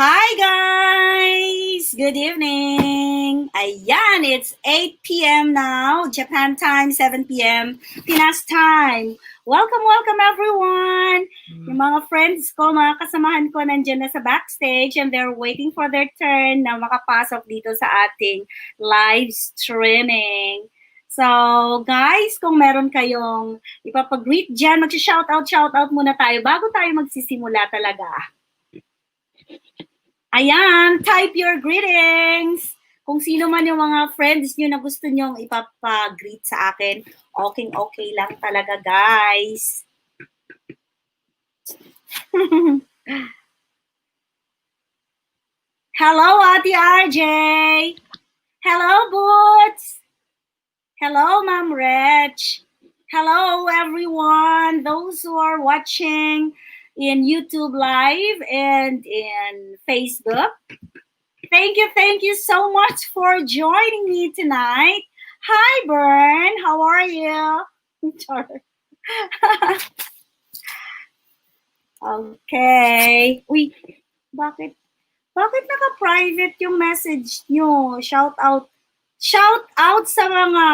Hi guys! Good evening! Ayan, it's 8 p.m. now. Japan time, 7 p.m. Pinas time. Welcome everyone! Yung mga friends ko, mga kasamahan ko nandyan na sa backstage and they're waiting for their turn na makapasok dito sa ating live streaming. So, guys, kung meron kayong ipapag-greet dyan, mag-shoutout muna tayo bago tayo magsisimula talaga. Ayan, type your greetings. Kung sino man yung mga friends nyo na gusto nyong ipapag-greet sa akin, okay lang talaga, guys. Hello, Ate RJ. Hello, Boots. Hello, Ma'am Rich. Hello, everyone. Those who are watching in YouTube Live and in Facebook. Thank you so much for joining me tonight. Hi, Bern. How are you? Okay. Uy, bakit naka-private yung message nyo? Shout out sa mga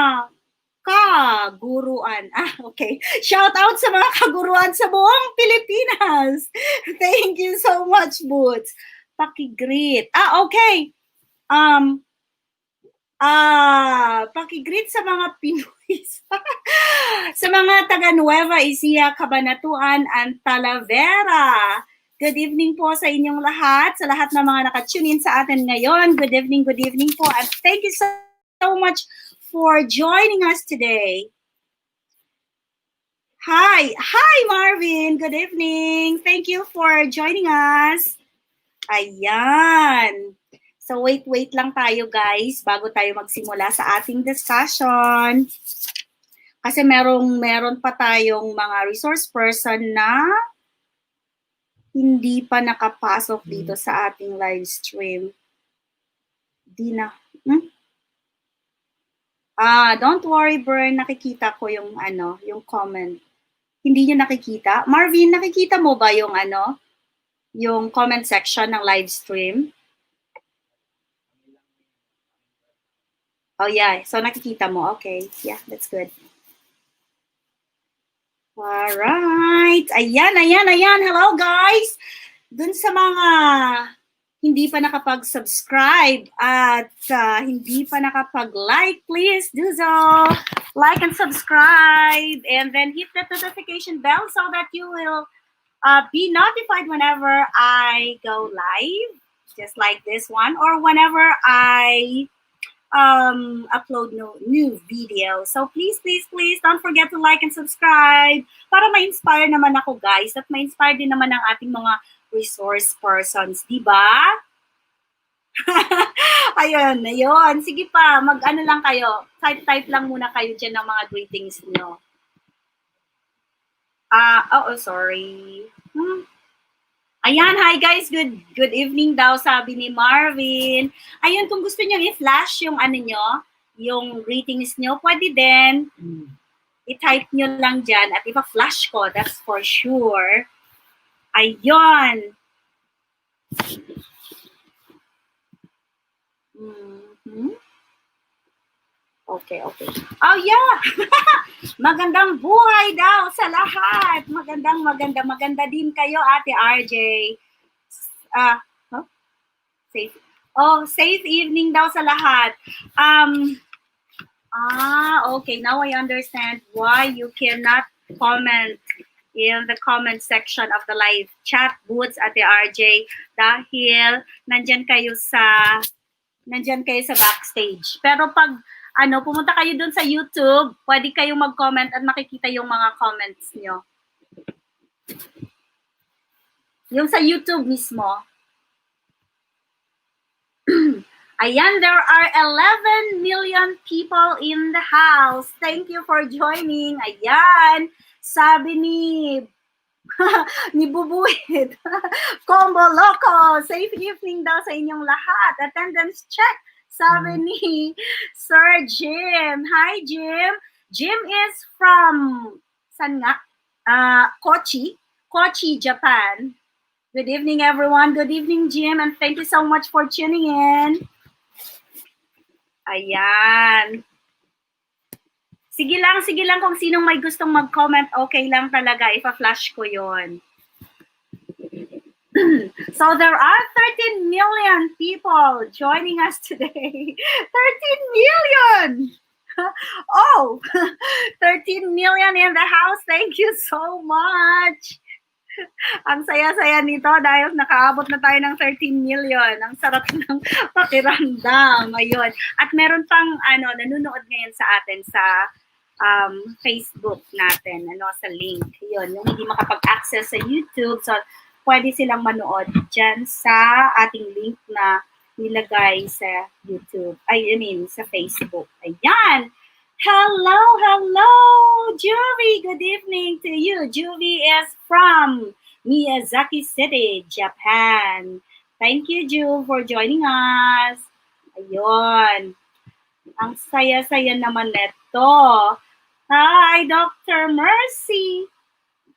kaguruan. Okay. Shout out sa mga kaguruan sa buong Pilipinas. Thank you so much, Boots. Paki-greet. Okay. Paki-greet sa mga Pinoy. Sa mga taga Nueva Ecija, Cabanatuan, and Talavera. Good evening po sa inyong lahat, sa lahat ng mga nakatune in sa atin ngayon. Good evening po. And thank you so much for joining us today. Hi Marvin. Good evening. Thank you for joining us. Ayan. So wait lang tayo guys bago tayo magsimula sa ating discussion. Kasi meron pa tayong mga resource person na hindi pa nakapasok dito sa ating live stream. Di na. Don't worry, Bern, nakikita ko yung yung comment. Hindi niyo nakikita? Marvin, nakikita mo ba yung yung comment section ng live stream? Oh yeah, so nakikita mo. Okay. Yeah, that's good. Alright. Ayan. Hello guys. Dun sa mga hindi pa nakapag-subscribe at hindi pa nakapag-like, please do so. Like and subscribe and then hit the notification bell so that you will be notified whenever I go live, just like this one, or whenever I upload new video. So please don't forget to like and subscribe para ma-inspire naman ako guys at ma-inspire din naman ang ating mga resource persons, di ba? Ayun. Sige pa, mag-ano lang kayo. Type lang muna kayo dyan ng mga greetings nyo. Sorry. Ayan, hi guys. Good evening daw, sabi ni Marvin. Ayun, kung gusto niyo i-flash yung yung greetings nyo, pwede din. I-type nyo lang dyan at ipa-flash ko, that's for sure. Ayun. Okay. Oh yeah. Magandang buhay daw sa lahat. Maganda din kayo, Ate RJ. Safe evening daw sa lahat. Okay. Now I understand why you cannot comment in the comment section of the live chat booths, Ate RJ, dahil nandyan kayo sa backstage. Pero pag pumunta kayo dun sa YouTube, pwede kayong mag-comment at makikita yung mga comments nyo. Yung sa YouTube mismo. Ayan, there are 11 million people in the house. Thank you for joining. Ayan, sabi ni Bubuhit. Combo Loco, safe evening daw sa inyong lahat. Attendance check. Sabi ni Sir Jim. Hi, Jim. Jim is from, saan nga? Kochi, Japan. Good evening, everyone. Good evening, Jim, and thank you so much for tuning in. Ayan. Sige lang kung sinong may gustong mag-comment, okay lang talaga, ipa-flash ko yon. So there are 13 million people joining us today. 13 million! Oh, 13 million in the house. Thank you so much. Ang saya-saya nito dahil nakaabot na tayo ng 13 million. Ang sarap ng pakiramdam. Ayun. At meron pang nanonood ngayon sa atin sa Facebook natin, sa link. Yun, yung hindi makapag-access sa YouTube. So, pwede silang manood dyan sa ating link na nilagay sa YouTube. I mean, sa Facebook. Ayan. Hello, Juvie. Good evening to you. Juvie is from Miyazaki City, Japan. Thank you, Ju, for joining us. Ayun. Ang saya-saya naman neto. Hi, Dr. Mercy.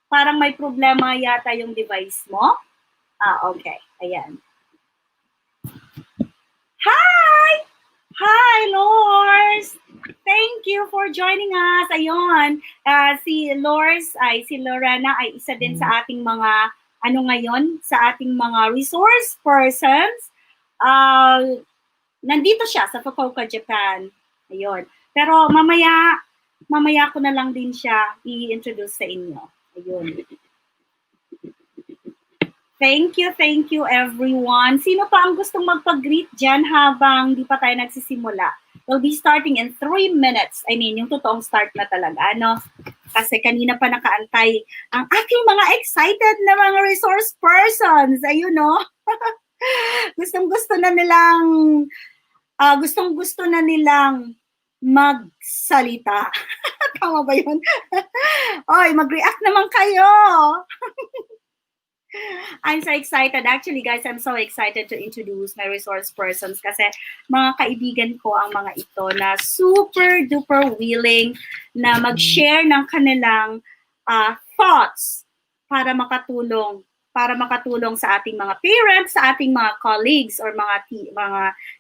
Parang may problema yata yung device mo. Okay. Ayan. Hi, Lors. Thank you for joining us. Ayun, si Lorena ay isa din sa ating mga, sa ating mga resource persons. Nandito siya sa Fukuoka, Japan. Ayun. Pero mamaya ko na lang din siya i-introduce sa inyo. Ayun. Thank you everyone. Sino pa ang gustong magpag-greet dyan habang di pa tayo nagsisimula? We'll be starting in 3 minutes. I mean, yung totoong start na talaga, Kasi kanina pa nakaantay ang aking mga excited na mga resource persons. Ayun, Gustong-gusto na nilang magsalita. Tama ba yun? Oy, mag-react naman kayo. I'm so excited. Actually, guys, I'm so excited to introduce my resource persons kasi mga kaibigan ko ang mga ito na super duper willing na mag-share ng kanilang thoughts para makatulong sa ating mga parents, sa ating mga colleagues or mga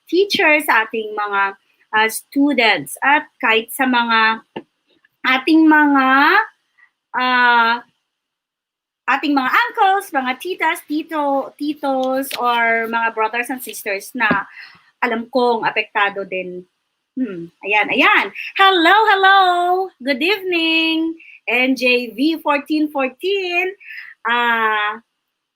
teachers, sa ating mga students at kahit sa mga ating mga uncles, mga titas, titos, or mga brothers and sisters na alam kong apektado din. Ayan. Hello. Good evening. NJV1414.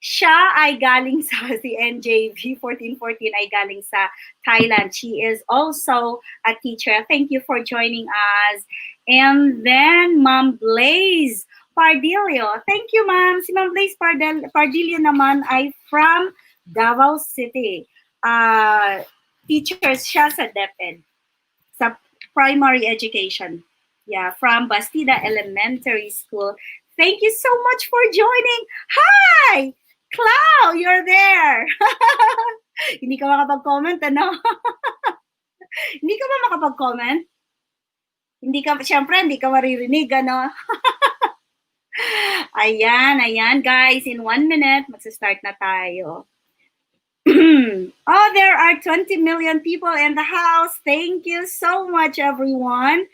Siya ay galing si NJV1414 ay galing sa Thailand. She is also a teacher. Thank you for joining us. And then, Ma'am Blaze Pardilio. Thank you, ma'am. Si Ma'am Blaze Pardilio naman ay from Davao City. Teachers siya sa DepEd, sa primary education. Yeah, from Bastida Elementary School. Thank you so much for joining. Hi! Clau, you're there. Hindi ka makapag-comment, Hindi ka ba makapag-comment? Siyempre, hindi ka maririnig, Ayan, guys. In 1 minute, magsa-start na tayo. Oh, there are 20 million people in the house. Thank you so much, everyone.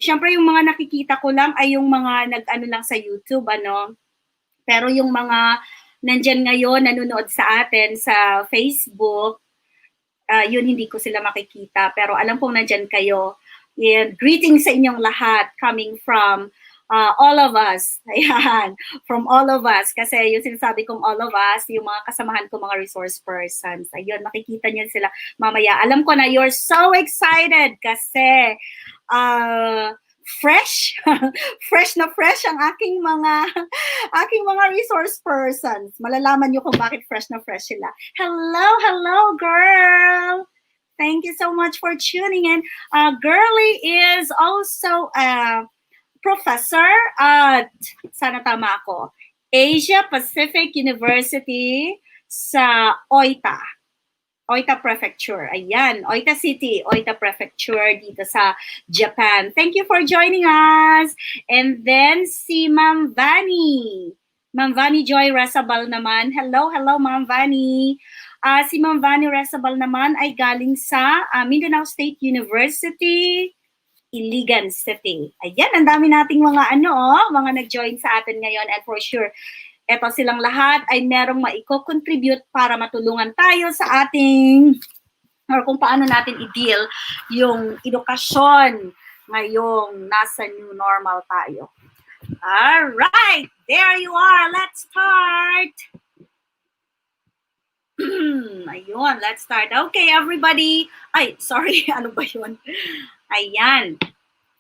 Siyempre, yung mga nakikita ko lang ay yung mga lang sa YouTube, Pero yung mga nandyan ngayon, nanonood sa atin sa Facebook, yun hindi ko sila makikita. Pero alam kong nandyan kayo. And greetings sa inyong lahat coming from all of us. Ayan, from all of us. Kasi yung sinasabi kong all of us, yung mga kasamahan ko, mga resource persons. Ayun, makikita niyo sila mamaya. Alam ko na you're so excited kasi fresh. fresh ang aking mga resource persons. Malalaman niyo kung bakit fresh sila. Hello, girl. Thank you so much for tuning in. Girly is also professor at, sana tama ako, Asia Pacific University sa Oita Prefecture. Ayan, Oita City, Oita Prefecture dito sa Japan. Thank you for joining us. And then si Ma'am Vani. Ma'am Vani Joy Resabal naman. Hello, hello Ma'am Vani. Si Ma'am Vani Resabal naman ay galing sa Mindanao State University, Iligan City. Ayan, ang dami nating mga mga nag-join sa atin ngayon, and for sure, eto silang lahat ay merong maiko-contribute para matulungan tayo sa ating, or kung paano natin i-deal yung edukasyon ngayong nasa new normal tayo. All right, there you are. Let's start. Ayun, let's start. Okay, everybody. Ay, sorry, ano ba yun? Ayan.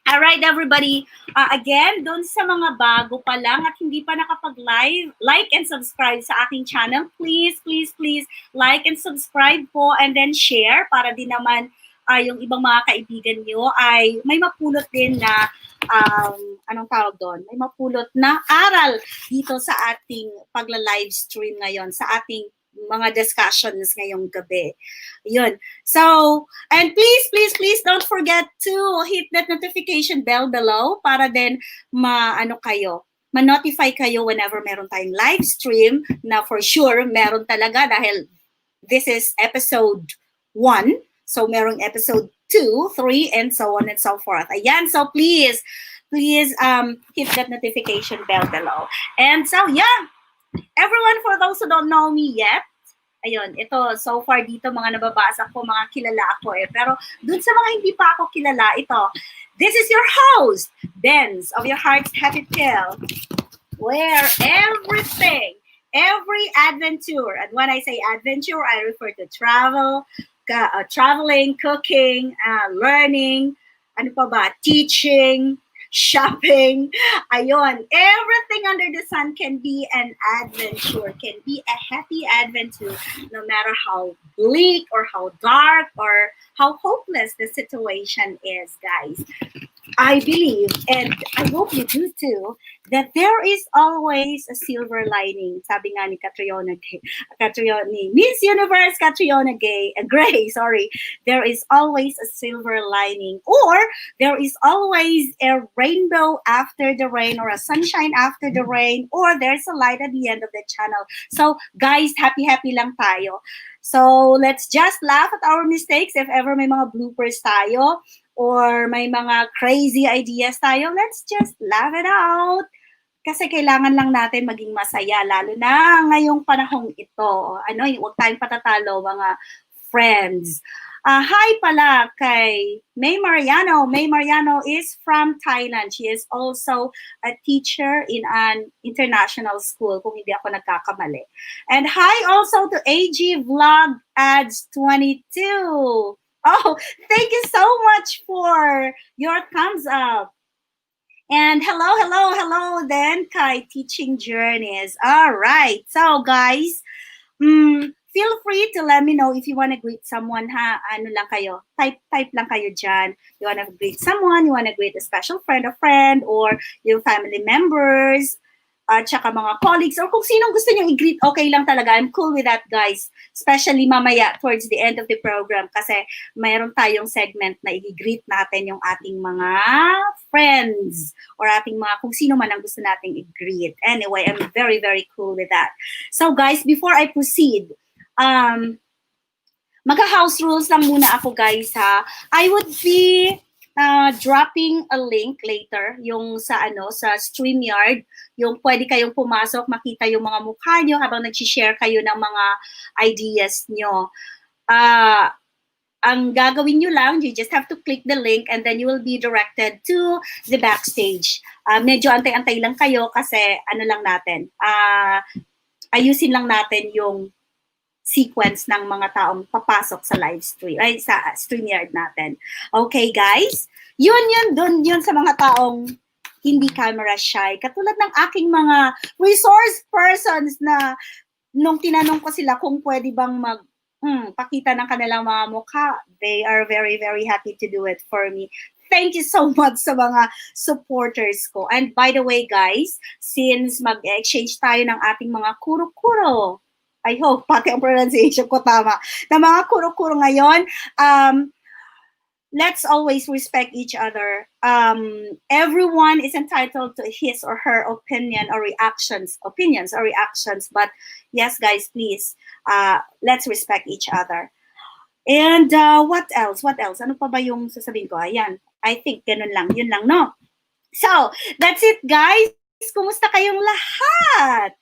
All right, everybody. Again, doon sa mga bago pa lang at hindi pa nakapag-live, like and subscribe sa aking channel. Please, please, please, like and subscribe po, and then share para din naman yung ibang mga kaibigan nyo ay may mapulot din na anong tawag doon? May mapulot na aral dito sa ating pagla-live stream ngayon, sa ating mga discussions ngayong gabi. Yun. So, and please, please, please don't forget to hit that notification bell below para din ma-notify kayo whenever meron tayong live stream na for sure meron talaga dahil this is episode 1. So, merong episode 2, 3, and so on and so forth. Ayan. So, please hit that notification bell below. And so, yeah. Everyone, for those who don't know me yet, ayun, ito, so far dito, mga nababasa ko, mga kilala ako eh. Pero dun sa mga hindi pa ako kilala, ito, this is your host, Benz of Yourheart's SHappyPill, where everything, every adventure, and when I say adventure, I refer to traveling, cooking, learning, ano pa ba, teaching, shopping, ayun, everything under the sun can be an adventure, can be a happy adventure, no matter how bleak or how dark or how hopeless the situation is, guys. I believe, and I hope you do too, that there is always a silver lining. Sabi nga ni Miss Universe Catriona Gray, sorry. There is always a silver lining, or there is always a rainbow after the rain, or a sunshine after the rain, or there's a light at the end of the channel. So, guys, happy lang tayo. So, let's just laugh at our mistakes. If ever may mga bloopers tayo, or may mga crazy ideas tayo, let's just laugh it out. Kasi kailangan lang natin maging masaya, lalo na ngayong panahong ito. Huwag tayong patatalo, mga friends. Hi pala kay May Mariano. May Mariano is from Thailand. She is also a teacher in an international school, kung hindi ako nagkakamali. And hi also to AG Vlog Ads 22. Oh, thank you so much for your thumbs up. And hello then kay Teaching Journeys. All right. So, guys, feel free to let me know if you want to greet someone, ha? Ano lang kayo? Type lang kayo dyan. You want to greet someone, you want to greet a special friend, or your family members, tsaka mga colleagues, or kung sinong gusto nyo i-greet, okay lang talaga. I'm cool with that, guys. Especially mamaya towards the end of the program kasi mayroon tayong segment na i-greet natin yung ating mga friends or ating mga kung sino man ang gusto nating i-greet. Anyway, I'm very, very cool with that. So, guys, before I proceed, mag-house rules lang muna ako, guys, ha. I would be dropping a link later yung sa StreamYard, yung pwede kayong pumasok, makita yung mga mukha nyo habang nag-share kayo ng mga ideas nyo. Ang gagawin nyo lang, you just have to click the link and then you will be directed to the backstage. Medyo antay-antay lang kayo kasi lang natin, ayusin lang natin yung sequence ng mga taong papasok sa live stream, sa StreamYard natin. Okay, guys? Yun sa mga taong hindi camera shy. Katulad ng aking mga resource persons na nung tinanong ko sila kung pwede bang pakita ng kanilang mga mukha, they are very, very happy to do it for me. Thank you so much sa mga supporters ko. And by the way, guys, since mag-exchange tayo ng ating mga kuro-kuro, I hope, pati ang pronunciation ko tama, na mga kuro-kuro ngayon, let's always respect each other. Everyone is entitled to his or her opinions or reactions. But yes, guys, please, let's respect each other. And what else? What else? Ano pa ba yung sasabihin ko? Ayan, I think ganun lang. Yun lang, no? So, that's it, guys. Kumusta kayong lahat?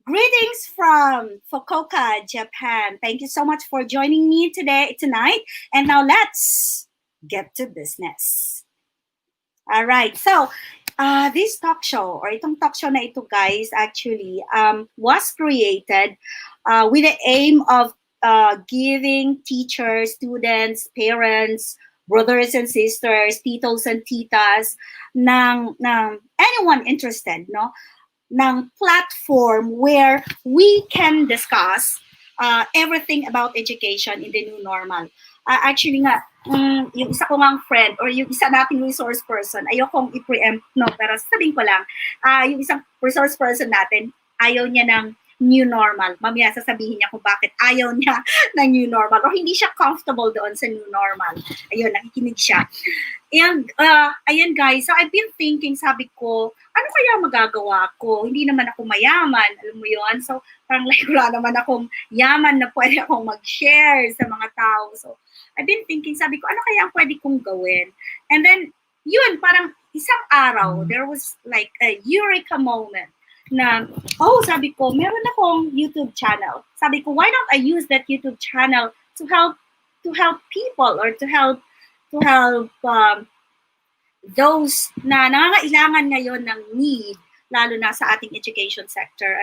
Greetings from Fukuoka, Japan. Thank you so much for joining me tonight. And now let's get to business. All right. So, this talk show, or itong talk show na ito, guys, actually was created with the aim of giving teachers, students, parents, brothers and sisters, titos and titas, ng anyone interested, no? Ng platform where we can discuss everything about education in the new normal. Actually nga, yung isa ko ngang friend or yung isa nating resource person, ayokong i-preempt, no, pero sabihin ko lang, yung isang resource person natin, ayaw niya ng new normal. Mamaya sasabihin niya kung bakit ayaw niya ng new normal or hindi siya comfortable doon sa new normal. Ayun, nakikinig siya. And, ayan guys, so I've been thinking, sabi ko, ano kaya magagawa ko? Hindi naman ako mayaman, alam mo yon. So, parang like, wala naman akong yaman na pwede akong mag-share sa mga tao. So, I've been thinking, sabi ko, ano kaya ang pwede kong gawin? And then, yun, parang isang araw, there was like a eureka moment na, oh, sabi ko, meron akong YouTube channel. Sabi ko, why don't I use that YouTube channel to help people or to help those na nangangailangan ngayon ng need, lalo na sa ating education sector.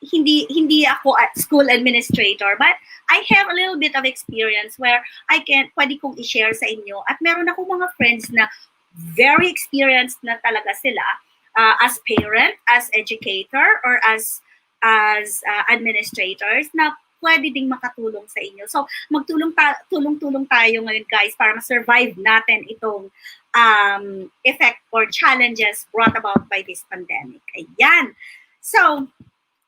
Hindi ako at school administrator, but I have a little bit of experience where pwede kong i-share sa inyo. At meron akong mga friends na very experienced na talaga sila as parent, as educator, or as administrators na pwede ding makatulong sa inyo. So, tulong-tulong tayo ngayon, guys, para ma-survive natin itong effect or challenges brought about by this pandemic. Ayan. So,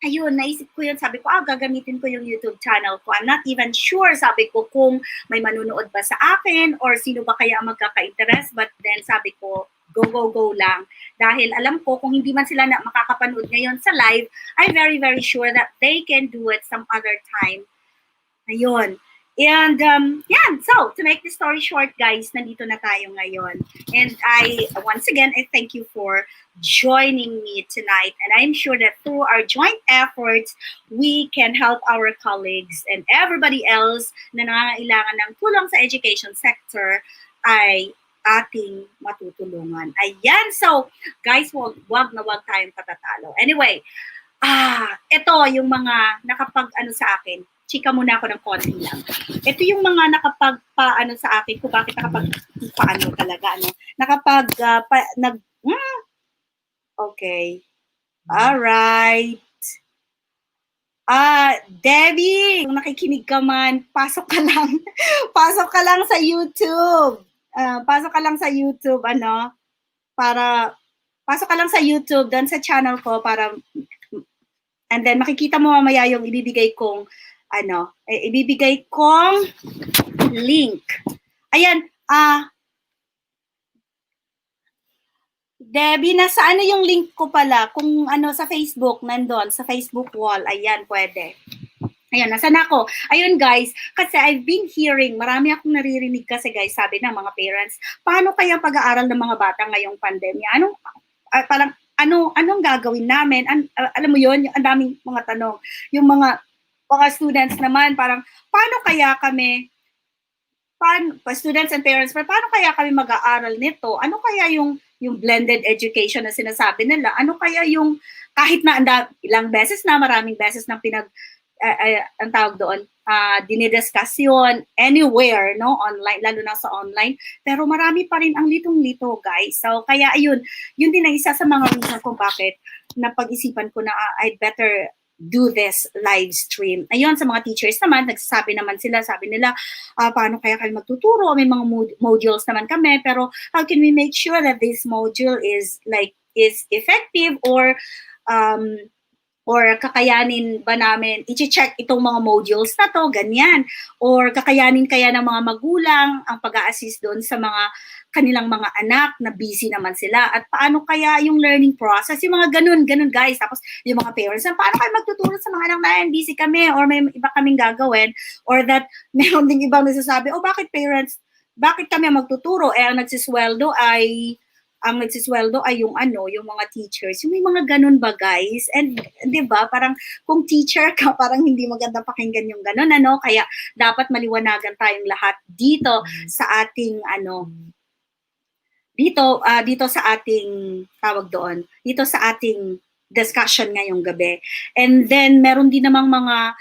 ayun, naisip ko yun. Sabi ko, gagamitin ko yung YouTube channel ko. I'm not even sure, sabi ko, kung may manunood ba sa akin or sino ba kaya magkaka-interest. But then, sabi ko, go lang. Dahil alam ko, kung hindi man sila na makakapanood ngayon sa live, I'm very, very sure that they can do it some other time. Ayun. And, yan. So, to make the story short, guys, nandito na tayo ngayon. And once again, I thank you for joining me tonight. And I'm sure that through our joint efforts, we can help our colleagues and everybody else na nangangailangan ng tulong sa education sector ay ating matutulungan. Ayan. So, guys, wag tayong patatalo. Anyway, ito yung mga nakapag-ano sa akin. Chika muna ako ng konti lang. Ito yung mga nakapag-paano sa akin kung bakit nakapag-paano talaga. Okay. Alright. Debbie, kung nakikinig ka man, pasok ka lang. Pasok ka lang sa YouTube. Pasok ka lang sa YouTube, pasok ka lang sa YouTube, doon sa channel ko, and then makikita mo mamaya yung ibibigay kong link. Ayan, Debbie, nasa yung link ko pala? Kung sa Facebook, nandun, sa Facebook wall, ayan, pwede. Ayan, nasan ako? Ayun, guys, kasi I've been hearing, marami akong naririnig kasi, guys, sabi ng mga parents, paano kaya pag-aaral ng mga bata ngayong pandemya? Anong gagawin namin? Alam mo yun, ang daming mga tanong. Yung mga students naman, parang, paano kaya kami, students and parents, paano kaya kami mag-aaral nito? Ano kaya yung blended education na sinasabi nila? Ano kaya yung, kahit na ilang beses na, maraming beses na ang tawag doon, dinidiscuss yun anywhere, no? Online, lalo na sa online. Pero marami pa rin ang litong-lito, guys. So, kaya yun din ang isa sa mga reason kung bakit napag-isipan ko na I'd better do this live stream. Ayun, sa mga teachers naman, nagsasabi naman sila, sabi nila, paano kaya kayo magtuturo? May mga modules naman kami, pero how can we make sure that this module is effective or Or kakayanin ba namin i-check itong mga modules na to, ganyan. Or kakayanin kaya ng mga magulang ang pag-a-assist doon sa mga kanilang mga anak na busy naman sila. At paano kaya yung learning process? Yung mga ganun guys. Tapos yung mga parents, paano kayo magtuturo sa mga anak na yan? Busy kami or may iba kaming gagawin. Or that meron ding ibang nagsasabi, bakit parents, bakit kami magtuturo? Ang nagsisweldo ay yung yung mga teachers. Yung may mga ganun ba, guys? And 'di ba, parang kung teacher ka, parang hindi maganda pakinggan yung ganun, Kaya dapat maliwanagan tayong lahat dito sa ating dito sa ating tawag doon, dito sa ating discussion ngayong gabi. And then meron din namang mga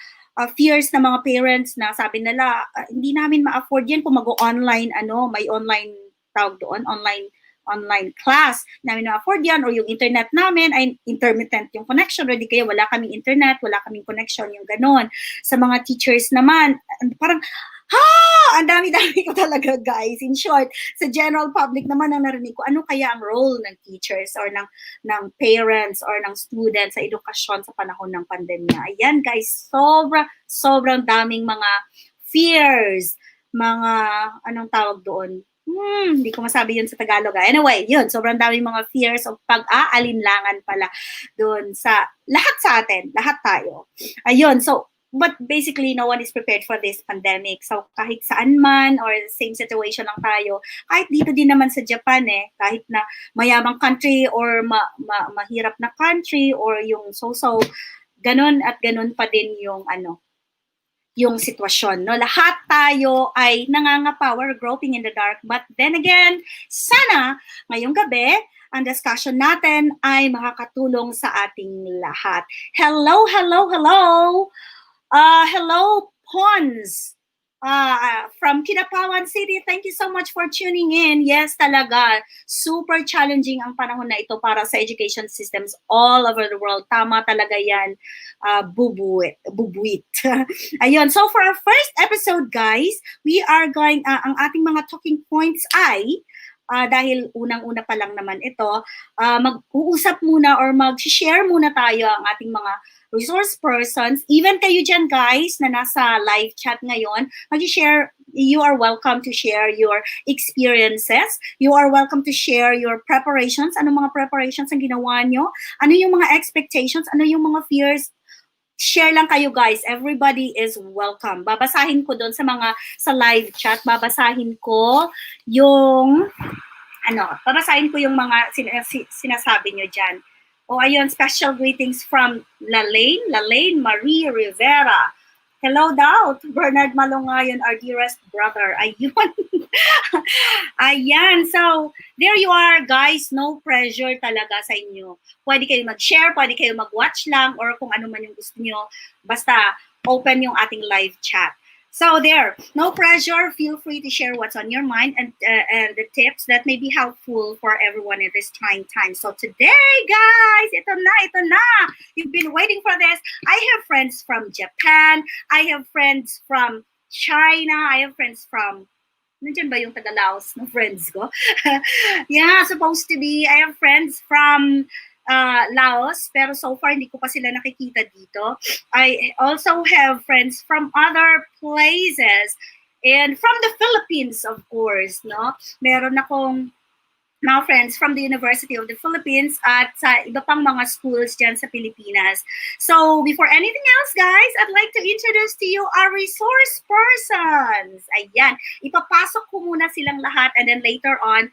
fears na mga parents na sabi nila, hindi namin ma-afford yan kung mag-online, may online tawag doon, online class namin na-afford yan, or yung internet namin ay intermittent yung connection, or di kaya wala kaming internet, wala kaming connection, yung ganon. Sa mga teachers naman, parang, ang dami-dami ko talaga, guys. In short, sa general public naman ang narinig ko, ano kaya ang role ng teachers or ng parents or ng students sa edukasyon sa panahon ng pandemya. Ayan, guys, sobrang daming mga fears, mga, anong tawag doon? Hindi ko masabi yun sa Tagalog. Anyway, yun, sobrang daming mga fears of pag-aalinlangan pala doon sa atin, lahat tayo. Ayun, so, but basically, no one is prepared for this pandemic. So, kahit saan man or same situation lang tayo, kahit dito din naman sa Japan kahit na mayamang country or mahirap na country or yung so-so, ganun at ganun pa din yung yung sitwasyon, no? Lahat tayo ay nangangapa, we're groping in the dark. But then again, sana ngayong gabi, ang discussion natin ay makakatulong sa ating lahat. Hello! Hello, Pons. From Kidapawan City, thank you so much for tuning in. Yes, talaga, super challenging ang panahon na ito para sa education systems all over the world. Tama talaga yan, bubuit. Ayun, so for our first episode, guys, we are going, ang ating mga talking points ay, dahil unang-una pa lang naman ito, mag-uusap muna or mag-share muna tayo ang ating mga resource persons, even kayo dyan, guys, na nasa live chat ngayon, mag-share, you are welcome to share your experiences. You are welcome to share your preparations. Ano mga preparations ang ginawa nyo? Ano yung mga expectations? Ano yung mga fears? Share lang kayo, guys. Everybody is welcome. Babasahin ko doon sa live chat, babasahin ko yung mga sinasabi nyo dyan. Ayun, special greetings from Lalaine Marie Rivera. Hello daw to Bernard Malungayon, our dearest brother. Ayun. Ayan, so there you are, guys. No pressure talaga sa inyo. Pwede kayo mag-share, pwede kayo mag-watch lang, or kung ano man yung gusto nyo. Basta open yung ating live chat. So there, no pressure. Feel free to share what's on your mind and the tips that may be helpful for everyone in this trying time. So today, guys, ito na. You've been waiting for this. I have friends from Japan. I have friends from China. I have friends from, nandiyan ba yung taga-Laos ng friends ko? Yeah, supposed to be. I have friends from Laos, pero so far hindi ko pa sila nakikita dito. I also have friends from other places and from the Philippines, of course, no? Meron akong mga friends from the University of the Philippines at sa iba pang mga schools dyan sa Pilipinas. So, before anything else, guys, I'd like to introduce to you our resource persons. Ayan, ipapasok ko muna silang lahat and then later on,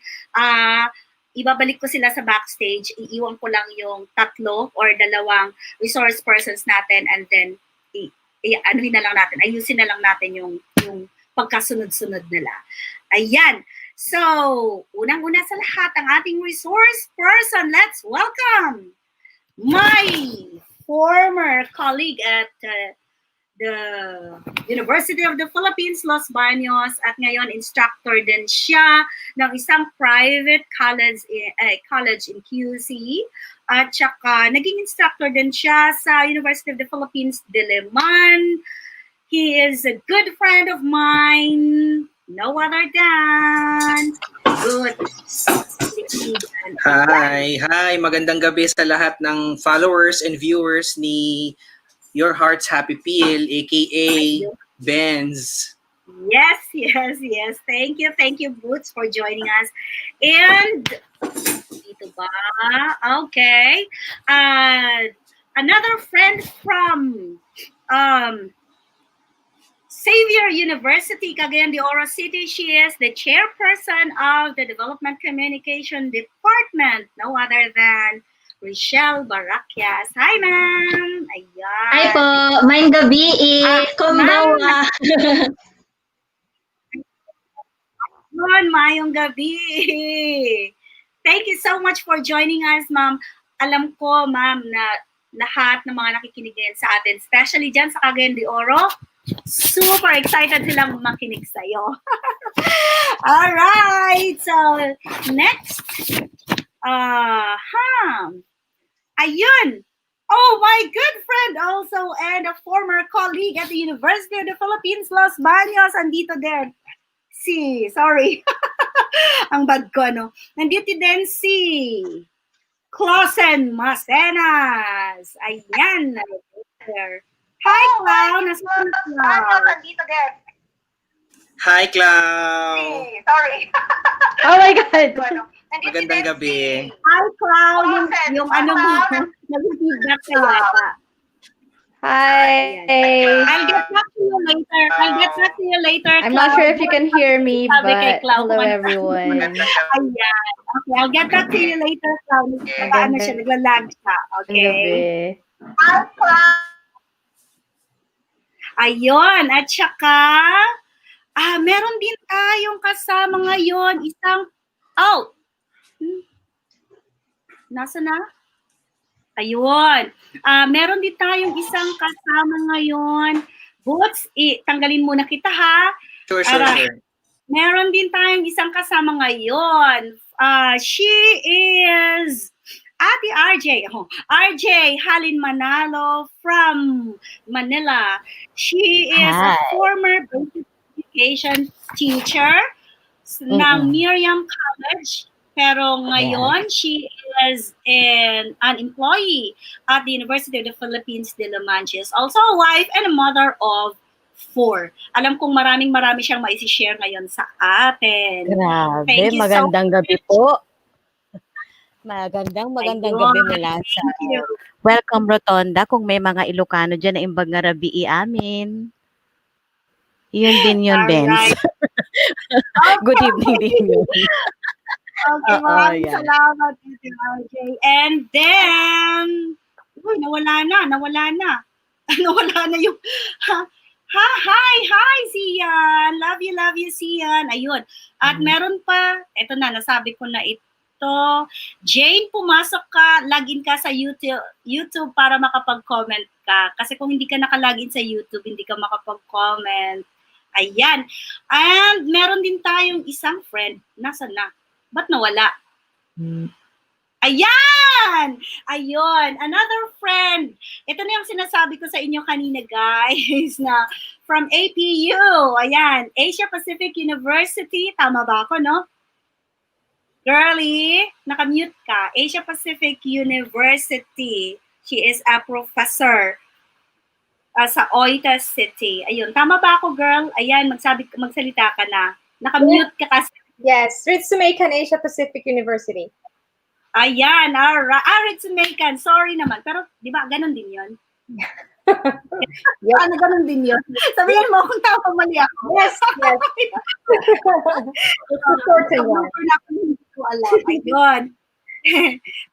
ibabalik ko sila sa backstage, iiwan ko lang yung 3 or 2 resource persons natin and then ayusin na lang natin yung pagkasunod-sunod nila. Ayan. So, unang-una sa lahat, ang ating resource person, let's welcome my former colleague at the University of the Philippines, Los Baños, at ngayon instructor din siya ng isang private college in QC. At saka naging instructor din siya sa University of the Philippines, Diliman. He is a good friend of mine, no other than good. Hi, magandang gabi sa lahat ng followers and viewers ni Yourheart's SHappyPill, aka Benz. Yes. Thank you, Boots, for joining us. And dito ba? Okay. Another friend from Xavier University, Cagayan de Oro City. She is the chairperson of the Development Communication Department. No other than Rochelle Barakias. Hi, ma'am! Ayan. Hi po! May gabi Konbawa! Yun, mayong gabi! Thank you so much for joining us, ma'am. Alam ko, ma'am, na lahat ng mga nakikinig sa atin, especially dyan sa Cagayan de Oro, super excited silang makinig sa'yo. Alright, so next, ayun, oh, my good friend also and a former colleague at the University of the Philippines, Los Baños, andito din. Sorry, ang bad ko, no? Nandito din si Clausen Masenas. Ayan. Hi, Clau. Nasaan si Clau? Nandito din. Hi, Clau. Sorry. Oh my God! Magandang gabi. Hi, Clau. Yung ano mo, nag-feedback ka yata. Hi! I'll get back to you later. I'm not sure if you can hear me, Sabi kay but Clau, hello everyone. Ayan. Okay, I'll get back to you later, Clau. Ano siya, naglalag siya. Okay. Gabi. Ayun, at saka, meron din tayong kasama ngayon, nasa na? Ayun, meron din tayong isang kasama ngayon. Boots, tanggalin muna kita ha. Sure. Meron din tayong isang kasama ngayon. She is Ate RJ. RJ Halin Manalo from Manila. She is a former basic education teacher ng Miriam College. Pero ngayon, she is an employee at the University of the Philippines de La Mancha. Also a wife and a mother of 4. Alam kong marami siyang maisi-share ngayon sa atin. Grabe, magandang gabi po. Magandang gabi mula sa Welcome Rotonda. Kung may mga Ilocano dyan na imbag nga rabi amin. Yun din yun, Benz. Good evening din yun. Okay, maraming salamat, RJ. And then, nawala na. Nawala na yung, hi, Sian. Love you, Sian. Ayun. At meron pa, eto na, nasabi ko na ito. Jane, pumasok ka, login ka sa YouTube para makapag-comment ka. Kasi kung hindi ka nakalagin sa YouTube, hindi ka makapag-comment. Ayan. And meron din tayong isang friend. Nasaan na? Ba't nawala? Ayan! Ayun, another friend. Ito na yung sinasabi ko sa inyo kanina, guys, na from APU. Ayan, Asia Pacific University. Tama ba ako, no? Girlie, nakamute ka. Asia Pacific University. She is a professor sa Oita City. Ayun, tama ba ako, girl? Ayan, magsalita ka na. Nakamute ka kasi. Yes, Ritsumekan Asia Pacific University. Ayan, Ritsumekan. Sorry naman. Pero, di ba, ganun din yun? Yep. Ganun din yun? Sabihin mo kung tama mali ako. Yes. Hindi ko alam. Ayun.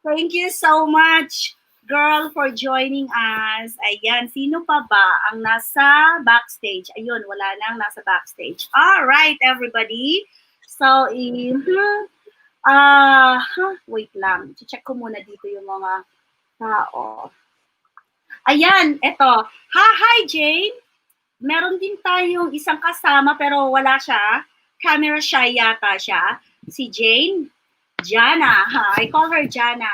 Thank you so much, girl, for joining us. Ayan, sino pa ba ang nasa backstage? Ayun, wala nang nasa backstage. All right, everybody. So, wait lang. Check ko muna dito yung mga tao. Ayan, eto. Hi, Jane. Meron din tayong isang kasama pero wala siya. Camera shy yata siya. Si Jane. Jana. I call her Jana.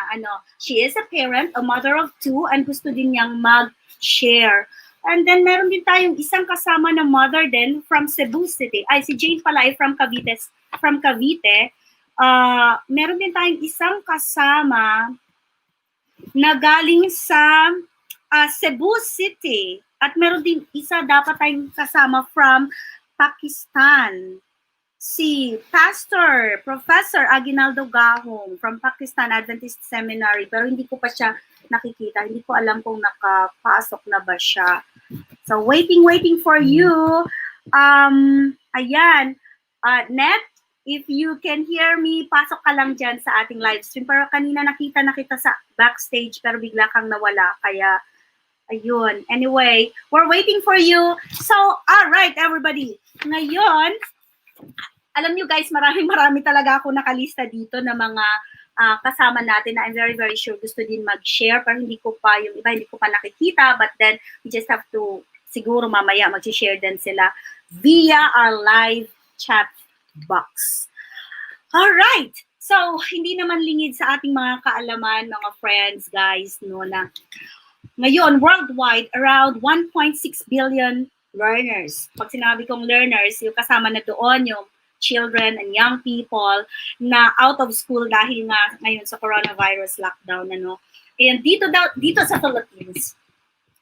She is a parent, a mother of 2, and gusto din niyang mag-share. And then meron din tayong isang kasama na mother din from Cebu City. Ay, si Jane pala ay from Cavite. meron din tayong isang kasama na galing sa Cebu City. At meron din isa dapat tayong kasama from Pakistan. Si Pastor, Professor Aguinaldo Gahong from Pakistan Adventist Seminary. Pero hindi ko pa siya nakikita. Hindi ko alam kung nakapasok na ba siya. So, waiting for you. Ayan. Net, if you can hear me, pasok ka lang dyan sa ating live stream. Pero kanina nakita sa backstage pero bigla kang nawala. Kaya, ayun. Anyway, we're waiting for you. So, all right, everybody. Ngayon, alam nyo guys, marami talaga ako nakalista dito na mga kasama natin na I'm very sure gusto din mag-share. Pero hindi ko pa, yung iba hindi ko pa nakikita. But then, we just have to, siguro mamaya mag-share din sila via our live chat box. Alright! So, hindi naman lingid sa ating mga kaalaman, mga friends, guys, no, na ngayon, worldwide, around 1.6 billion learners. Pag sinabi kong learners, yung kasama na doon, yung children and young people na out of school dahil nga ngayon sa coronavirus lockdown. Ano. And dito sa Philippines,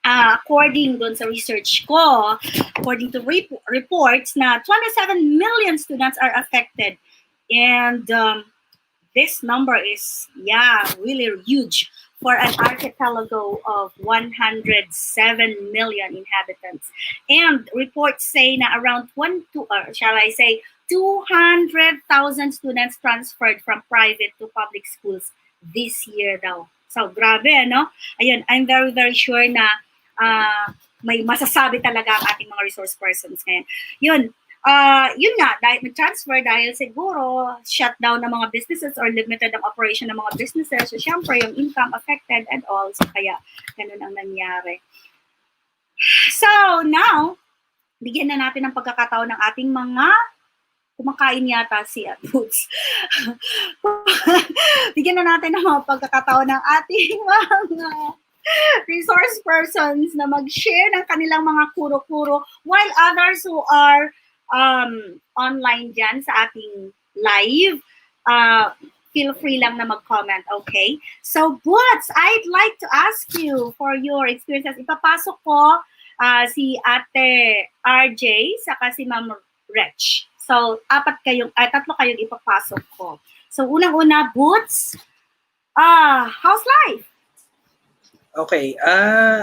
according doon sa research ko, according to reports na 27 million students are affected. And this number is, really huge for an archipelago of 107 million inhabitants. And reports say na around 200,000 students transferred from private to public schools this year daw. So, grabe, no? Ayun, I'm very sure na may masasabi talaga ang ating mga resource persons ngayon. Yun nga, dahil nag-transfer dahil siguro shutdown ng mga businesses or limited ang operation ng mga businesses. So, syempre, yung income affected and all. So, kaya, ganun ang nangyari. So, now, bigyan na natin ng pagkakataon ng ating mga kumakain yata si Boots. Bigyan na natin ng mga pagkakataon ng ating mga resource persons na mag-share ng kanilang mga kuro-kuro while others who are online dyan sa ating live, feel free lang na mag-comment, okay? So, Boots, I'd like to ask you for your experiences. Ipapasok ko si Ate RJ saka si Ma'am Rech. So, tatlo kayong ipapasok ko. So, unang-una, Boots, how's life? Okay,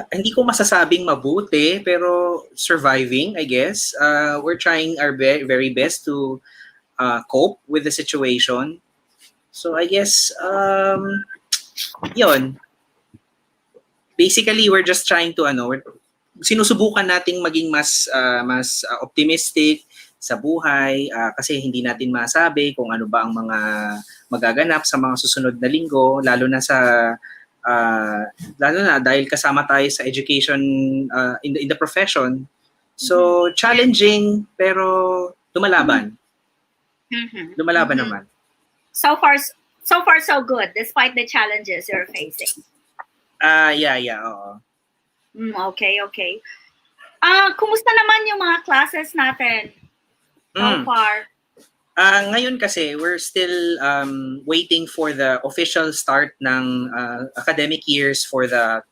hindi ko masasabing mabuti, pero surviving, I guess. We're trying our very best to cope with the situation. So I guess, yun. Basically, we're just trying to, sinusubukan nating maging mas optimistic sa buhay, kasi hindi natin masabi kung ano ba ang mga magaganap sa mga susunod na linggo, lalo na dahil kasama tayo sa education in the profession. So, challenging pero lumalaban. Lumalaban naman. So far so good despite the challenges you're facing. Oo. Okay. Kumusta naman yung mga classes natin so far? Ngayon kasi, we're still waiting for the official start ng academic years for the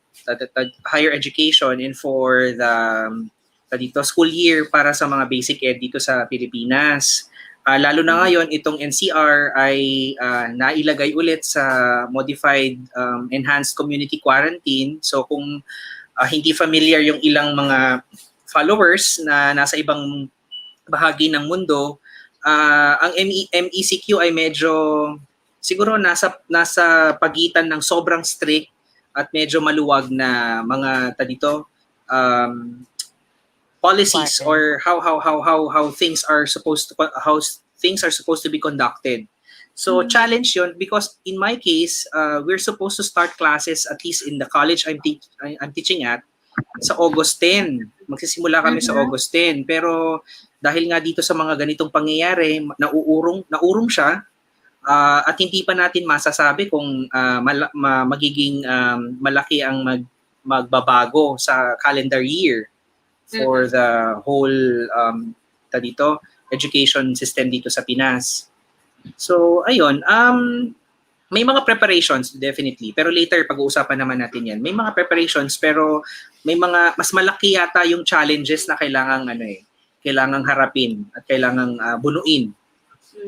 higher education and for the school year para sa mga basic ed dito sa Pilipinas. Lalo na ngayon, itong NCR ay nailagay ulit sa modified enhanced community quarantine. So kung hindi familiar yung ilang mga followers na nasa ibang bahagi ng mundo, ang MECQ ay medyo siguro nasa pagitan ng sobrang strict at medyo maluwag na mga policies or how things are supposed to be conducted. So challenge yun because in my case, we're supposed to start classes at least in the college I'm teaching at sa August 10. Magsisimula kami sa August 10. Pero dahil nga dito sa mga ganitong pangyayari, naurong siya at hindi pa natin masasabi kung magiging malaki ang magbabago sa calendar year for the whole education system dito sa Pinas. So, ayun. May mga preparations, definitely. Pero later, pag-uusapan naman natin yan. May mga preparations, pero may mga, mas malaki yata yung challenges na kailangang, kailangang harapin at kailangang bunuin.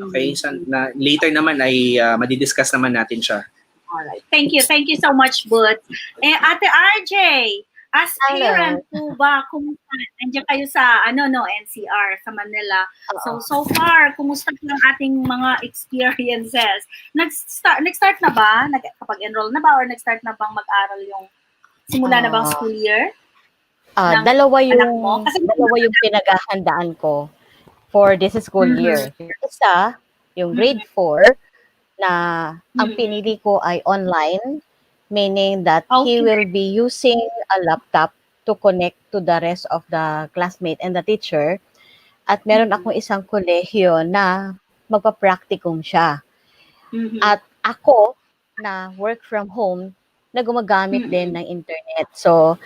Okay? So, later naman ay madidiscuss naman natin siya. Alright. Thank you so much, Boots. Ate RJ, as parent po ba, kumusta? Nandiyan kayo sa, NCR, sa Manila. So far, kumusta po ang ating mga experiences? Nag-start na ba? Kapag-enroll na ba? Or nag-start na bang mag-aral yung, simula na bang school year? Dalawa anak mo? dalawa yung pinaghahandaan ko for this school year. Yung isa, yung grade 4, na ang pinili ko ay online, meaning that he will be using a laptop to connect to the rest of the classmate and the teacher. At meron akong isang kolehiyo na magpa-practicum siya. At ako, na work from home, na gumagamit din ng internet. So,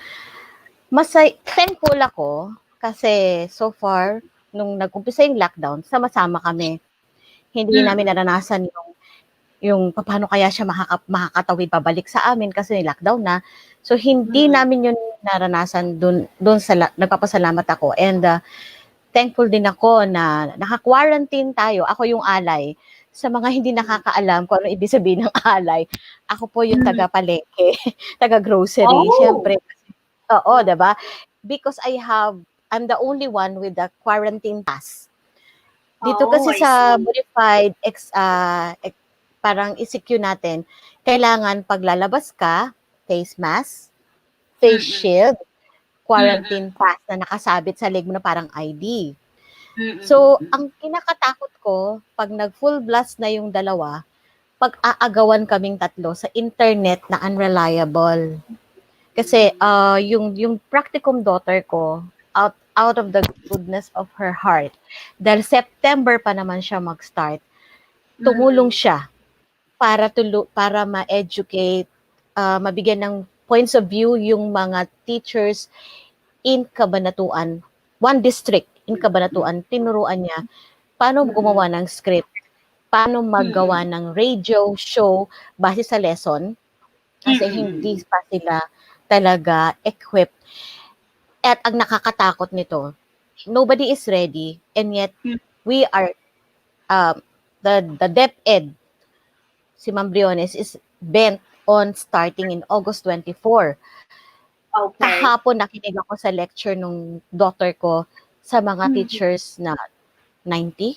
thankful ako kasi so far, nung nag-umpisa yung lockdown, sama-sama kami. Hindi namin naranasan yung paano kaya siya makakatawid pabalik sa amin kasi lockdown na. So, hindi namin yun naranasan dun sa nagpapasalamat ako. And thankful din ako na naka-quarantine tayo. Ako yung alay. Sa mga hindi nakakaalam kung ano ibig sabihin ng alay, ako po yung taga-palengke, taga-grocery. Siyempre, oo, diba? Because I'm the only one with the quarantine pass. Dito kasi sa modified parang ECQ natin, kailangan paglalabas ka, face mask, face shield, quarantine pass na nakasabit sa leg mo na parang ID. So, ang kinakatakot ko, pag nag-full blast na yung dalawa, pag-aagawan kaming tatlo sa internet na unreliable. Kasi yung practicum daughter ko, out of the goodness of her heart, dahil September pa naman siya mag-start, tumulong siya para ma-educate, mabigyan ng points of view yung mga teachers in Cabanatuan, one district in Cabanatuan, tinuruan niya paano gumawa ng script, paano maggawa ng radio show base sa lesson, kasi hindi pa sila talaga equipped. At ang nakakatakot nito, nobody is ready, and yet we are, the DepEd, si Ma'am Briones, is bent on starting in August 24. Kahapon nakinig ako sa lecture nung daughter ko sa mga teachers na 90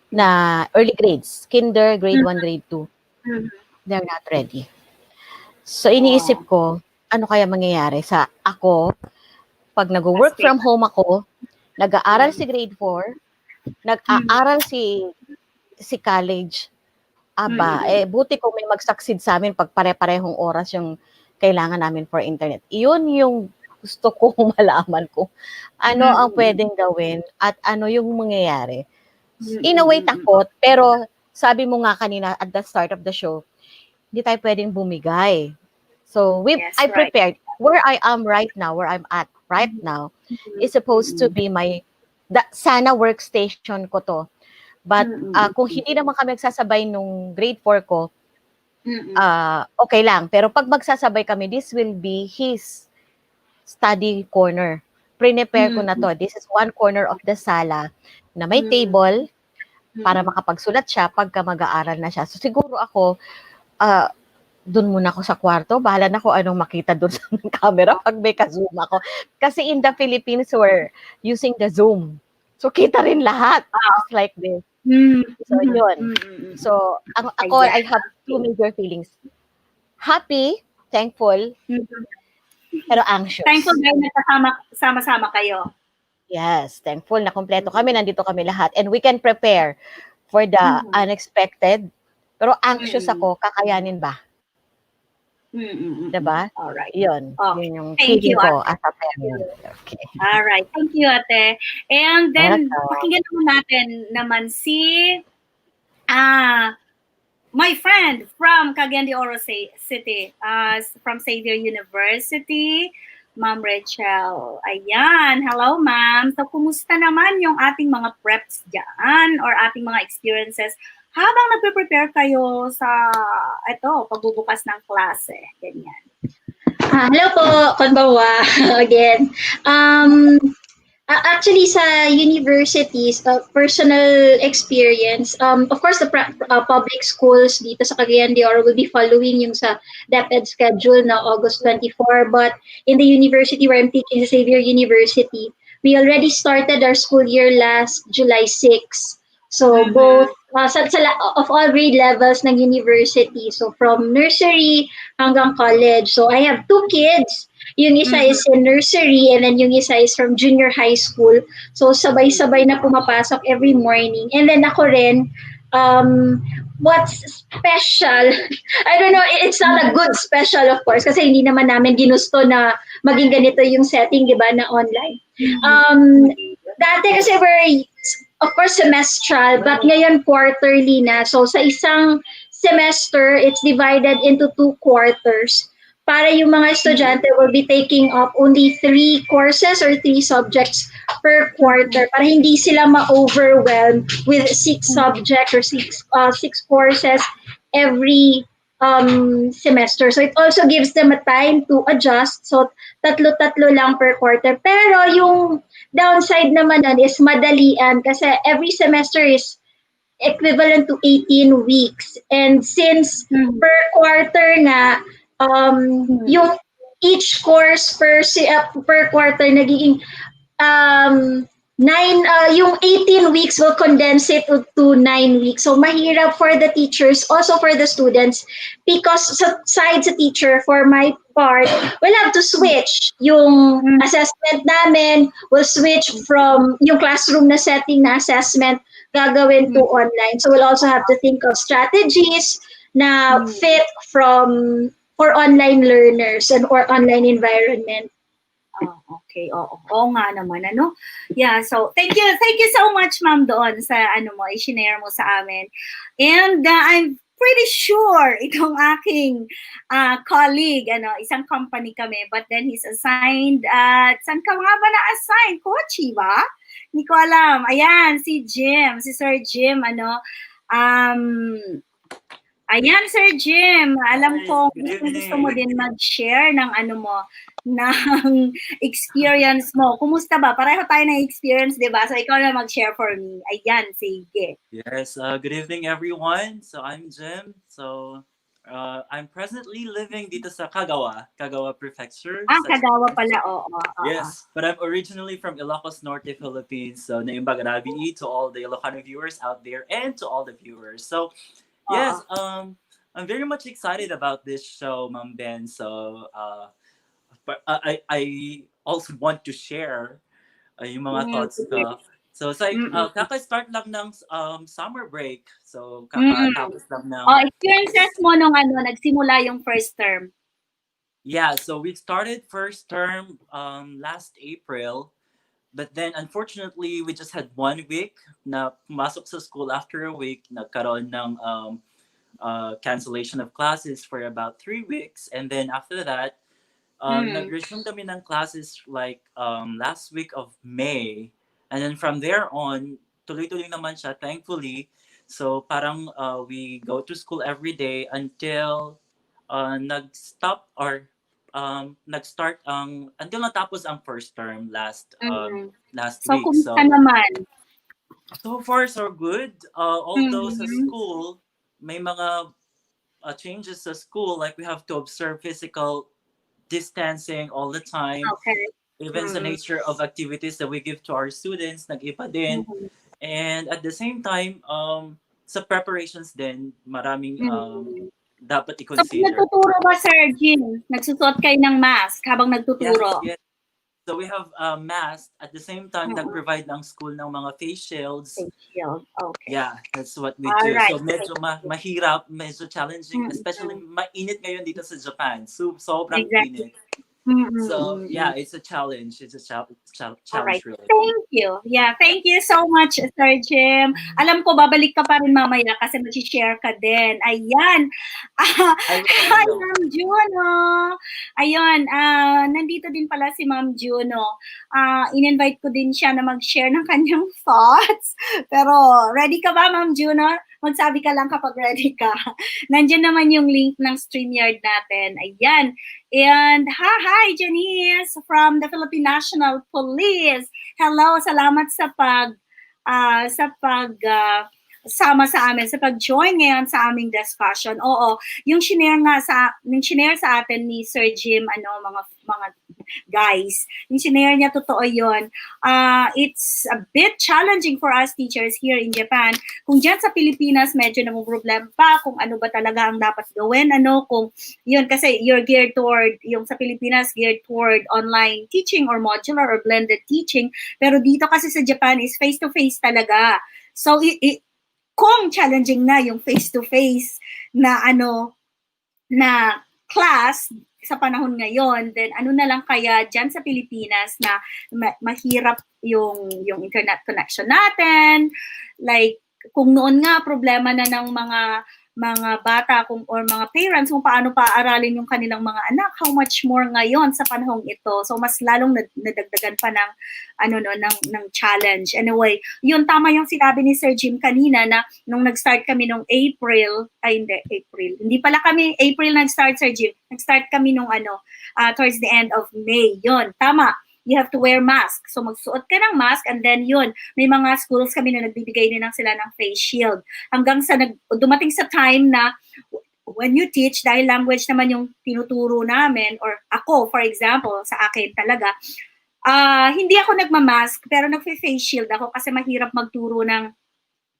na early grades, kinder, grade 1, grade 2. They're not ready. So iniisip ko, ano kaya mangyayari sa ako pag nag-work from home ako, nag-aaral si grade 4, nag-aaral si college. Buti kung may mag-succeed sa amin pag pare-parehong oras yung kailangan namin for internet. Iyon yung gusto kong malaman kung ano ang pwedeng gawin at ano yung mangyayari. In a way, takot, pero sabi mo nga kanina at the start of the show, hindi tayo pwedeng bumigay. So, I prepared. Where I am right now, where I'm at right now, is supposed to be sana workstation ko to. But kung hindi naman kami nagsasabay nung grade 4 ko, okay lang. Pero pag magsasabay kami, this will be his study corner. Prepare ko na to. This is one corner of the sala na may table para makapagsulat siya pagka mag-aaral na siya. So siguro ako, doon muna ako sa kwarto. Bahala na ko anong makita doon sa camera pag may ka-zoom ako. Kasi in the Philippines, we're using the Zoom. So kita rin lahat. Just like this. So, yun. So, I have two major feelings. Happy, thankful, pero anxious. Thankful dahil sama-sama kayo. Yes, thankful na kompleto kami, nandito kami lahat. And we can prepare for the unexpected. Pero anxious ako, kakayanin ba? Diba? Alright. Yun. Okay. Yun yung Thank feeling you, ko Ate. as a parent. Okay. Alright. Thank you, Ate. And then, Welcome. pakinggan po natin naman si my friend from Cagayan de Oro City, from Xavier University, Ma'am Rachel. Ayan. Hello, ma'am. So, kumusta naman yung ating mga preps dyan or ating mga experiences habang nagpe-prepare kayo sa pagbubukas ng klase? Ganyan. Hello po, konbawa again. Actually, sa universities, personal experience, of course, the public schools dito sa Cagayan de Oro will be following yung sa DepEd schedule na August 24. But in the university where I'm teaching, sa Xavier University, we already started our school year last July 6. So both of all grade levels ng university, so from nursery hanggang college. So I have two kids. Yung isa is in nursery and then yung isa is from junior high school. So sabay-sabay na pumapasok every morning. And then ako rin, what's special, I don't know, it's not a good special of course kasi hindi naman namin ginusto na maging ganito yung setting, di ba, na online. Dati kasi we're, of course, semestral, but ngayon quarterly na. So sa isang semester, it's divided into 2 quarters. Para yung mga estudyante will be taking up only 3 courses or 3 subjects per quarter para hindi sila ma-overwhelm with 6 subjects or 6 courses every semester. So it also gives them a time to adjust. So tatlo-tatlo lang per quarter. Pero yung downside naman nun is madalian kasi every semester is equivalent to 18 weeks. And since per quarter nga, yung each course per quarter nagiging 9, yung 18 weeks will condense it to 9 weeks. So mahirap for the teachers, also for the students, because sa teacher, for my part, we'll have to switch. Yung assessment namin will switch from yung classroom na setting na assessment gagawin to online. So we'll also have to think of strategies na fit for online learners and or online environment. Oh, okay. Oo nga naman, ano? Yeah, so thank you so much, ma'am, doon sa i-share mo sa amin. And I'm pretty sure itong aking colleague, isang company kami, but then he's assigned at, saan ka nga ba na-assign? Kochi ba? Hindi ko alam. Ayan, si Sir Jim, ayan, Sir Jim, alam ko gusto mo din mag-share ng ng experience mo. Kumusta ba? Pareho tayo ng experience, di ba? So, ikaw na mag-share for me. Ayan, sige. Yes, good evening everyone. So, I'm Jim. So, I'm presently living dito sa Kagawa Prefecture. Kagawa pala, oo. Yes, but I'm originally from Ilocos Norte, Philippines. So, naimbag rabi to all the Ilocano viewers out there and to all the viewers. So, yes, I'm very much excited about this show, Ma'am Ben. So, but I also want to share yung mga thoughts ko. So, it's like, kaka-start lang ng summer break. So, kakatapos lang ng... experiences mo nung nagsimula yung first term. Yeah, so we started first term last April. But then, unfortunately, we just had 1 week na pumasok sa school. After a week, nagkaroon ng cancellation of classes for about 3 weeks. And then after that, nag-resume kami ng classes like last week of May. And then from there on, tuloy-tuloy naman siya, thankfully. So parang we go to school every day until nag-stop or nag-start until natapos ang first term last So, week. kumusta naman? So far, so good. Although sa school, may mga changes sa school, like we have to observe physical distancing all the time. Okay. Even the nature of activities that we give to our students, nag-iba din. And at the same time, sa preparations din, maraming dapat So, i-consider. nagtuturo ba, Sir Jim? Nagsusuot kayo ng mask habang nagtuturo? Yes. So we have mask. At the same time, nag-provide ng school ng mga face shields. Face shield, okay. Yeah, that's what we do. Alright. So medyo mahirap, medyo challenging, especially mainit ngayon dito sa Japan. So sobrang init. So Mm-mm-mm. yeah, it's a challenge. It's a All challenge right. really. Thank you. Yeah, thank you so much, Sir Jim. Alam ko, babalik ka pa rin mamaya kasi mag-share ka din. Ayan. I will. I Hi, will. Ma'am Juno. Ayun, nandito din pala si Ma'am Juno. In-invite ko din siya na mag-share ng kanyang thoughts. Pero, ready ka ba, Ma'am Juno? Magsabi ka lang kapag ready ka. Nandiyan naman yung link ng StreamYard natin. Ayan. And hi Janice from the Philippine National Police. Hello, salamat sa sama sa amin, sa pag-join ngayon sa aming discussion. Oo, yung shinare sa atin ni Sir Jim, mga guys, yung shinare niya, totoo yun. It's a bit challenging for us teachers here in Japan. Kung dyan sa Pilipinas, medyo namumroblem pa kung ano ba talaga ang dapat gawin, kung yun, kasi you're geared toward, yung sa Pilipinas, geared toward online teaching or modular or blended teaching. Pero dito kasi sa Japan is face-to-face talaga. So, kung challenging na yung face-to-face na na class sa panahon ngayon, then ano na lang kaya dyan sa Pilipinas na mahirap yung internet connection natin. Like, kung noon nga problema na ng mga bata or mga parents kung paano paaralin yung kanilang mga anak, how much more ngayon sa panahong ito. So mas lalong nadagdagan pa ng ng challenge. Anyway, yun, tama yung sinabi ni Sir Jim kanina na nung nag-start kami nung April. Hindi pala kami April nag-start, Sir Jim. Nag-start kami nung towards the end of May. Yun, tama. You have to wear mask. So magsuot ka ng mask, and then yun, may mga schools kami na nagbibigay din sila ng face shield. Hanggang sa dumating sa time na when you teach, dahil language naman yung tinuturo namin, or ako, for example, sa akin talaga, hindi ako nagmamask, pero nag-face shield ako kasi mahirap magturo ng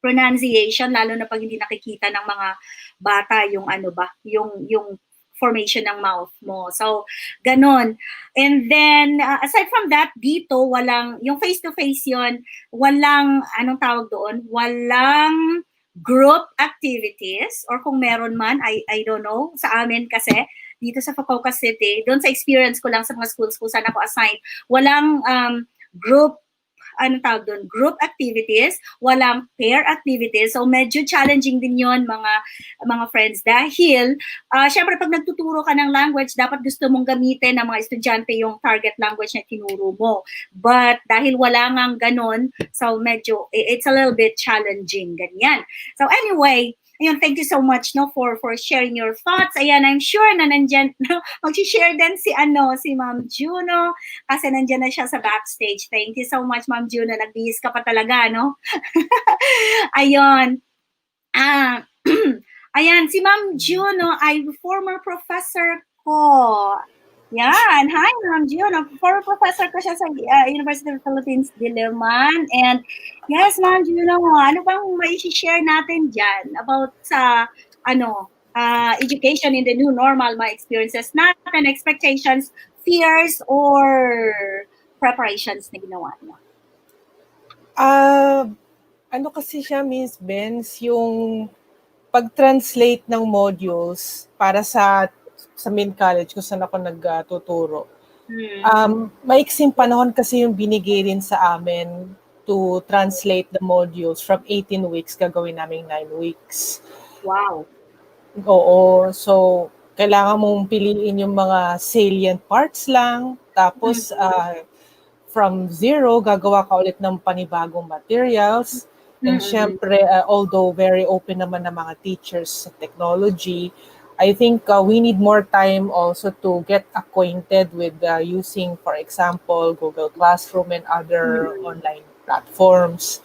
pronunciation, lalo na pag hindi nakikita ng mga bata yung yung formation ng mouth mo. So, ganon. And then, aside from that, dito, yung face-to-face yon, walang, walang group activities, or kung meron man, I don't know, sa amin kasi, dito sa Fukuoka City, doon sa experience ko lang sa mga schools kung saan ako assigned, walang group activities, walang pair activities. So medyo challenging din 'yon, mga friends, dahil syempre pag nagtuturo ka ng language, dapat gusto mong gamitin ng mga estudyante yung target language na tinuro mo. But dahil wala ngang ganon, so medyo it's a little bit challenging, ganyan. So anyway, ayun, thank you so much for sharing your thoughts. Ayan, I'm sure na nandiyan mag-share din si Ma'am Juno kasi nandiyan na siya sa backstage. Thank you so much, Ma'am Juno. Nagbihis ka pa talaga, no? Ayun. Ayan, si Ma'am Juno ay former professor ko. Yan. Hi, Ma'am Juno. Former professor ko siya sa University of the Philippines, Diliman. And yes, Ma'am Juno, ano bang mai-share natin dyan about sa education in the new normal, my experiences natin, expectations, fears, or preparations na ginawa niyo? Ano kasi siya, Miss Benz, yung pag-translate ng modules para sa main college kung saan ako nagtuturo. Maiksing panahon kasi yung binigay rin sa amin to translate the modules from 18 weeks, gagawin namin 9 weeks. Wow. Oo. So, kailangan mong piliin yung mga salient parts lang. Tapos, from zero, gagawa ka ulit ng panibagong materials. And syempre, although very open naman ng mga teachers sa technology, I think we need more time also to get acquainted with using, for example, Google Classroom and other online platforms.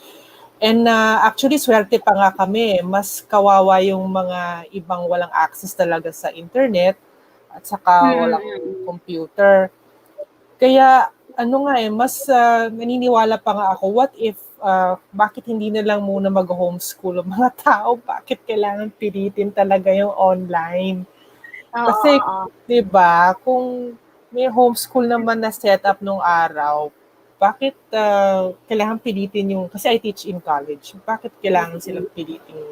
And actually, swerte pa nga kami. Mas kawawa yung mga ibang walang access talaga sa internet at saka walang computer. Kaya, mas naniniwala pa nga ako, what if, bakit hindi na lang muna mag-homeschool ang mga tao? Bakit kailangan pilitin talaga yung online? Kasi, di ba, kung may homeschool naman na setup nung araw, bakit kailangan pilitin yung, kasi I teach in college, bakit kailangan silang pilitin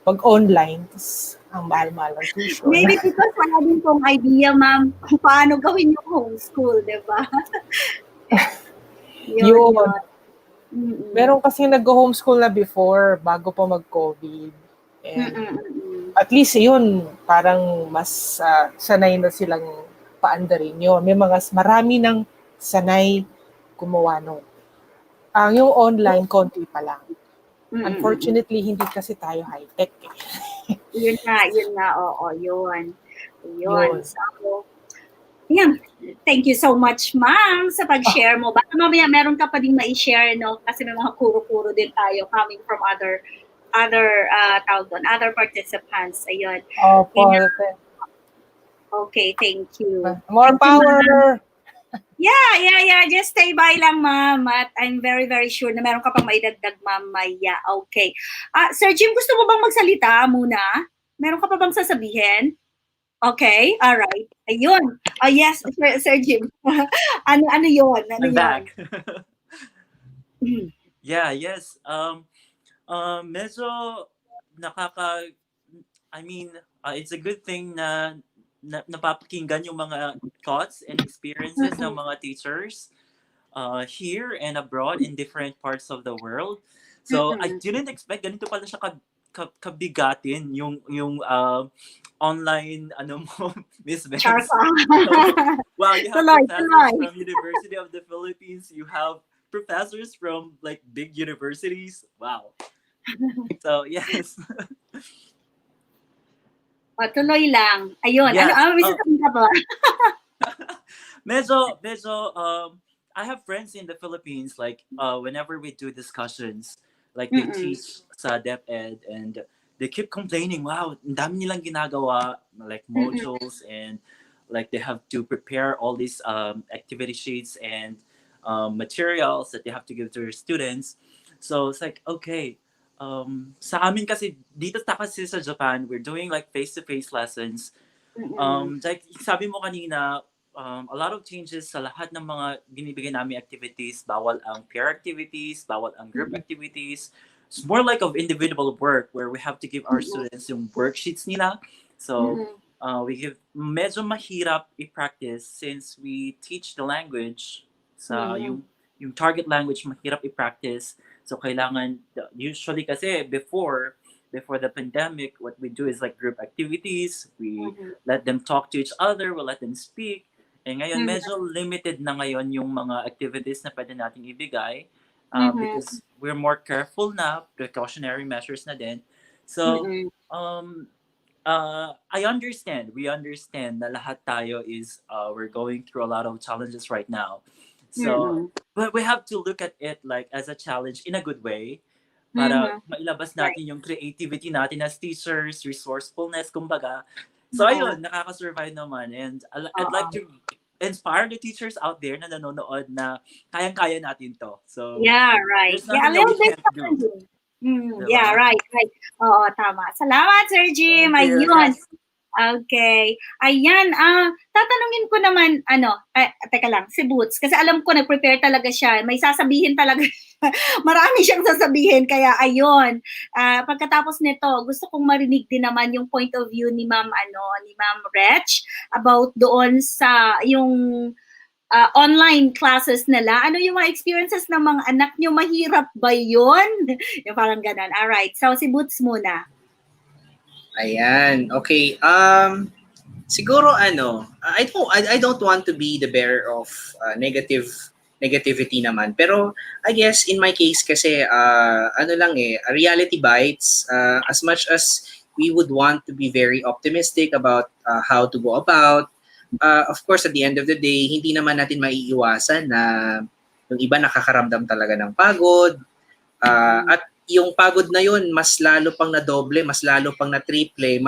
Pag online, tas ang mahal-mahal ng tuition. Maybe because wala din pong idea, ma'am, kung paano gawin yung homeschool, di ba? Yun. Mm-mm. Meron kasi nag-homeschool na before, bago pa mag-COVID. And at least yun, parang mas sanay na silang paandarin yun. May marami ng sanay gumawa nung. Yung online, konti pa lang. Unfortunately, hindi kasi tayo high-tech. Yun nga, oo, yun. Yun. So, yan. Thank you so much, ma'am, sa pag-share mo. Baka mamaya meron ka pa din ma-share, no? Kasi may mga kuro-kuro din tayo coming from other participants. Ayun. Opo. Okay, thank you. More power! Yeah. Just stay by lang, ma'am. At I'm very, very sure na meron ka pang maidagdag, ma'am. Maya. Okay. Sir Jim, gusto mo bang magsalita muna? Meron ka pa bang sasabihin? Okay, all right. Ayun. Oh, yes, Sir Jim. ano yun? I'm back. Yes. Medyo it's a good thing na napapakinggan yung mga thoughts and experiences ng mga teachers here and abroad in different parts of the world. So I didn't expect ganito pala siya kabigatin yung online Miss Benz. Wow, you have professors from University of the Philippines. You have professors from like big universities. Wow. So yes. Tuloy lang. Ayun. Yes. Ano sasabihin ka ba? medyo I have friends in the Philippines, like whenever we do discussions, like they teach sa DepEd and they keep complaining, wow, ang dami nilang ginagawa, like modules and like they have to prepare all these activity sheets and materials that they have to give to their students. So it's like, okay, sa amin kasi dito kasi sa Japan, we're doing like face-to-face lessons. Like sabi mo kanina, a lot of changes sa lahat ng mga binibigay namin activities. Bawal ang peer activities, bawal ang group activities. It's more like of individual work where we have to give our students yung worksheets nila. So we give, medyo mahirap i-practice since we teach the language sa yung target language, mahirap i-practice. So kailangan, usually kasi before the pandemic, what we do is like group activities. We let them talk to each other, we let them speak. And ngayon, medyo limited na ngayon yung mga activities na pwede nating ibigay because we're more careful na, precautionary measures na din. So, I understand, we understand na lahat tayo is, we're going through a lot of challenges right now. So, but we have to look at it like as a challenge in a good way para mailabas natin yung creativity natin as teachers, resourcefulness, kumbaga. So, ayun, nakaka-survive naman. And I'd like to inspire the teachers out there na nanonood na kayang-kaya natin to. So, yeah, right. there's nothing that we can't do. Diba? Yeah, right. Oo, tama. Salamat, Sir Jim. Thank you. Ayun. Okay. Ayan, tatanungin ko naman, teka lang, si Boots, kasi alam ko nag-prepare talaga siya. May sasabihin talaga siya. Marami siyang sasabihin, kaya ayun. Pagkatapos nito, gusto kong marinig din naman yung point of view ni Ma'am Rech about doon sa yung online classes nila. Ano yung mga experiences ng mga anak nyo? Mahirap ba yun? Yung parang ganun. Alright, so si Boots muna. Ayan. Okay. Siguro I don't want to be the bearer of negativity naman. Pero I guess in my case kasi reality bites, as much as we would want to be very optimistic about how to go about, of course at the end of the day, hindi naman natin maiiwasan na yung iba nakakaramdam talaga ng pagod, at yung pagod na yun, mas lalo pang na doble, mas lalo pang na triple,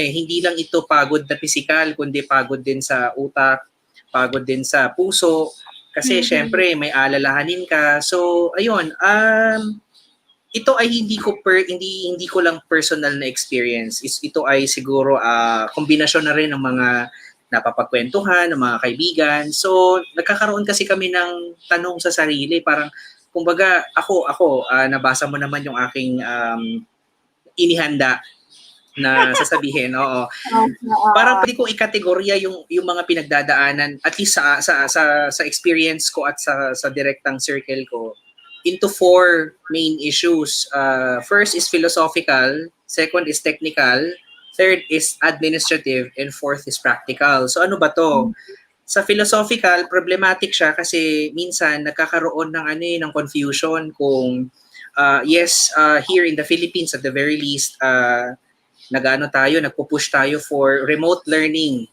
hindi lang ito pagod na physical, kundi pagod din sa utak, pagod din sa puso, kasi syempre may alalahanin ka. So ayun, ito ay hindi ko lang personal na experience. Ito ay siguro kombinasyon na rin ng mga napapagkwentuhan ng mga kaibigan. So nagkakaroon kasi kami ng tanong sa sarili, parang kumbaga ako nabasa mo naman yung aking inihanda na sasabihin, oo. Parang pwede kong ikategorya yung mga pinagdadaanan, at least sa experience ko at sa direktang circle ko, into 4 main issues. First is philosophical, second is technical, third is administrative, and fourth is practical. So ano ba to? Sa philosophical, problematic siya kasi minsan nagkakaroon ng confusion kung here in the Philippines at the very least, nagpo-push tayo for remote learning.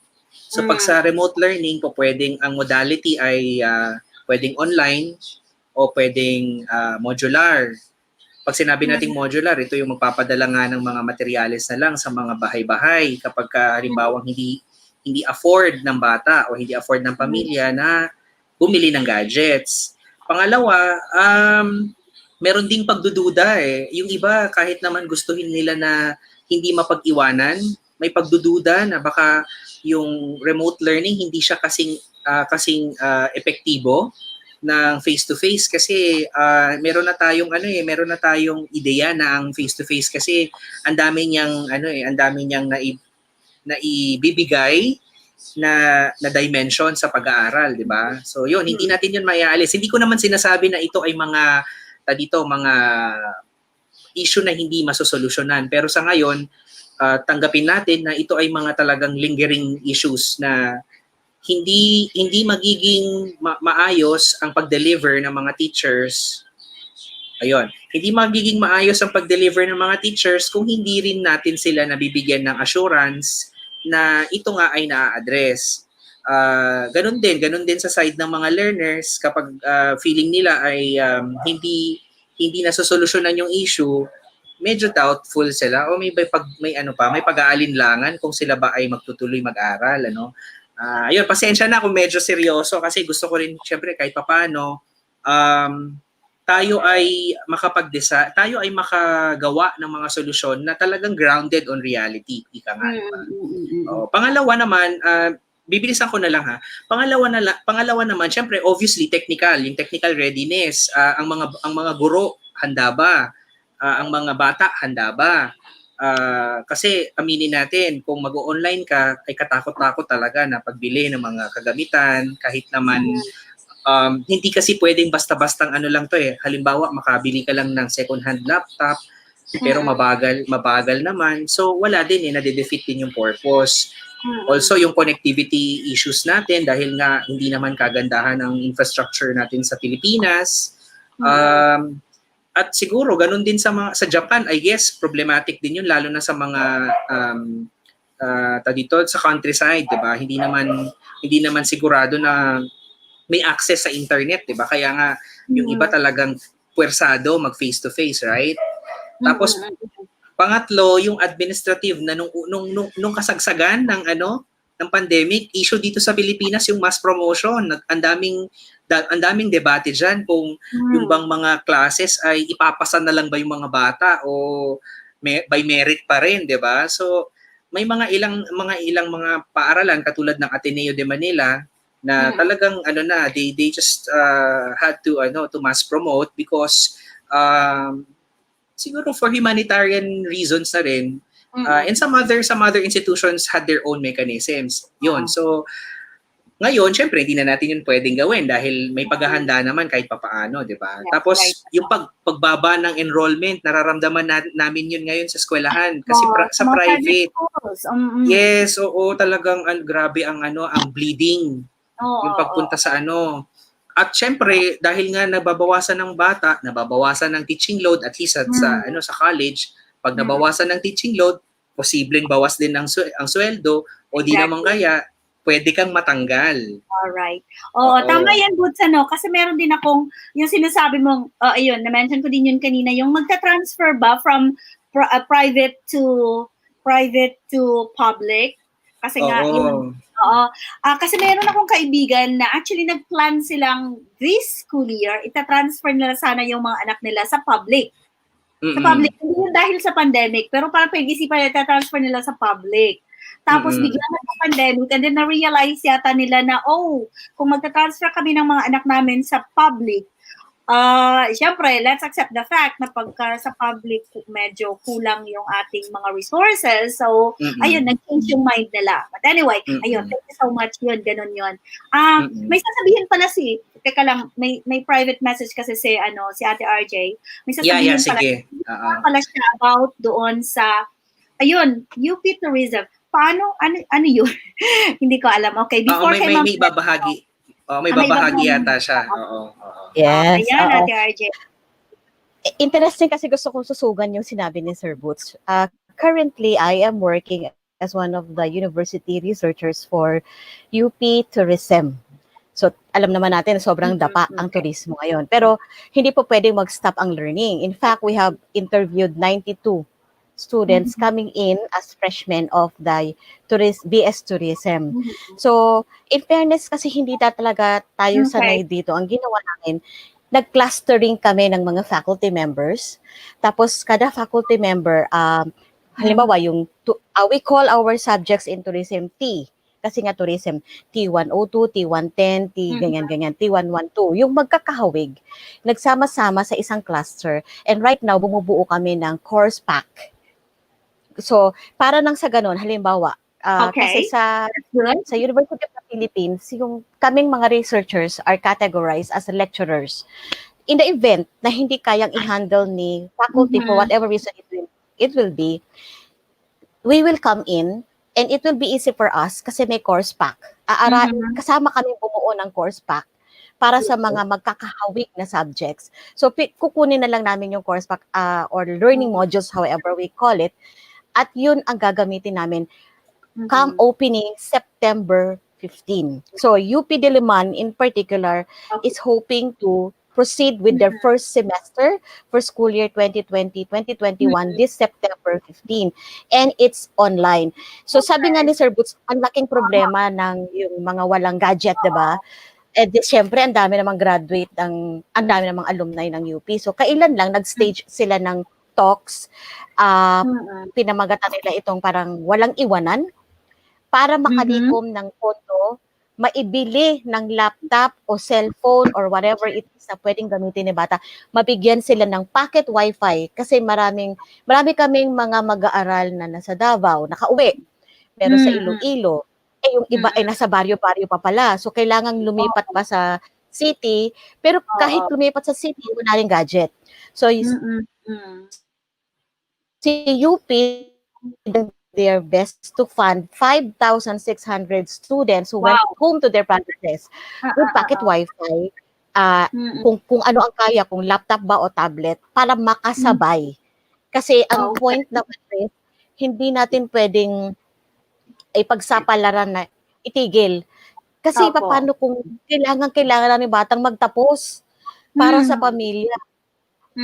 So pag sa remote learning, pwedeng ang modality ay pwedeng online o pwedeng modular. Pag sinabi nating modular, ito yung magpapadala nga ng mga materyales na lang sa mga bahay-bahay kapag halimbawa hindi afford ng bata o hindi afford ng pamilya na bumili ng gadgets. Pangalawa, meron ding pagdududa eh. Yung iba kahit naman gustuhin nila na hindi mapag-iwanan, may pagdududa na baka yung remote learning hindi siya kasing epektibo ng face-to-face kasi meron na tayong ideya na ang face-to-face kasi ang dami niyang naibibigay na dimension sa pag-aaral, di ba? So yun, hindi natin yun maialis. Hindi ko naman sinasabi na ito ay mga issue na hindi masosolusyonan. Pero sa ngayon, tanggapin natin na ito ay mga talagang lingering issues na hindi magiging maayos ang pag-deliver ng mga teachers. Ayun, hindi magiging maayos ang pag-deliver ng mga teachers kung hindi rin natin sila nabibigyan ng assurance na ito nga ay na-address. Ganun din sa side ng mga learners kapag feeling nila ay hindi nasosolusyonan yung issue, medyo doubtful sila o may pag-aalinlangan kung sila ba ay magtutuloy mag-aral, ano. Ayun, pasensya na kung medyo seryoso kasi gusto ko rin syempre kahit papaano tayo ay makagawa ng mga solusyon na talagang grounded on reality, ika nga. Pangalawa naman, bibilisan ko na lang ha. Pangalawa naman, syempre obviously yung technical readiness. Ang mga guro handa ba? Ang mga bata handa ba? Kasi aminin natin, kung mag-online ka, ay katakot-takot talaga na pagbili ng mga kagamitan, kahit naman hindi kasi pwedeng basta-bastang lang to eh. Halimbawa, makabili ka lang ng second-hand laptop, pero mabagal naman. So wala din nade-defeat din yung purpose. Also, yung connectivity issues natin dahil nga hindi naman kagandahan ang infrastructure natin sa Pilipinas. At siguro ganun din sa Japan, I guess problematic din yun lalo na sa mga sa countryside, 'di ba? Hindi naman sigurado na may access sa internet, 'di ba? Kaya nga yung iba talagang puwersado mag face to face, right? Tapos pangatlo, yung administrative na nung kasagsagan ng pandemic, issue dito sa Pilipinas yung mass promotion. Ang daming debate diyan kung yung bang mga classes ay ipapasa na lang ba yung mga bata o by merit pa rin, 'di ba? So may ilang mga paaralan katulad ng Ateneo de Manila na talagang they just had to mass promote because siguro for humanitarian reasons na rin. And some other institutions had their own mechanisms. Yun. So ngayon, syempre hindi na natin yun pwedeng gawin dahil may paghahanda naman kahit papaano, 'di ba? Tapos yung pagbaba ng enrollment, nararamdaman namin yun ngayon sa eskwelahan kasi sa private. Yes, oo, talagang grabe ang bleeding. Yung pagpunta sa At syempre, dahil nga nababawasan ng bata, nababawasan ng teaching load at least sa college, pag nabawasan ng teaching load, posibleng bawas din ang sweldo o di naman kaya pwede kang matanggal. Alright. Tama yan, Boots, kasi meron din akong, yung sinasabi mong, ayun, na-mention ko din yun kanina, yung magta-transfer ba from private to public? Kasi nga, kasi meron akong kaibigan na actually nag-plan silang this school year, ita-transfer nila sana yung mga anak nila sa public. Sa public, hindi yun dahil sa pandemic, pero parang pag-isipan nila, ita-transfer nila sa public. Tapos biglang nagka-pandemic and then na-realize yata nila na, kung magta-transfer kami ng mga anak namin sa public, syempre, let's accept the fact na pagka sa public, medyo kulang yung ating mga resources. So, ayun, nag-change yung mind nila. But anyway, ayun, thank you so much yun, ganun yun. May sasabihin pala teka lang, may private message kasi si Ate RJ. May sasabihin pala, sige. Pala siya about doon sa, ayun, UP Tourism. Paano, ano yun? Hindi ko alam. Okay, before kay Ma'am, may babahagi. May babahagi yata siya. Oo. Yes. Ayan, Ate RJ. Interesting kasi gusto kong susugan yung sinabi ni Sir Boots. Currently, I am working as one of the university researchers for UP Tourism. So, alam naman natin, sobrang dapa ang turismo ngayon. Pero, hindi po pwedeng mag-stop ang learning. In fact, we have interviewed 92 students coming in as freshmen of the BS Tourism. So, in fairness, kasi hindi talaga tayo sanay dito. Ang ginawa namin, nag-clustering kami ng mga faculty members. Tapos, kada faculty member, halimbawa, we call our subjects in tourism T. Kasi nga tourism, T102, T110, ganyan, T112. Yung magkakahawig, nagsama-sama sa isang cluster. And right now, bumubuo kami ng course pack. So, para nang sa ganun, halimbawa, kasi sa University of the Philippines, yung kaming mga researchers are categorized as lecturers. In the event na hindi kayang i-handle ni faculty for whatever reason it will be, we will come in and it will be easy for us kasi may course pack. Kasama kami bumuo ng course pack para sa mga magkakahawig na subjects. So, kukunin na lang namin yung course pack or learning modules, however we call it, at yun ang gagamitin namin come opening September 15. So, UP Diliman in particular is hoping to proceed with their first semester for school year 2020-2021 this September 15. And it's online. So, sabi nga ni Sir Boots, ang laking problema ng yung mga walang gadget, diba? Eh, syempre, ang dami namang graduate, ang dami namang alumni ng UP. So, kailan lang nag-stage sila ng talks, pinamagatan nila itong parang walang iwanan para makalikom ng pondo, maibili ng laptop o cellphone or whatever it is na pwedeng gamitin ni bata, mabigyan sila ng pocket wifi kasi marami kaming mga mag-aaral na nasa Davao, nakauwi, pero sa Iloilo, yung iba ay nasa baryo-baryo pa pala, so kailangang lumipat pa sa city, pero kahit lumipat sa city, wala ring gadget. So, si UP did their best to fund 5,600 students who went home to their provinces with pocket wifi, kung ano ang kaya, kung laptop ba o tablet, para makasabay. Kasi ang point naman is, hindi natin pwedeng ipagsapalaran na itigil. Kasi paano kung kailangan na ni batang magtapos para sa pamilya?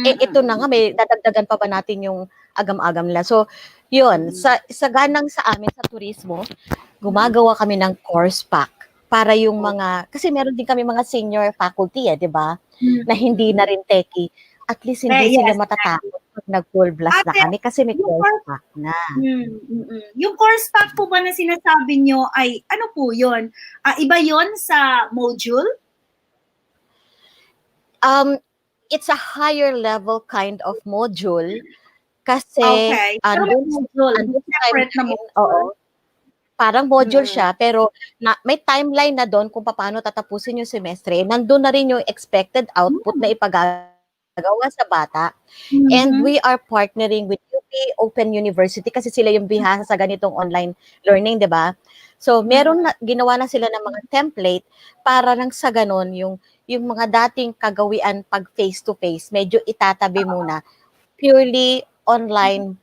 Ito na nga, may dadagdagan pa ba natin yung agam-agam nila. So, yun, sa ganang sa amin sa turismo, gumagawa kami ng course pack para yung mga, kasi meron din kami mga senior faculty, di ba? Na hindi na rin techie. At least hindi sila matatakot pag nag-full blast na kami kasi may course pack na. Yung course pack po ba na sinasabi nyo ay, ano po yun? Iba yun sa module? It's a higher level kind of module kasi separate na module. Parang module siya pero may timeline na doon kung paano tatapusin yung semestre. Nandun na rin yung expected output na ipagagawa sa bata. And we are partnering with UP Open University kasi sila yung bihasa sa ganitong online learning, 'di ba? So ginawa na sila ng mga template para nang sa ganon yung mga dating kagawian pag face-to-face, medyo itatabi muna. Purely online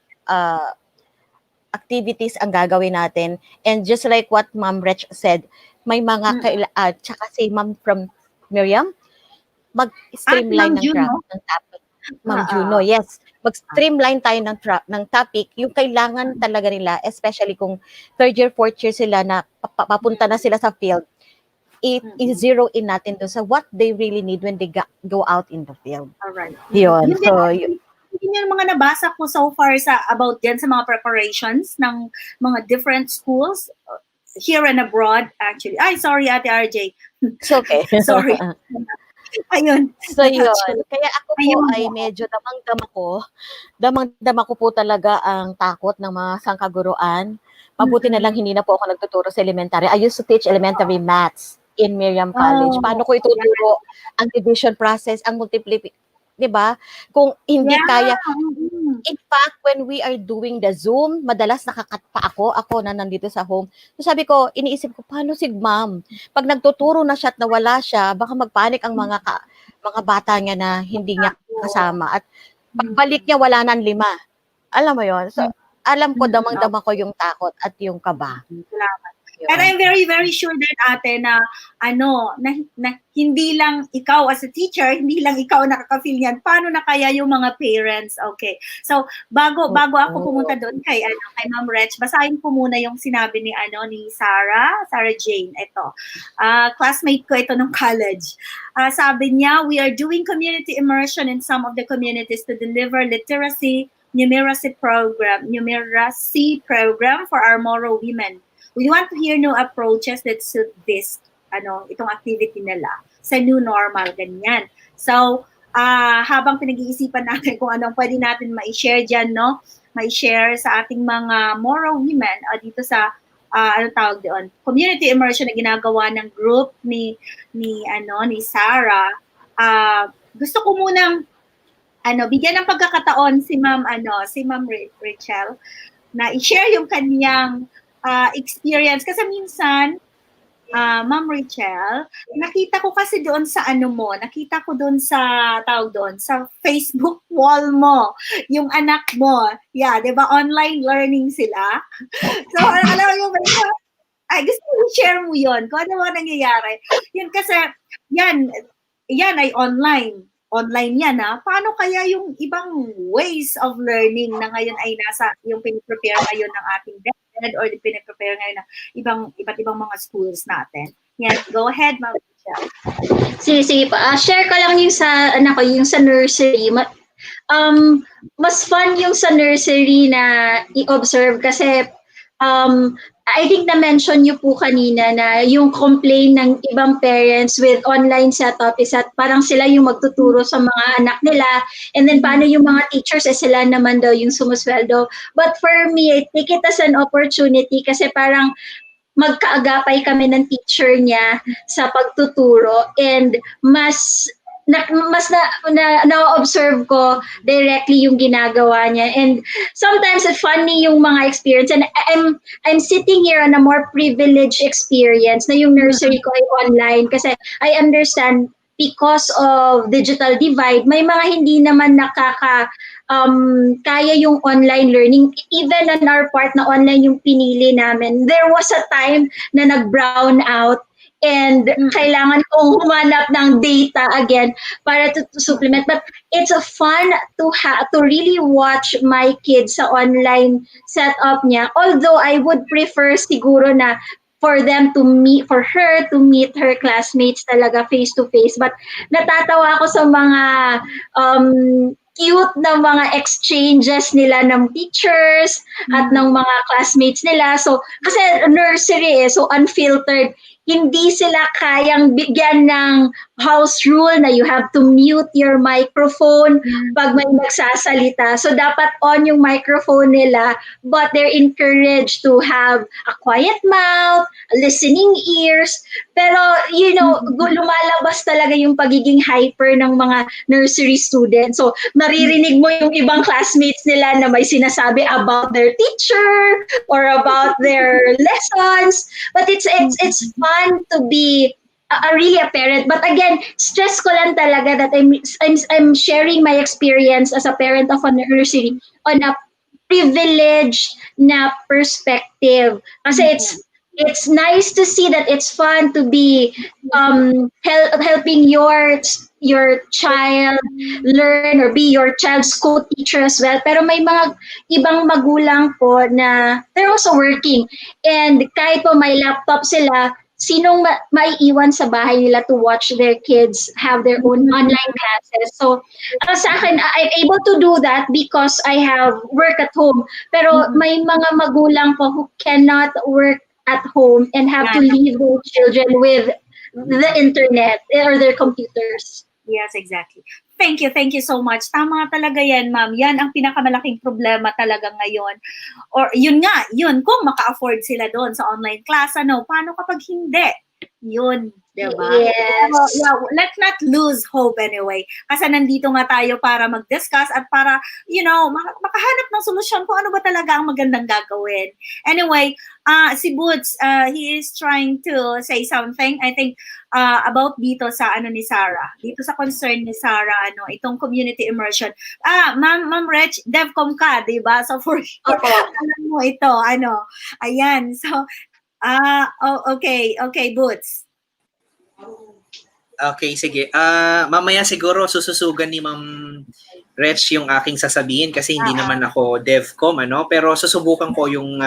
activities ang gagawin natin. And just like what Ma'am Rech said, may mga tsaka si Ma'am from Miriam, mag-streamline ng topic. Ma'am Juno, yes. Mag-streamline tayo ng topic. Yung kailangan talaga nila, especially kung third year, fourth year sila na papunta na sila sa field, i-zero in natin doon sa what they really need when they go out in the field. Alright. Yun. Yun yung mga nabasa ko so far about yan sa mga preparations ng mga different schools here and abroad actually. Ay, sorry Ate RJ. It's okay. Sorry. Ayun, So yun, na-touch ko. kaya ako po Ayun, ay medyo damang-dama ko po talaga ang takot ng mga sangkaguruan. Mabuti na lang hindi na po ako nagtuturo sa elementary. I used to teach elementary maths in Miriam College. Oh, Paano ko ituturo ang division process, ang multiplication, 'di ba? Kung hindi kaya, yeah. in fact, when we are doing the Zoom, madalas nakakat pa ako na nandito sa home. So sabi ko, iniisip ko, paano si ma'am? Pag nagtuturo na siya at nawala siya, baka magpanik ang mga bata niya na hindi niya kasama. At pagbalik niya, wala nang 5. Alam mo yon. So, alam ko, damang-dama ko yung takot at yung kaba. Salamat. Yun. And I'm very, very sure din, ate, na hindi lang ikaw as a teacher, hindi lang ikaw nakaka-feel yan. Paano na kaya yung mga parents? Okay. So, bago ako pumunta doon kay Ma'am Rech, basahin ko muna yung sinabi ni Sarah Jane. Ito. Classmate ko ito ng college. Sabi niya, we are doing community immersion in some of the communities to deliver numeracy program for our Moro women. We want to hear new approaches that suit itong activity nila sa new normal, ganyan. So, habang pinag-iisipan natin kung anong pwede natin ma-share dyan, no? Ma-share sa ating mga Moro women dito sa, community immersion na ginagawa ng group ni Sarah. Gusto ko munang bigyan ng pagkakataon si Ma'am Rachel na i-share yung kanyang experience. Kasi minsan, Ma'am Rachel, nakita ko kasi doon sa nakita ko doon sa, sa Facebook wall mo, yung anak mo. Yeah, di ba? Online learning sila. So, alam mo, gusto ko i-share mo yun. Kung ano mga nangyayari. Yun kasi, yan ay online. Online yan, Paano kaya yung ibang ways of learning na ngayon ay yung piniprepare ngayon ng ating DepEd or piniprepare ngayon ng iba't ibang mga schools natin? Yan, go ahead, Ma'am Michelle. Sige pa. Share ko lang yung sa nursery. Mas fun yung sa nursery na i-observe kasi I think na-mention niyo po kanina na yung complaint ng ibang parents with online setup is that parang sila yung magtuturo sa mga anak nila and then paano yung mga teachers sila naman daw yung sumusweldo. But for me, I take it as an opportunity kasi parang magkaagapay kami ng teacher niya sa pagtuturo and mas na-observe ko directly yung ginagawa niya. And sometimes funny yung mga experience. And I'm sitting here on a more privileged experience na yung nursery ko ay online kasi I understand because of digital divide, may mga hindi naman kaya yung online learning. Even on our part na online yung pinili namin, there was a time na nag-brown out and kailangan kong humanap ng data again para to supplement. But it's a fun to really watch my kids sa online setup niya. Although I would prefer siguro na for her to meet her classmates talaga face to face. But natatawa ako sa mga cute na mga exchanges nila ng teachers at ng mga classmates nila. So, kasi nursery so unfiltered. Hindi sila kayang bigyan ng house rule na you have to mute your microphone pag may nagsasalita. So, dapat on yung microphone nila, but they're encouraged to have a quiet mouth, listening ears. Pero, lumalabas talaga yung pagiging hyper ng mga nursery students. So, naririnig mo yung ibang classmates nila na may sinasabi about their teacher or about their lessons. But it's fun to be really a parent. But again, stress ko lang talaga that I'm sharing my experience as a parent of a nursery on a privileged na perspective. Kasi it's nice to see that it's fun to be helping your child learn or be your child's co-teacher as well. Pero may mga ibang magulang po na they're also working. And kahit po may laptop sila, sinong maiiwan sa bahay nila to watch their kids have their own online classes. So, sa akin, I'm able to do that because I have work at home. Pero may mga magulang po who cannot work at home and have to leave their children with the internet or their computers. Yes, exactly. Thank you so much. Tama talaga yan, ma'am. Yan ang pinakamalaking problema talaga ngayon. Or yun nga, yun, kung maka-afford sila doon sa online class, ano, paano kapag hindi? Yun, diba? Pero, Yes. yeah, let's not lose hope anyway. Kasi nandito nga tayo para mag-discuss at para, you know, makahanap ng solusyon kung ano ba talaga ang magandang gagawin. Anyway, si Boots, he is trying to say something, I think, about dito sa ano ni Sarah. Dito sa concern ni Sarah, ano, itong community immersion. Ma'am Rich, DevCom ka, di ba? So for sure, alam mo ito, ano. Ayan, so, okay, Boots. Okay, sige. Mamaya siguro sususugan ni Ma'am Rech yung aking sasabihin kasi hindi naman ako DevCom, ano? Pero susubukan ko yung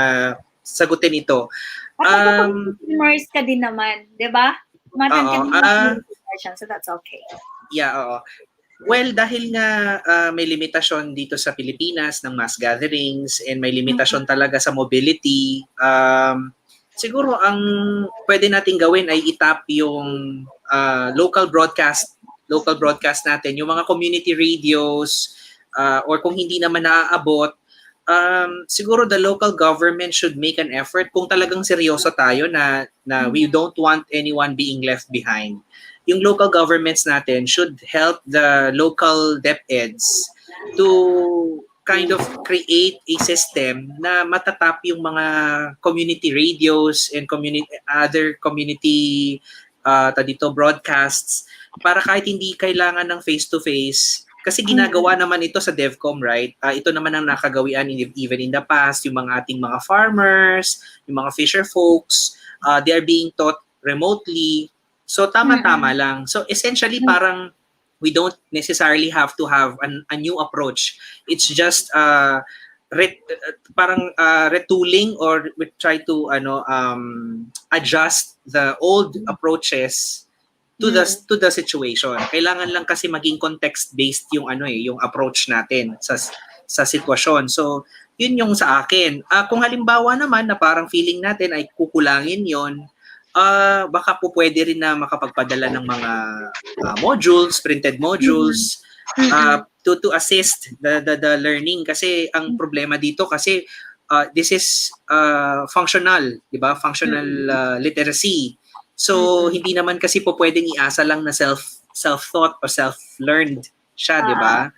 sagutin ito. At immerse ka din naman, di ba? Matan ka din ng immersion, so that's okay. Yeah, oo. Well, dahil nga may limitasyon dito sa Pilipinas ng mass gatherings and may limitasyon talaga sa mobility, siguro ang pwede nating gawin ay itap yung local broadcast natin, yung mga community radios, or kung hindi naman naaabot, siguro the local government should make an effort kung talagang seryoso tayo na we don't want anyone being left behind. Yung local governments natin should help the local DepEds to kind of create a system na matatap yung mga community radios and other community broadcasts para kahit hindi kailangan ng face-to-face. Kasi ginagawa naman ito sa DevCom, right? Ito naman ang nakagawian even in the past, yung mga ating mga farmers, yung mga fisher folks, they are being taught remotely. So tama-tama lang. So essentially parang we don't necessarily have to have a new approach. It's just retooling or we try to adjust the old approaches to the situation. Kailangan lang kasi maging context-based yung yung approach natin sa sitwasyon. So, yun yung sa akin. Kung halimbawa naman na parang feeling natin ay kukulangin yon, baka po pwede rin na makapagpadala ng mga modules, printed modules, to assist the learning. Kasi ang problema dito kasi this is functional, di ba? Functional literacy. So, hindi naman kasi po pwedeng iasa lang na self-taught or self-learned siya, di ba?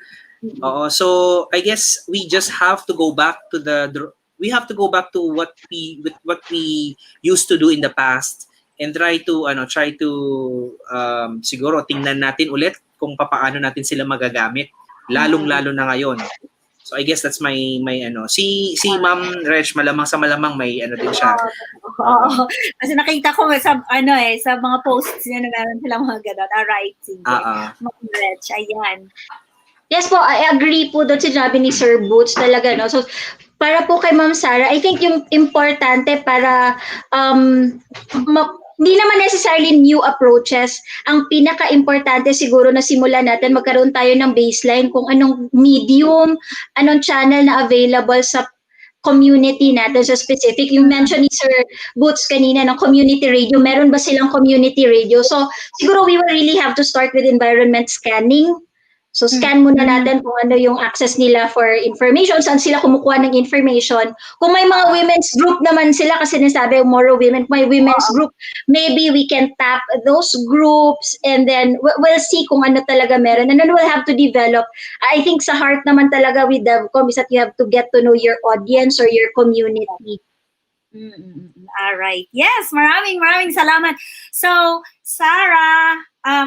Oo. So, I guess we just have to go back to what we used to do in the past and try to siguro tingnan natin ulit kung paano natin sila magagamit, lalong-lalo na ngayon. So I guess that's my si Ma'am Reg malamang may din siya. Oo. Kasi nakita ko sa sa mga posts niya na meron silang mga ganun. Alright, sige. Ma'am Reg, ayan. Yes po, I agree po doon sinabi ni Sir Boots talaga, no? So, para po kay Ma'am Sarah, I think yung importante para hindi naman necessarily new approaches. Ang pinaka-importante siguro na simulan natin, magkaroon tayo ng baseline kung anong medium, anong channel na available sa community natin sa specific. Yung mention ni Sir Boots kanina ng community radio, meron ba silang community radio? So, siguro we will really have to start with environment scanning. So, scan muna natin kung ano yung access nila for information, saan sila kumukuha ng information. Kung may mga women's group naman sila, kasi nasabi, more women, may women's group, maybe we can tap those groups and then we'll see kung ano talaga meron. And then we'll have to develop. I think sa heart naman talaga with DevCom is that you have to get to know your audience or your community. All right. Yes, maraming salamat. So, Sarah,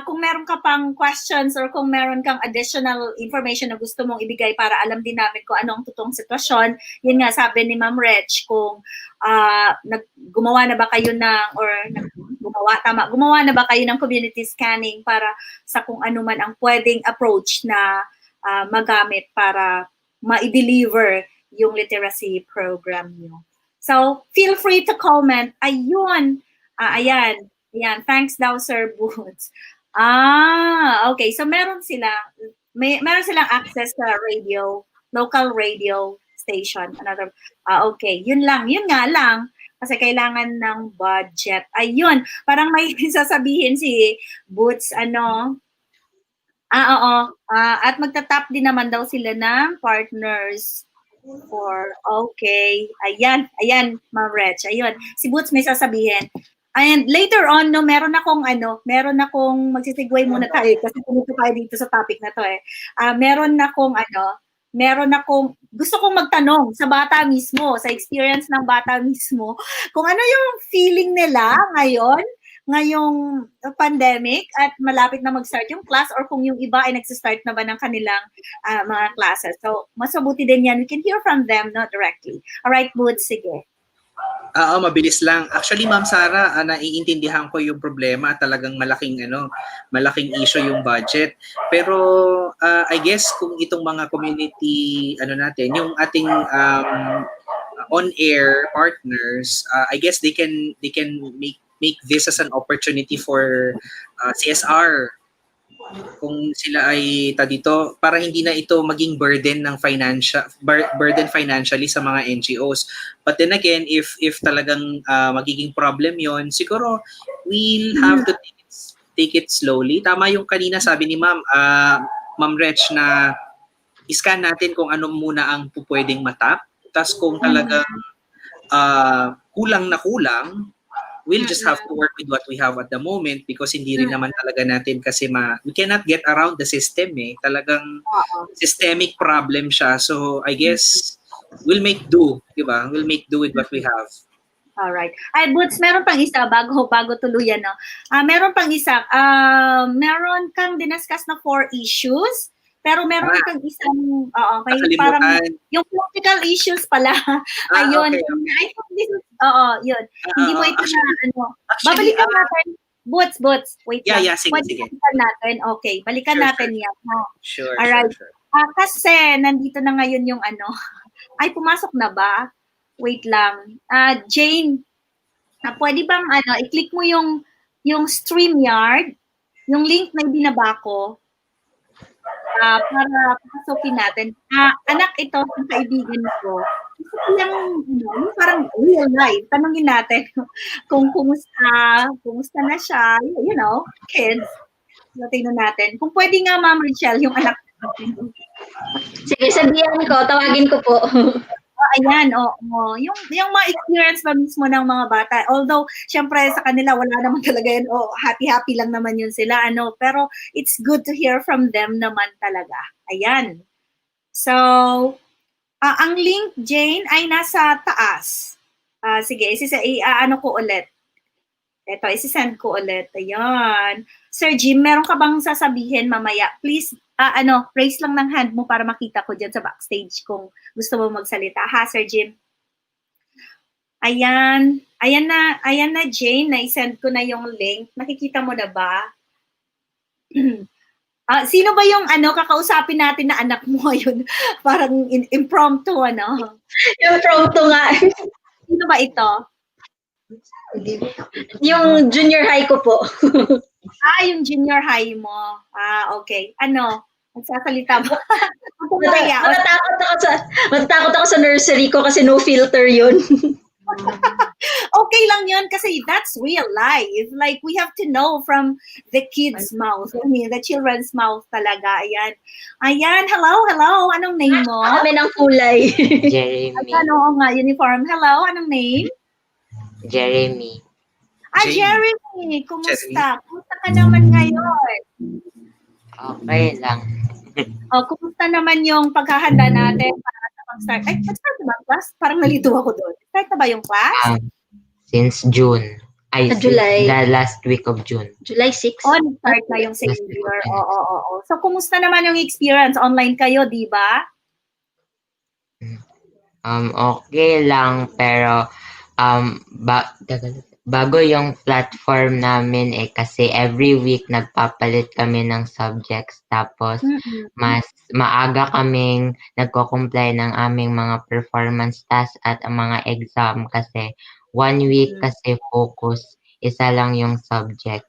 kung meron ka pang questions or kung meron kang additional information na gusto mong ibigay para alam din namin kung ano ang totoong sitwasyon, yun nga sabi ni Ma'am Reg, kung gumawa na ba kayo gumawa na ba kayo ng community scanning para sa kung ano man ang pwedeng approach na magamit para ma-deliver yung literacy program niyo. So, feel free to comment. Ayun. Ayan. Thanks daw, Sir Boots. Okay. So, meron silang access sa radio, local radio station. Okay. Yun nga lang. Kasi kailangan ng budget. Ayun, parang may sasabihin si Boots, ano, oo, at magta-tap din naman daw sila ng partners for, okay, ayan, Ma'am Rech, ayun, si Boots may sasabihin. And later on, no, meron akong magsisigway muna tayo kasi pumunta tayo dito sa topic na to eh. Meron akong, gusto kong magtanong sa bata mismo, sa experience ng bata mismo, kung ano yung feeling nila ngayong pandemic at malapit na mag-start yung class or kung yung iba ay nagsistart na ba ng kanilang mga classes. So, mas mabuti din yan. We can hear from them, not directly. Alright, Boots, sige. Oo, mabilis lang. Actually, Ma'am Sara, naiintindihan ko yung problema. Talagang malaking issue yung budget. Pero I guess kung itong mga community natin, yung ating on-air partners, I guess they can make this as an opportunity for CSR. Kung sila ay dito para hindi na ito maging burden financially sa mga NGOs. But then again, if talagang magiging problem 'yon, siguro we'll have to take it slowly. Tama yung kanina sabi ni Ma'am Rech na iscan natin kung ano muna ang pwedeng matap. Tas kung talagang kulang na kulang, we'll just have to work with what we have at the moment because hindi rin naman talaga natin kasi we cannot get around the system eh. Talagang systemic problem siya. So I guess we'll make do, di ba? We'll make do with what we have. Alright. Ay, Boots, meron pang isa bago tuluyan, no? Meron pang isa. Meron kang dinascuss na 4 issues. Pero meron kang isang, parang yung political issues pala. Ayun. Okay. I think this is, yun. Hindi mo ito Actually, babalikan natin. Boots, wait lang. Yeah, sige. Balikan natin. Okay, balikan natin yan. Sure. Alright. Kasi nandito na ngayon yung ay, pumasok na ba? Wait lang. Jane, pwede bang i-click mo yung StreamYard, yung link na binaba ko, para pasukin natin. Anak ito ng kaibigan ko. Gusto yung parang real life. Tanungin natin kung kumusta na siya, kids. Tingnan natin. Kung pwede nga, Ma'am Richelle, yung anak natin. Sige, sabihan ko, tawagin ko po. Ayan, yung mga experience ba mismo ng mga bata. Although, syempre sa kanila, wala naman talaga yun. Happy lang naman yun sila. Pero it's good to hear from them naman talaga. Ayan. So, ang link, Jane, ay nasa taas. Sige, ko ulit. Ito, isi-send ko ulit. Ayan. Sir Jim, meron ka bang sasabihin mamaya? Please, raise lang ng hand mo para makita ko dyan sa backstage kung gusto mo magsalita. Ha, Sir Jim? Ayan na, Jane. Na-send ko na yung link. Nakikita mo na ba? Sino ba yung kakausapin natin na anak mo ngayon? Parang impromptu, Impromptu nga. Sino ba ito? Yung junior high ko po. Yung junior high mo. Okay. Magsasalita ba? Matatakot ako sa nursery ko kasi no filter yun. Okay lang yun kasi that's real life. Like, we have to know from the kids' mouth. I mean, the children's mouth talaga. Ayan. Hello. Anong name mo? Kami ng kulay. Jeremy. Uniform. Hello, anong name? Jeremy. Jeremy. Kumusta? Kumusta ka naman ngayon? Okay lang. Kumusta naman yung paghahanda natin para sa mag-start? Ay, start na ba ang class? Parang nalito ako doon. Start na ba yung class? Since June. July. The last week of June. July 6. Start na yung second year. Oo. So, kumusta naman yung experience? Online kayo, di ba? Okay lang, pero bago yung platform namin kasi every week nagpapalit kami ng subjects tapos mas maaga kaming nagko-comply ng aming mga performance tasks at ang mga exam kasi 1 week kasi focus, isa lang yung subject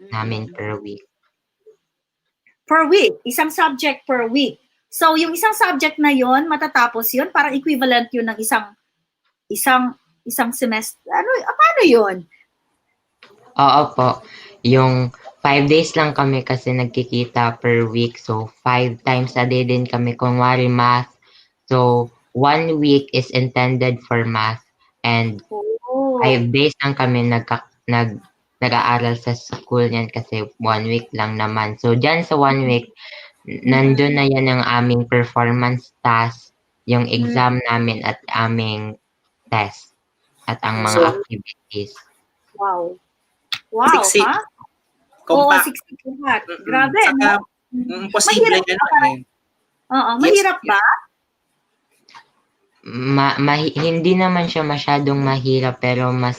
namin per week. Per week? Isang subject per week. So, yung isang subject na yon matatapos yun? Parang equivalent yun ng isang isang semester. Paano 'yun? Oo po. Yung 5 days lang kami kasi nagkikita per week. So, 5 times a day din kami. Kunwari math. So, 1 week is intended for math. And Oh. 5 days lang kami nag-aaral sa school niyan kasi 1 week lang naman. So, dyan sa 1 week, nandun na yan ang aming performance task, yung exam namin at aming test, at ang mga So, activities. Wow. Wow, Siksik. ha? Oo, Compact. siksik lahat. Mm-mm. Grabe, Saka, no? posible Mahirap yan. ba? Oo, mahirap ba? Hindi naman siya masyadong mahirap, pero mas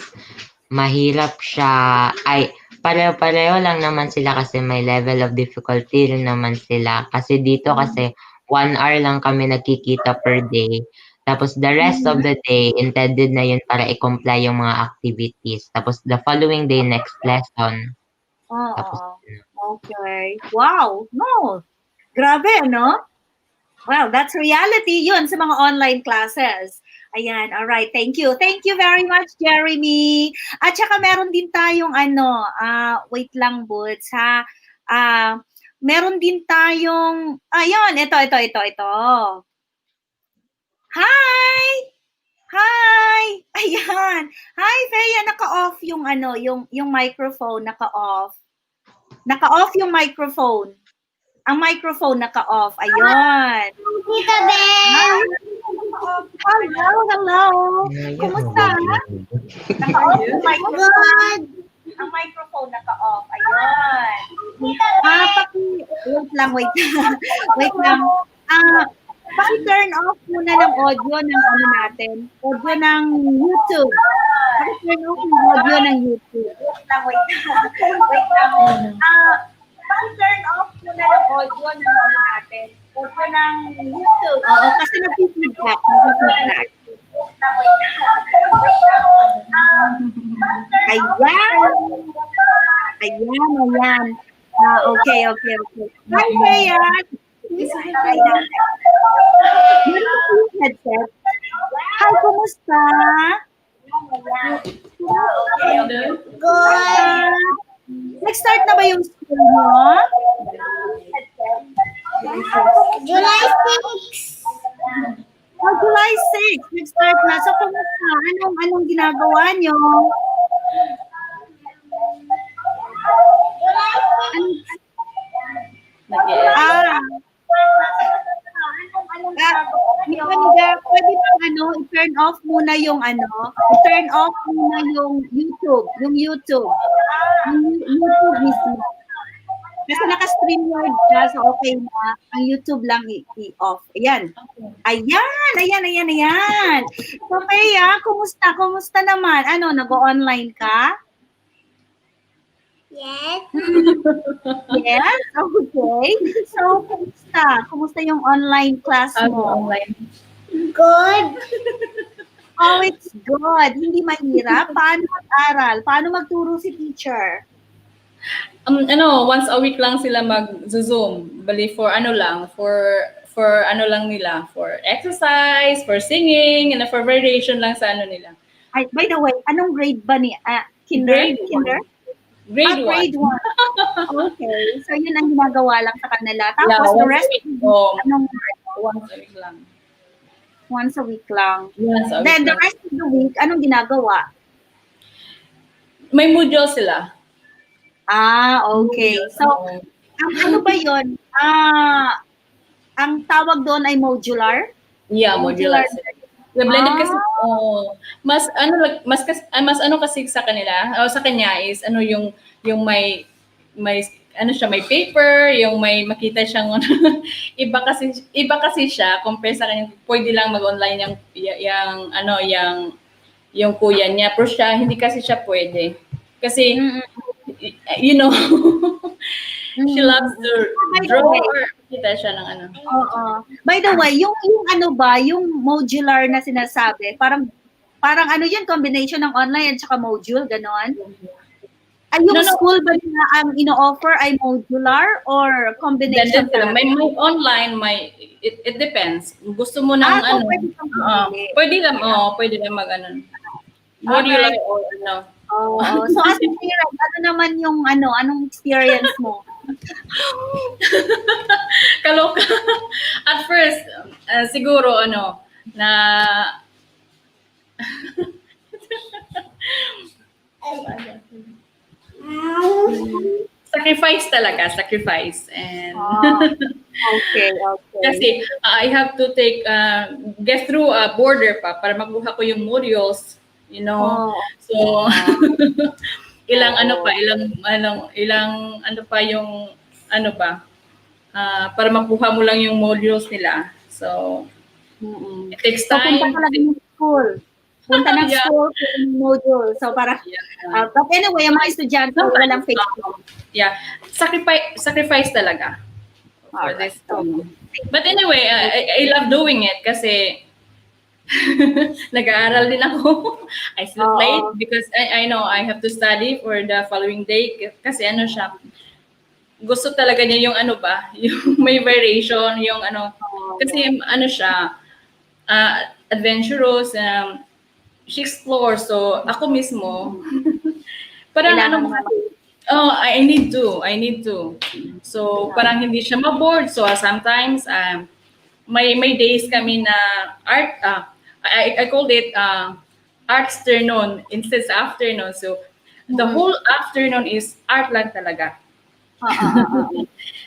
mahirap siya. Ay, pareho-pareho lang naman sila kasi may level of difficulty rin naman sila. Kasi dito kasi 1 hour lang kami nagkikita per day. Tapos the rest of the day, intended na yun para i-comply yung mga activities. Tapos the following day, next lesson. Tapos, Okay. Wow. No. Grabe, no? Well, that's reality yun sa mga online classes. Ayan, all right. Thank you. Thank you very much, Jeremy. At saka meron din tayong wait lang, Boots, ha? Meron din tayong, ito. Hi! Hi! Ayan. Hi, Freya, naka-off yung yung microphone, naka-off. Naka-off yung microphone. Ang microphone naka-off. Ayun. Tita Ben! Hello. Kumusta? Naka-off yung microphone. Ang microphone naka-off. Ayun. Wait lang. Wait lang. Paki-turn off muna ng audio ng natin. Audio ng YouTube. Paki-turn off yung audio ng YouTube. Wait lang. Paki-turn off muna ng audio ng natin. Audio ng YouTube. Oo, kasi nag-feedback. Ayan. Okay. Hi, Freya. Headset. Hi, kumusta? Good. Nag-start na ba yung school mo? July 6. July 6. Nag-start na. So, kumusta? Anong ginagawa nyo? Pwede bang i-turn off muna yung i-turn off muna yung YouTube. Yung YouTube mismo. Kasi naka-StreamYard ka, so okay na. Ang YouTube lang i-off. Ayan. So, Freya, kumusta naman? Nag-online ka? Yes. Yes? Okay. So, kumusta yung online class mo? Good. Oh, it's good. Hindi mahirap. Paano mag-aral? Paano magturo si teacher? Once a week lang sila mag-Zoom. Bali for for exercise, for singing, and for variation lang sa nila. Ay, by the way, anong grade ba ni kinder? Grade 1. Grade 1. Okay. So, yun ang ginagawa lang sa kanila. Tapos, the rest of the week, once a week lang. Once a week lang. Once a week Then, the lang. rest of the week, anong ginagawa? May module sila. Okay. So, ano ba yun? Ang tawag doon ay modular? Yeah, modular sila. Blended kasi mas kasi sa kanila o sa kanya is yung may may paper, yung may makita siyang iba kasi siya compare sa kanya. Pwede lang mag-online yung kuya niya, pero siya hindi kasi siya pwede. Kasi she loves to draw or kita siya ng Oo. By the way, yung yung modular na sinasabi, parang yun, combination ng online at saka module, ganon? Ay, yung No, no. school ba nila ang ino-offer ay modular or combination Depende. talaga? May online, it depends. Gusto mo ng So ano? pwede kang pumili. Pwede lang mag ano. Modular or ano. Oo. So as a parent, ano naman yung anong experience mo? Kaloka. At first, siguro na sacrifice and Okay. kasi I have to get through a border pa para makuha ko yung modules, So ilang para makuha mo lang yung modules nila. So it takes So time. punta ka lang ng school. Punta ng Yeah. school for yung module. So para but anyway, ang mga estudyante walang Facebook. Yeah, sacrifice talaga for Alright. this. But anyway, I love doing it kasi nag-aaral din ako. I sleep late because I know I have to study for the following day kasi siya. Gusto talaga niya yung yung may variation, yung kasi siya adventurous, she explores. So ako mismo parang I need to. So parang hindi siya ma-bored. So sometimes may days kami na art I called it artsternoon instead sa afternoon. So the whole afternoon is art lang talaga.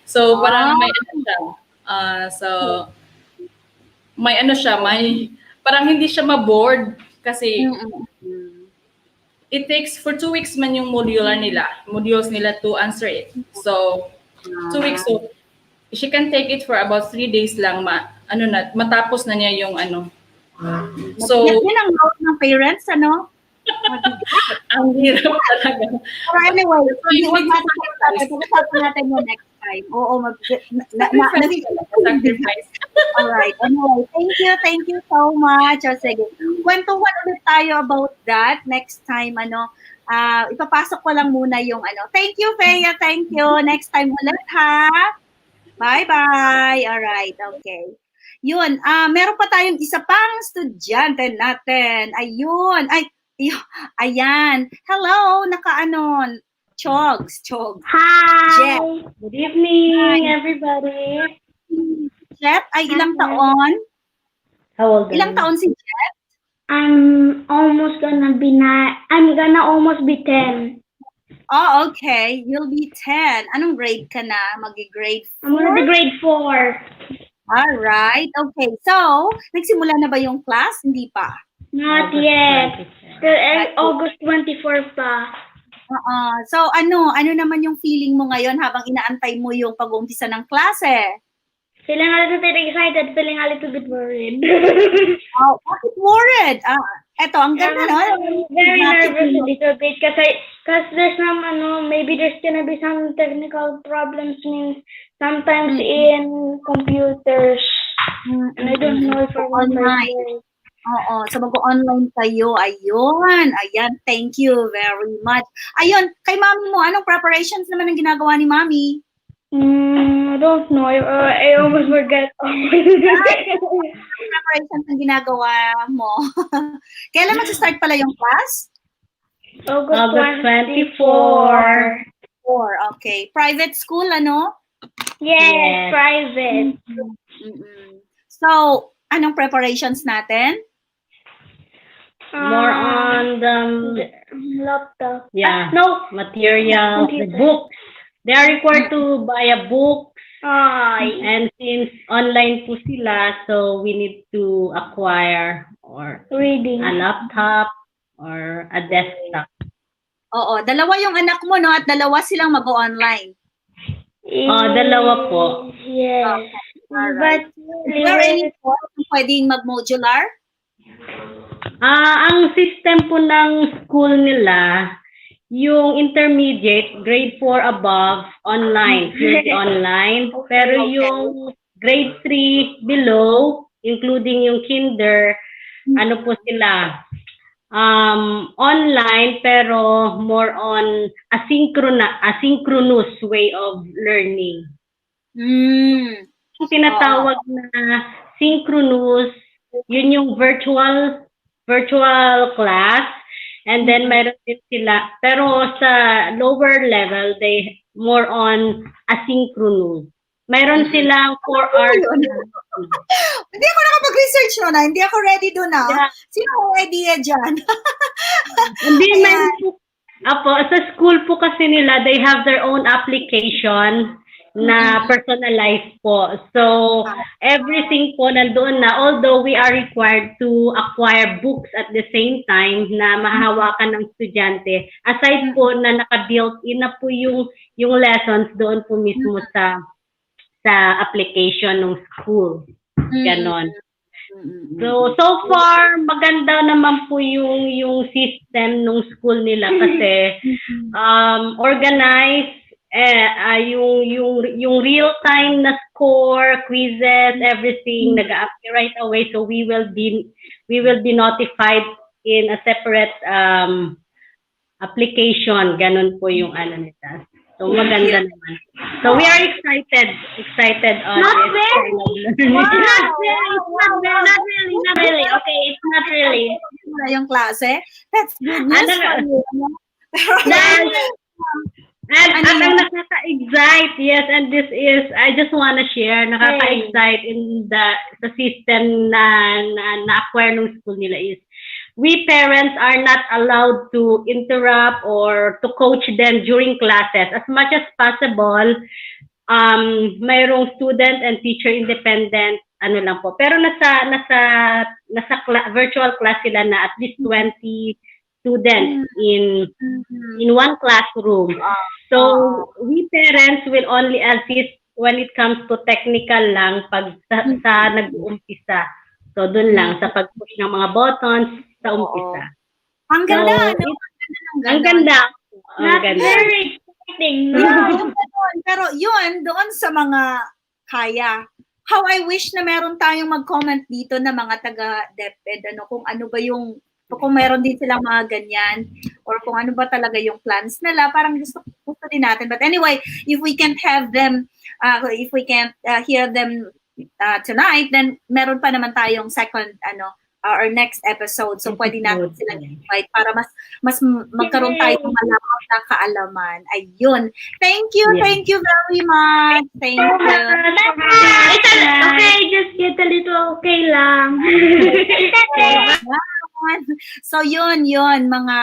So parang may siya. So may parang hindi siya ma-bored kasi it takes for 2 weeks man yung modules nila to answer it. So 2 weeks, so she can take it for about 3 days lang matapos na niya yung So yan ang load ng parents, ang hirap talaga. Pero anyway, pag-usapan natin yung next time. Oo, Sacrifice. Alright. Anyway, thank you so much. O sige, kwentuhan ulit tayo about that next time. Ipapasok ko lang muna yung Thank you, Feya. Thank you. Next time ulit, ha? Bye-bye. Alright, okay. Yun, meron pa tayong isa pang estudyante natin. Ayun. Ayan. Hello, Chogs. Hi. Jeff. Good evening, Hi. everybody. Jeff, ay ilang taon? How old Ilang taon si Jeff? I'm gonna almost be 10. Oh, okay. You'll be 10. Anong grade ka na? Mag-grade 4? I'm gonna be grade 4. Alright. Okay. So, nagsimula na ba yung class? Hindi pa. Not yet. Till August 24 pa. So, ano naman yung feeling mo ngayon habang inaantay mo yung pag-uumpisa ng klase? Feeling a little bit excited, feeling a little bit worried. Bakit worried? Eto, ang ganda, no? I'm very nervous a little bit because there's maybe there's gonna be some technical problems sometimes in computers. And I don't know if I'm online. Oo, so mag-online kayo. Ayun. Ayan, thank you very much. Ayun, kay mami mo, anong preparations naman ang ginagawa ni mami? I don't know. I almost forget. Preparations ang ginagawa mo. Kailan mag-start pala yung class? August 24. Okay. Private school, Yes, private. So, anong preparations natin? More on the laptop. Materials, the books. They are required to buy a book. And since online po sila, so we need to acquire or reading a laptop or a desktop. Oo, dalawa yung anak mo, no? At dalawa silang mag-online. Dalawa po. Yes. But is there any point pwedeng mag-modular? Ang system po ng school nila, yung intermediate, grade 4 above, online, purely online. Pero yung grade 3 below, including yung kinder, ano po sila, online pero more on asynchronous way of learning. Yung tinatawag na synchronous, yun yung virtual class, and then meron din sila, pero sa lower level, they more on asynchronous. Meron silang 4 hours. Hindi ako nakapag-research no na. Hindi ako ready doon na. Yeah. Sino ang idea dyan? Hindi man po. Apo, sa school po kasi nila, they have their own application na personalized po. So, everything po nandoon na, although we are required to acquire books at the same time na mahahawakan ng estudyante, aside po na naka-built-in na po yung lessons doon po mismo sa application ng school. Ganon. So far, maganda naman po yung system ng school nila kasi organized, yung real-time na score, quizzes, everything, nag-update right away. So we will be notified in a separate application. Ganon po yung nila. So maganda naman. So we are excited on Not this very. kind of learning. Wow. Not really. Okay, it's not really. Yung klase. That's good news for you. And ang nakaka-excite, yes, and this is, I just want to share, nakaka-excite in the system na acquire ng school nila is, we parents are not allowed to interrupt or to coach them during classes. As much as possible, mayroong student and teacher independent, lang po. Pero nasa virtual class sila na at least 20 students in one classroom. So, we parents will only assist when it comes to technical lang pag sa nag-uumpisa. So, dun lang, sa pag-push ng mga buttons, sa umpisa. Ang ganda, so, no? Ang ganda. Ang ganda. Very exciting. Pero yun, doon sa mga kaya, how I wish na meron tayong mag-comment dito na mga taga-DepEd, kung ano ba yung, kung meron din silang mga ganyan, or kung ano ba talaga yung plans nila, parang gusto din natin. But anyway, if we can't have them, if we can't hear them tonight, then meron pa naman tayong second, or next episode. So, pwede natin silang invite para mas magkaroon tayo ng malawak na kaalaman. Ayun. Thank you very much. Thank you. Okay, just get a little okay lang. So, yun, mga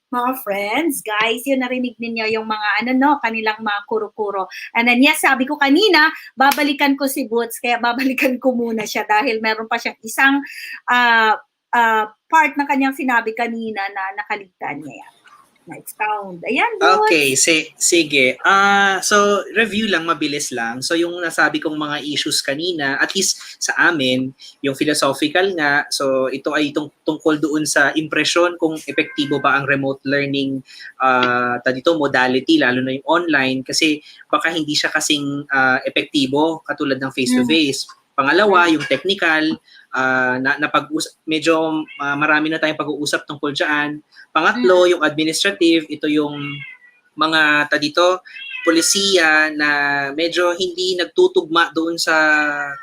mga friends, guys, yun, narinig ninyo yung mga kanilang mga kuro-kuro. And then, yes, sabi ko kanina, babalikan ko si Boots, kaya babalikan ko muna siya dahil meron pa siyang isang part ng kanyang sinabi kanina na nakaligtan niya yan. Expound. Ayan, Boots. Okay, sige. So, review lang, mabilis lang. So, yung nasabi kong mga issues kanina, at least sa amin, yung philosophical nga, so ito ay tungkol doon sa impression kung epektibo ba ang remote learning modality, lalo na yung online, kasi baka hindi siya kasing epektibo katulad ng face-to-face. Pangalawa, yung technical, medyo marami na tayong pag-uusap tungkol dyan. Pangatlo, yung administrative, ito yung mga polisiya na medyo hindi nagtutugma doon sa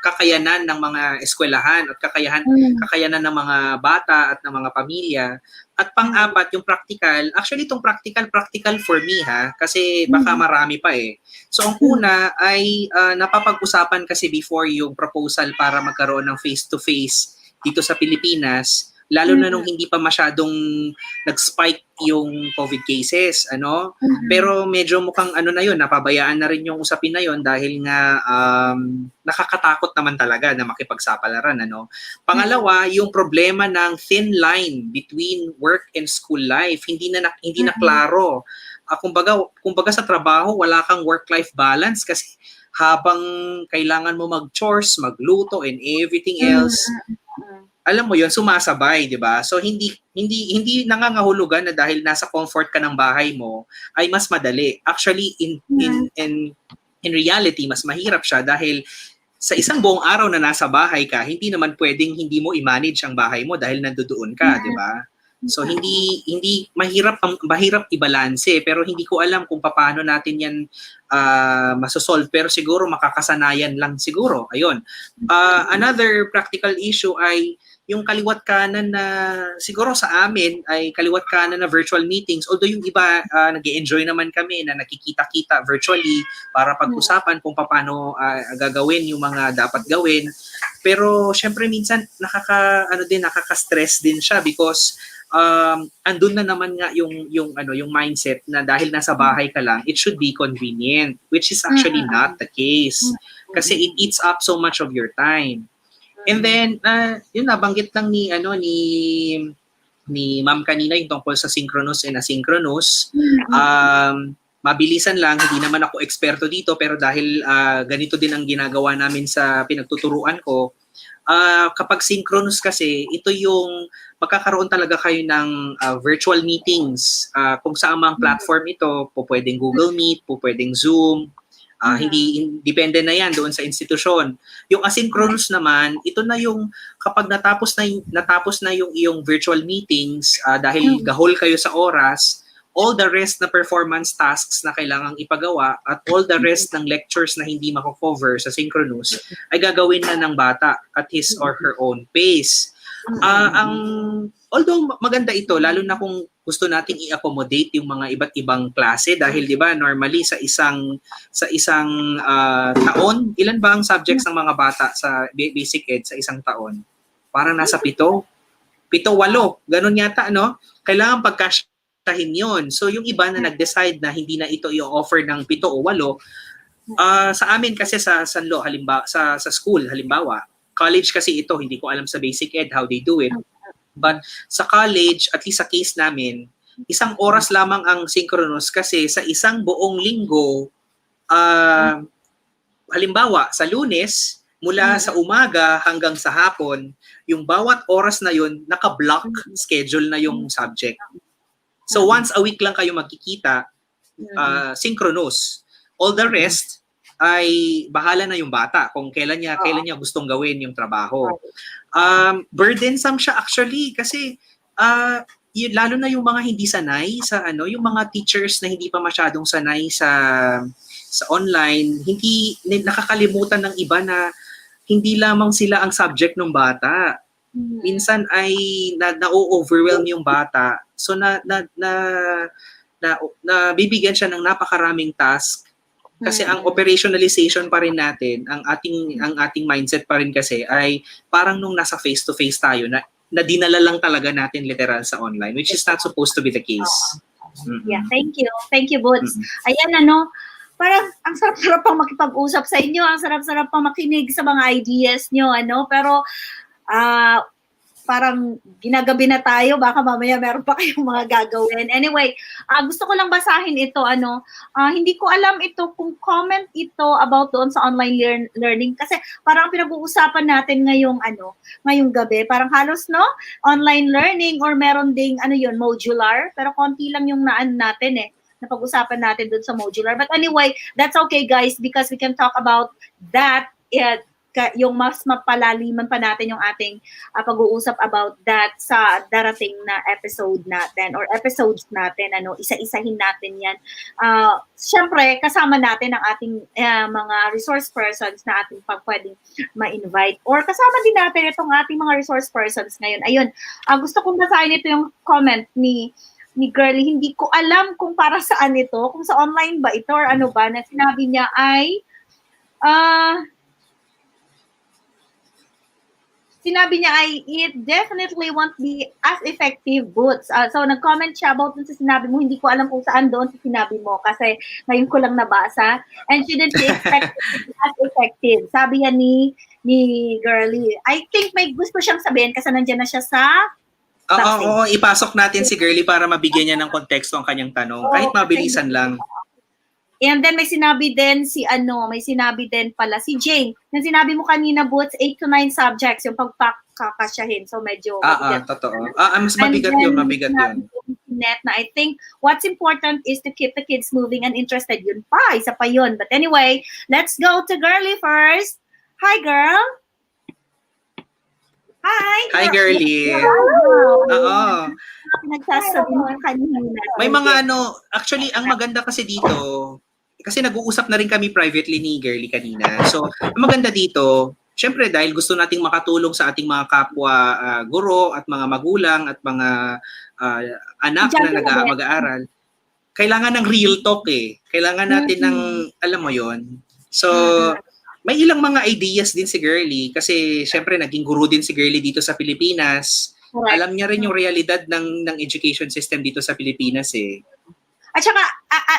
kakayanan ng mga eskwelahan at kakayanan ng mga bata at ng mga pamilya. At pang-apat, yung practical. Actually, itong practical for me kasi baka marami pa eh. So, ang una ay napapag-usapan kasi before yung proposal para magkaroon ng face-to-face dito sa Pilipinas, lalo na nung hindi pa masyadong nag-spike yung COVID cases, Pero medyo mukhang na yun, napabayaan na rin yung usapin na yun dahil nga nakakatakot naman talaga na makipagsapalaran, Pangalawa, yung problema ng thin line between work and school life, hindi na klaro. Kumbaga sa trabaho, wala kang work-life balance kasi habang kailangan mo mag-chores, magluto and everything else, alam mo yon, sumasabay, 'di ba? So hindi nangangahulugan na dahil nasa comfort ka ng bahay mo ay mas madali. Actually in reality mas mahirap siya dahil sa isang buong araw na nasa bahay ka, hindi naman pwedeng hindi mo i-manage ang bahay mo dahil nandoon ka, di ba? So hindi mahirap i-balanse, pero hindi ko alam kung paano natin 'yan masosolve, pero siguro makakasanayan lang siguro. Ayun. Another practical issue ay yung kaliwat kanan na siguro sa amin ay kaliwat kanan na virtual meetings, although yung iba nag-e-enjoy naman kami na nakikita-kita virtually para pag-usapan kung paano gagawin yung mga dapat gawin. Pero syempre minsan nakaka-stress din siya because andun na naman nga yung mindset na dahil nasa bahay ka lang, it should be convenient, which is actually not the case. Kasi it eats up so much of your time. And then yun nabanggit lang ni Ma'am kanina yung tungkol sa synchronous and asynchronous. Mabilisan lang, hindi naman ako eksperto dito, pero dahil ganito din ang ginagawa namin sa pinagtuturuan ko, kapag synchronous kasi, ito yung magkakaroon talaga kayo ng virtual meetings. Kung saan mang platform ito, pwedeng Google Meet, pwedeng Zoom, hindi depende na yan doon sa institusyon. Yung asynchronous naman, ito na yung kapag natapos na yung iyong virtual meetings, dahil gahol kayo sa oras, all the rest na performance tasks na kailangang ipagawa at all the rest ng lectures na hindi mako-cover sa synchronous ay gagawin na ng bata at his or her own pace. Although maganda ito, lalo na kung gusto nating i-accommodate yung mga iba't ibang klase dahil 'di ba normally sa isang taon, ilan ba ang subjects ng mga bata sa basic ed sa isang taon? Parang nasa 7, 8, ganun yata, no? Kailangan pagkasyahin 'yon. So yung iba na nag-decide na hindi na ito i-offer ng 7 o 8, sa amin kasi sa Sanlo halimbawa sa school halimbawa, college kasi ito, hindi ko alam sa basic ed how they do it. But sa college, at least sa case namin, 1 oras lamang ang synchronous kasi sa isang buong linggo, halimbawa sa Lunes, mula sa umaga hanggang sa hapon, yung bawat oras na yun, naka-block schedule na yung subject. So once a week lang kayo magkikita, synchronous. All the rest ay bahala na yung bata kung kailan niya gustong gawin yung trabaho. Burdensome siya actually kasi lalo na yung mga hindi sanay sa yung mga teachers na hindi pa masyadong sanay sa online, hindi nakakalimutan ng iba na hindi lamang sila ang subject ng bata. Minsan ay na-overwhelm yung bata. So na bibigyan siya ng napakaraming task. Kasi ang operationalization pa rin natin, ang ating mindset pa rin kasi ay parang nung nasa face-to-face tayo na dinala lang talaga natin literal sa online, which is not supposed to be the case. Yeah, thank you. Thank you, Boots. Ayan, parang ang sarap-sarap pang makipag-usap sa inyo, ang sarap-sarap pang makinig sa mga ideas nyo, pero parang ginagabi na tayo, baka mamaya meron pa kayong mga gagawin. Anyway, gusto ko lang basahin ito, hindi ko alam ito kung comment ito about doon sa online learning kasi parang pinag-uusapan natin ngayong gabi, parang halos online learning or meron ding modular, pero konti lang yung natin napag-usapan natin doon sa modular. But anyway, that's okay guys because we can talk about that yung mas mapalaliman pa natin yung ating pag-uusap about that sa darating na episode natin or episodes natin, isa-isahin natin yan. Siyempre, kasama natin ang ating mga resource persons na ating pwedeng ma-invite or kasama din natin itong ating mga resource persons ngayon. Ayun, gusto kong basahin ito yung comment ni Girlie. Hindi ko alam kung para saan ito, kung sa online ba ito or ano ba, na sinabi niya ay it definitely won't be as effective, Boots. So, nag-comment siya about dun sa sinabi mo. Hindi ko alam kung saan doon sa sinabi mo kasi ngayon ko lang nabasa. And shouldn't be expected to be as effective. Sabi yan ni Girlie. I think may gusto siyang sabihin kasi nandiyan na siya sa Oo, ipasok natin si Girlie para mabigyan niya ng konteksto ang kanyang tanong. Kahit mabilisan lang. And then may sinabi din pala si Jane. Yung sinabi mo kanina, Boots, 8 to 9 subjects yung pagpakakasyahin. So medyo mabigat. Totoo. Mas mabigat yun. Net na I think what's important is to keep the kids moving and interested. Yun pa, isa pa yun. But anyway, let's go to Girlie first. Hi, girl. Hi. Hi, girlie. Wow. Oo. Pinagsasabi mo kanina. May mga actually, ang maganda kasi dito, kasi nag-uusap na rin kami privately ni girlie kanina. So, ang maganda dito, syempre dahil gusto nating makatulong sa ating mga kapwa guro at mga magulang at mga anak na mag-aaral, kailangan ng real talk eh. Kailangan natin ng, alam mo yon. So, may ilang mga ideas din si girlie kasi syempre naging guro din si girlie dito sa Pilipinas. Correct. Alam niya rin yung realidad ng education system dito sa Pilipinas eh. At saka,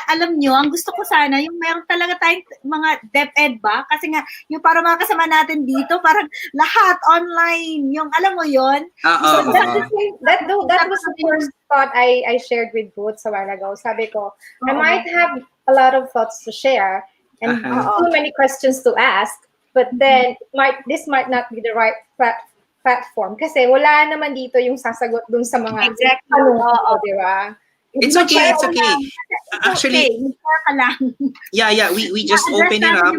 alam nyo, ang gusto ko sana, yung meron talaga tayong mga DepEd ba? Kasi nga, yung para mga kasama natin dito, parang lahat online. Yung, alam mo yon. So that was the first thought I shared with Boots a while ago. Sabi ko, I might have a lot of thoughts to share and too many questions to ask, but then this might not be the right platform kasi wala naman dito yung sasagot dun sa mga di ba? It's okay. Actually, yeah, we just open it up.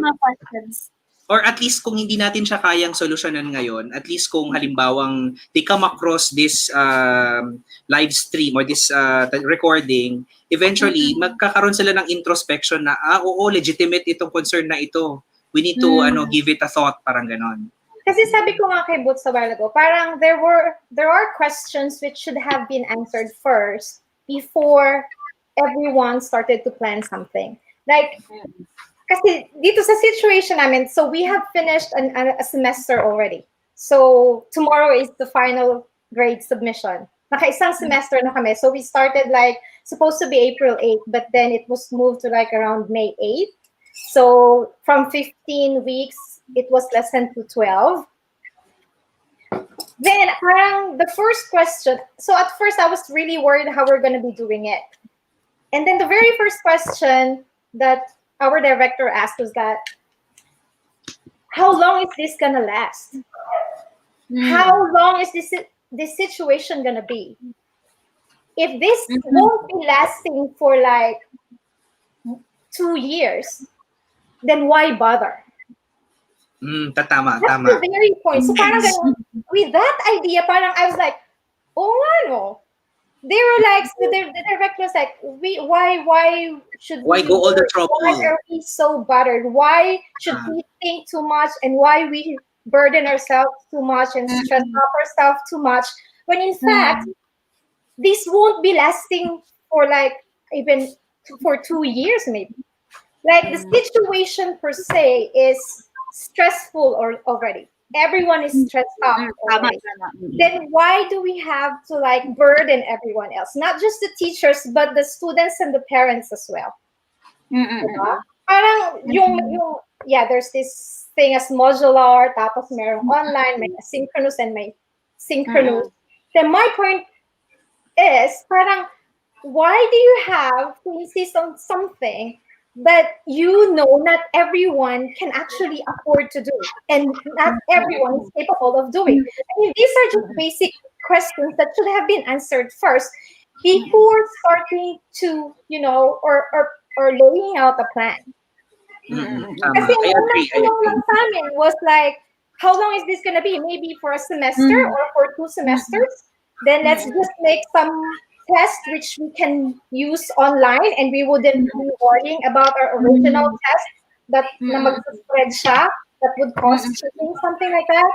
Or at least kung hindi natin siya kayang solusyonan ngayon, at least kung halimbawang they come across this live stream or this recording, eventually magkakaroon sila ng introspection na oo, legitimate itong concern na ito. We need to give it a thought, parang ganon. Kasi sabi ko nga kay Boots a while ago, parang there are questions which should have been answered first before everyone started to plan something. Like, kasi dito sa situation namin, so we have finished a semester already. So tomorrow is the final grade submission. Naka-isang semester na kami. So we started like, supposed to be April 8th, but then it was moved to like around May 8th. So from 15 weeks, it was lessened to 12. Then, parang the first question, so at first I was really worried how we're going to be doing it. And then the very first question that our director asked was that, how long is this going to last? How long is this situation going to be? If this won't be lasting for like 2 years, then why bother? Tama. That's the very point. So parang with that idea, parang I was like, oh no. They were like, so the director was like, why should why go all the trouble? Why are we so bothered? Why should we think too much and why we burden ourselves too much and stress out ourselves too much? When in fact, this won't be lasting for like even for 2 years maybe. Like the situation per se is stressful already. Everyone is stressed out already. Then why do we have to like burden everyone else? Not just the teachers, but the students and the parents as well. Parang there's this thing as modular, tapos merong online, may asynchronous and may synchronous. Then my point is, parang, why do you have to insist on something that not everyone can actually afford to do and not everyone is capable of doing? I mean, these are just basic questions that should have been answered first before starting to, or laying out a plan. Kasi unang sa amin was like, how long is this going to be? Maybe for a semester or for 2 semesters? Then let's just make some test which we can use online and we wouldn't be worrying about our original test that na mag-spread siya, that would cost cheating, something like that.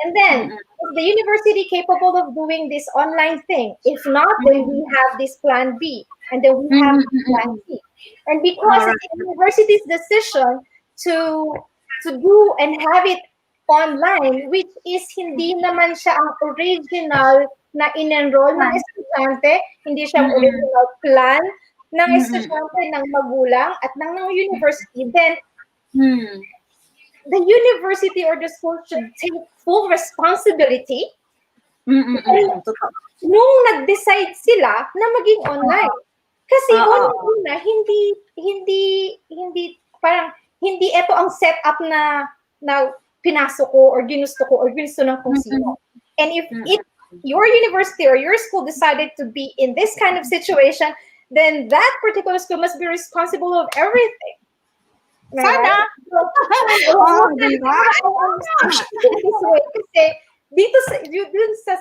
And then, is the university capable of doing this online thing? If not, then we have this plan B. And then we have plan C. And because it's the university's decision to do and have it online, which is hindi naman siya ang original na in-enroll ng estudyante, hindi siya original plan ng estudyante, ng magulang, at ng university, then the university or the school should take full responsibility nung nag-decide sila na maging online. Kasi una, hindi parang hindi ito ang setup na pinasok ko or ginusto ng kung sino. And if your university or your school decided to be in this kind of situation, then that particular school must be responsible of everything. Sana. Oo, diba? This way, kasi dito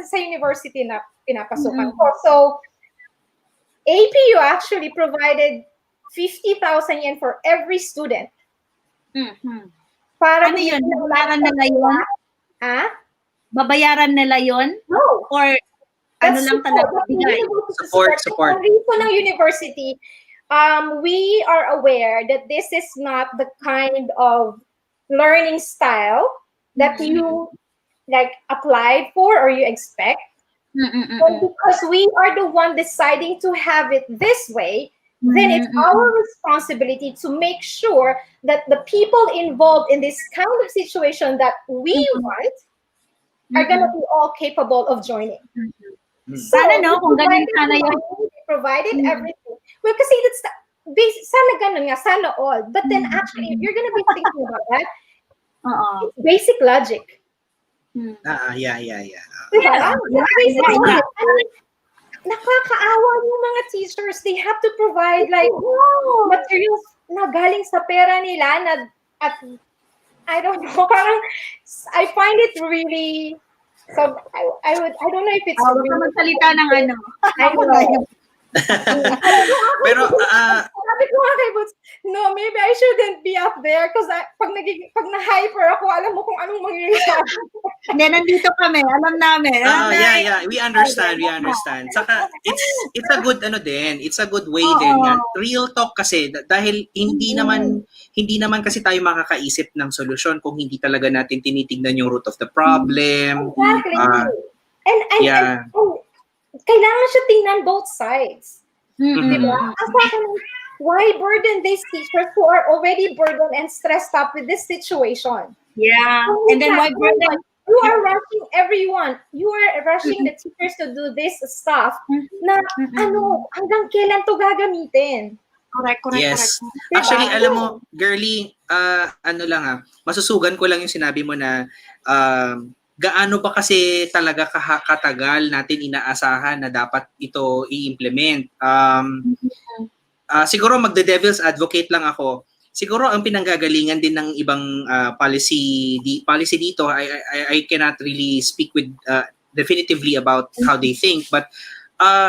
sa university na pinapasukan ko. So, APU actually provided 50,000 yen for every student. Para Ano yun? Babayaran nila yun? Ha? Babayaran nila yun? No. Or ano lang talaga bigay? Support. Ang reason ng university, we are aware that this is not the kind of learning style that you like applied for or you expect. But because we are the one deciding to have it this way, then it's our responsibility to make sure that the people involved in this kind of situation that we want are going to be all capable of joining. So, Sana no, kung ganun sana yun. Provided everything. Well, kasi it's sana ganun nga, sana all. But then actually, if you're going to be thinking about that, it's basic logic. Yeah. Diba? Basic logic. I mean, nakakaawa yung mga teachers. They have to provide like materials na galing sa pera nila na at I don't know, parang I find it really so I don't know if it's Huwag ka magsalita ng ano. I know. Pero sabi ko nga kay Boots, no, maybe I shouldn't be up there because pag na-hyper ako, alam mo kung anong mangyayari. Hindi, nandito kami. Alam namin. Yeah. We understand. Saka, it's a good, it's a good way din nga. Real talk kasi, dahil hindi naman kasi tayo makakaisip ng solusyon kung hindi talaga natin tinitignan yung root of the problem. Exactly. And kailangan siya tingnan both sides. Diba? Why burden these teachers who are already burdened and stressed up with this situation? Yeah. And then why burden? You are rushing everyone. You are rushing the teachers to do this stuff na hanggang kailan to gagamitin? Correct. Yes. Diba? Actually, alam mo, girly, masusugan ko lang yung sinabi mo na gaano ba kasi talaga katagal natin inaasahan na dapat ito i-implement. Siguro magde-devil's advocate lang ako. Siguro ang pinanggagalingan din ng ibang policy dito, I cannot really speak with definitively about how they think, but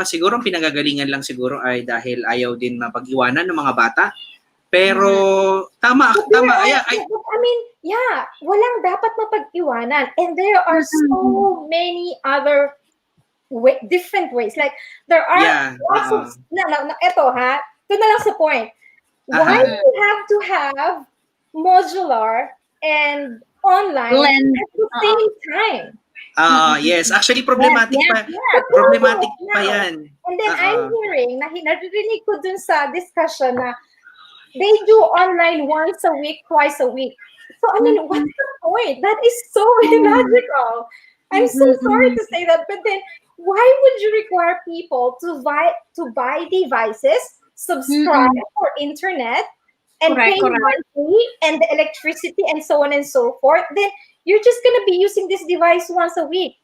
siguro ang pinanggagalingan lang siguro ay dahil ayaw din mapag-iwanan ng mga bata. Pero tama. I mean, yeah, walang dapat mapag-iwanan. And there are so many other different ways. Like, there are lots of... Eto ha, ito na lang sa point. Why do you have to have modular and online at the same time? Yes, actually problematic pa yan. And then I'm hearing, narinig ko dun sa discussion na they do online once a week, twice a week. So, I mean, what's the point? That is so illogical. I'm so sorry to say that, but then why would you require people to buy devices, subscribe for internet, and pay monthly and the electricity and so on and so forth? Then you're just going to be using this device once a week.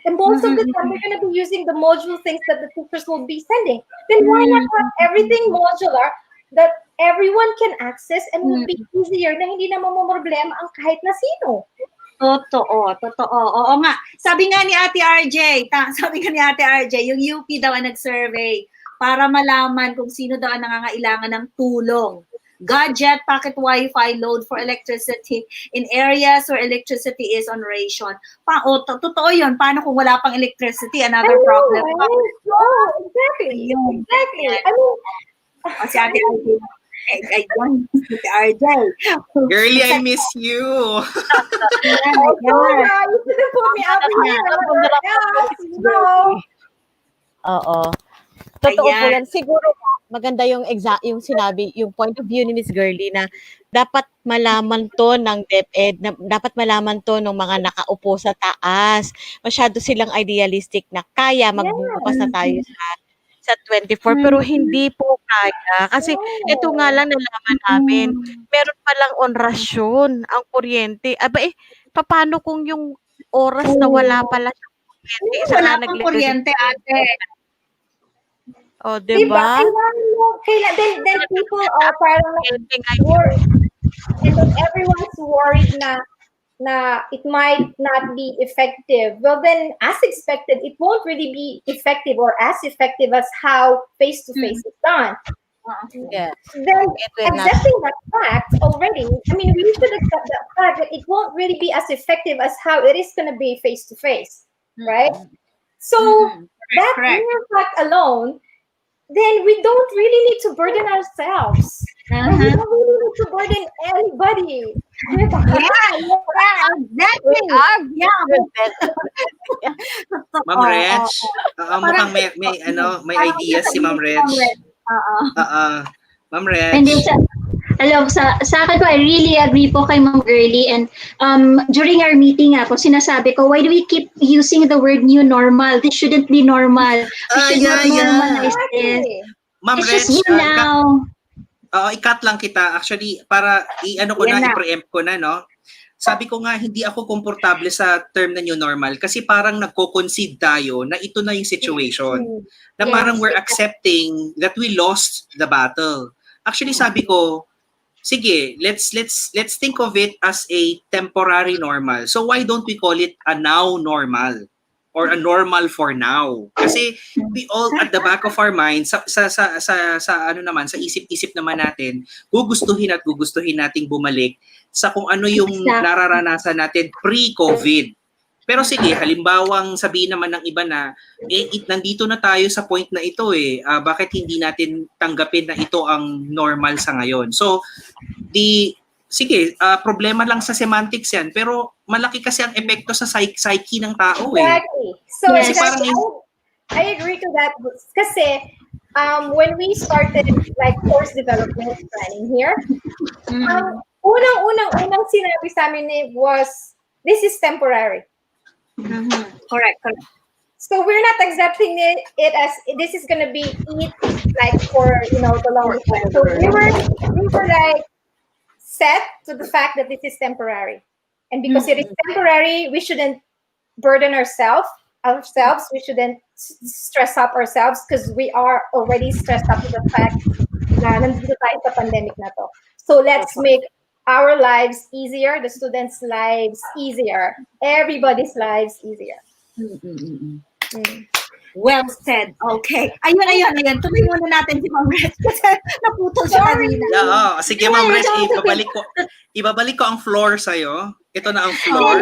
And most of the time, they're going to be using the module things that the teachers will be sending. Then why not have everything modular that everyone can access and will be easier na hindi na mamomroblema ang kahit na sino? Totoo. Oo nga. Sabi nga ni Ate RJ, yung UP daw ang nag-survey para malaman kung sino daw ang nangangailangan ng tulong. Gadget, pocket Wi-Fi, load for electricity in areas where electricity is on ration. Totoo yun. Paano kung wala pang electricity? Another problem. Exactly. I mean, si Ate RJ. RJ. Girlie, I miss you. You shouldn't put me up here. Oo. Totoo po yan. Siguro maganda yung sinabi, yung point of view ni Miss Girlie na dapat malaman to ng DepEd, dapat malaman to ng mga nakaupo sa taas. Masyado silang idealistic na kaya magbubukas na tayo sa 24 pero hindi po kaya kasi ito nga lang nalaman namin meron palang onrasyon ang kuryente paano kung yung oras na wala pala siyang kuryente wala pang kuryente ate diba? Then people are parang and then everyone's worried na it might not be effective. Well, then, as expected, it won't really be effective or as effective as how face-to-face is done. Yes. Then, It will not. accepting that fact already, I mean, we should accept that fact that it won't really be as effective as how it is going to be face-to-face, right? So, that mere fact alone, then we don't really need to burden ourselves. And we don't really need to burden anybody. Exactly. Ma'am Reg, mukhang may ideas si Ma'am Reg. Ma'am Reg. Hindi, sa akin po, I really agree po kay Ma'am Girlie. And during our meeting ako, sinasabi ko, why do we keep using the word new normal? This shouldn't be normal. We should not normalize this. Ma'am It's Reg, just new now. i-cut lang kita. Actually, para i-preempt ko na, no? Sabi ko nga, hindi ako komportable sa term na new normal kasi parang nagko-concede tayo na ito na yung situation. Na parang we're accepting that we lost the battle. Actually, sabi ko, sige, let's think of it as a temporary normal. So why don't we call it a now normal? Or a normal for now. Kasi we all at the back of our minds, sa isip-isip naman natin, gugustuhin nating bumalik sa kung ano yung nararanasan natin pre-COVID. Pero sige, halimbawang sabihin naman ng iba na nandito na tayo sa point na ito bakit hindi natin tanggapin na ito ang normal sa ngayon. So, sige, problema lang sa semantics yan, pero malaki kasi ang epekto sa psyche ng tao Exactly. So, I agree to that. Kasi, when we started like course development planning here, unang sinabi sa amin was, this is temporary. Correct. So we're not accepting it as this is gonna be like for the long time. So we were like set to the fact that this is temporary, and because it is temporary, we shouldn't burden ourselves. We shouldn't stress up ourselves because we are already stressed up with the fact na nandito tayo sa pandemic na to. So let's make our lives easier, the students' lives easier, everybody's lives easier. Well said. Okay. Ayun. Tuloy muna natin si Ma'am Reg kasi naputol siya kanina. Sige, Ma'am Reg, ibabalik ko ang floor sa'yo. Ito na ang floor.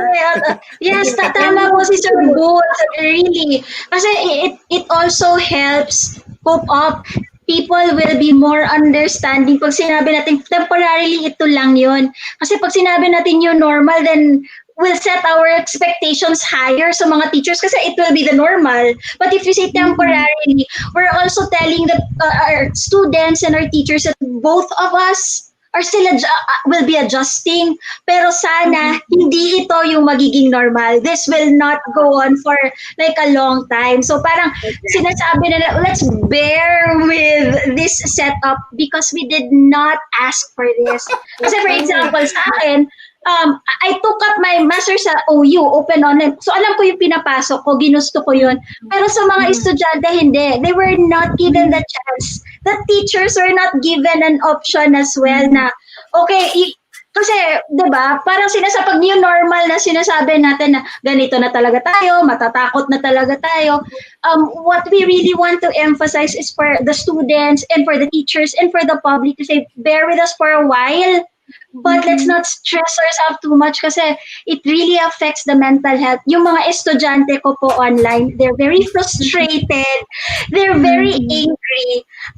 Yes, tama po si Sir Boots. Really. Kasi it also helps cope up. People will be more understanding. Pag sinabi natin, temporarily, ito lang yun. Kasi pag sinabi natin yung normal, then we'll set our expectations higher sa mga teachers kasi it will be the normal. But if you say temporarily, we're also telling our students and our teachers that both of us are still will be adjusting. Pero sana hindi ito yung magiging normal. This will not go on for like a long time. So parang sinasabi na let's bear with this setup because we did not ask for this. Kasi for example sa akin, I took up my master's sa OU, open online. So alam ko yung pinapasok ko, ginusto ko yun. Pero sa mga estudyante, hindi. They were not given the chance. The teachers were not given an option as well na, okay, kasi, di ba, parang pag new normal na sinasabi natin na ganito na talaga tayo, matatakot na talaga tayo. What we really want to emphasize is for the students and for the teachers and for the public to say, bear with us for a while. But let's not stress ourselves too much kasi it really affects the mental health. Yung mga estudyante ko po online, they're very frustrated, they're very angry.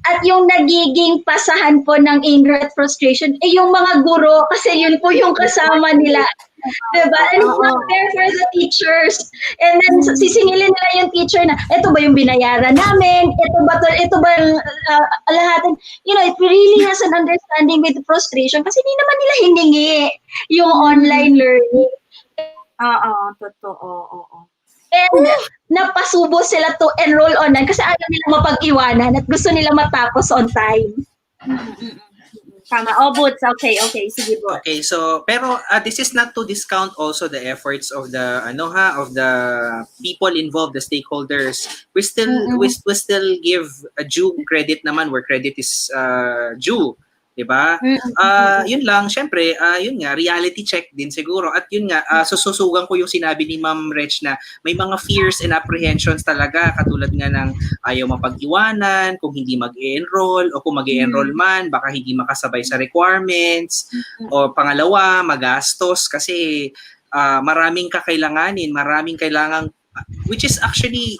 At yung nagiging pasahan po ng anger at frustration, yung mga guro kasi yun po yung kasama nila. Diba? And it's not fair for the teachers. And then sisingilin nila yung teacher na, ito ba yung binayaran namin? Ito ba yung lahat? You know, it really has an understanding with frustration kasi hindi naman nila hiningi yung online learning. Totoo. And napasubo sila to enroll online kasi ayaw nila mapag-iwanan at gusto nila matapos on time. Tama. Boots. Okay. Sige, Boots. Okay, so pero this is not to discount also the efforts of the of the people involved, the stakeholders. We still give a due credit naman where credit is due. 'Diba? Yun lang, syempre, yun nga, reality check din siguro. At yun nga, sususugan ko yung sinabi ni Ma'am Rech na may mga fears and apprehensions talaga, katulad nga ng ayaw mapag-iwanan, kung hindi mag-enroll, o kung mag-enroll man, baka hindi makasabay sa requirements, o pangalawa, magastos, kasi maraming kakailanganin, maraming kailangang, which is actually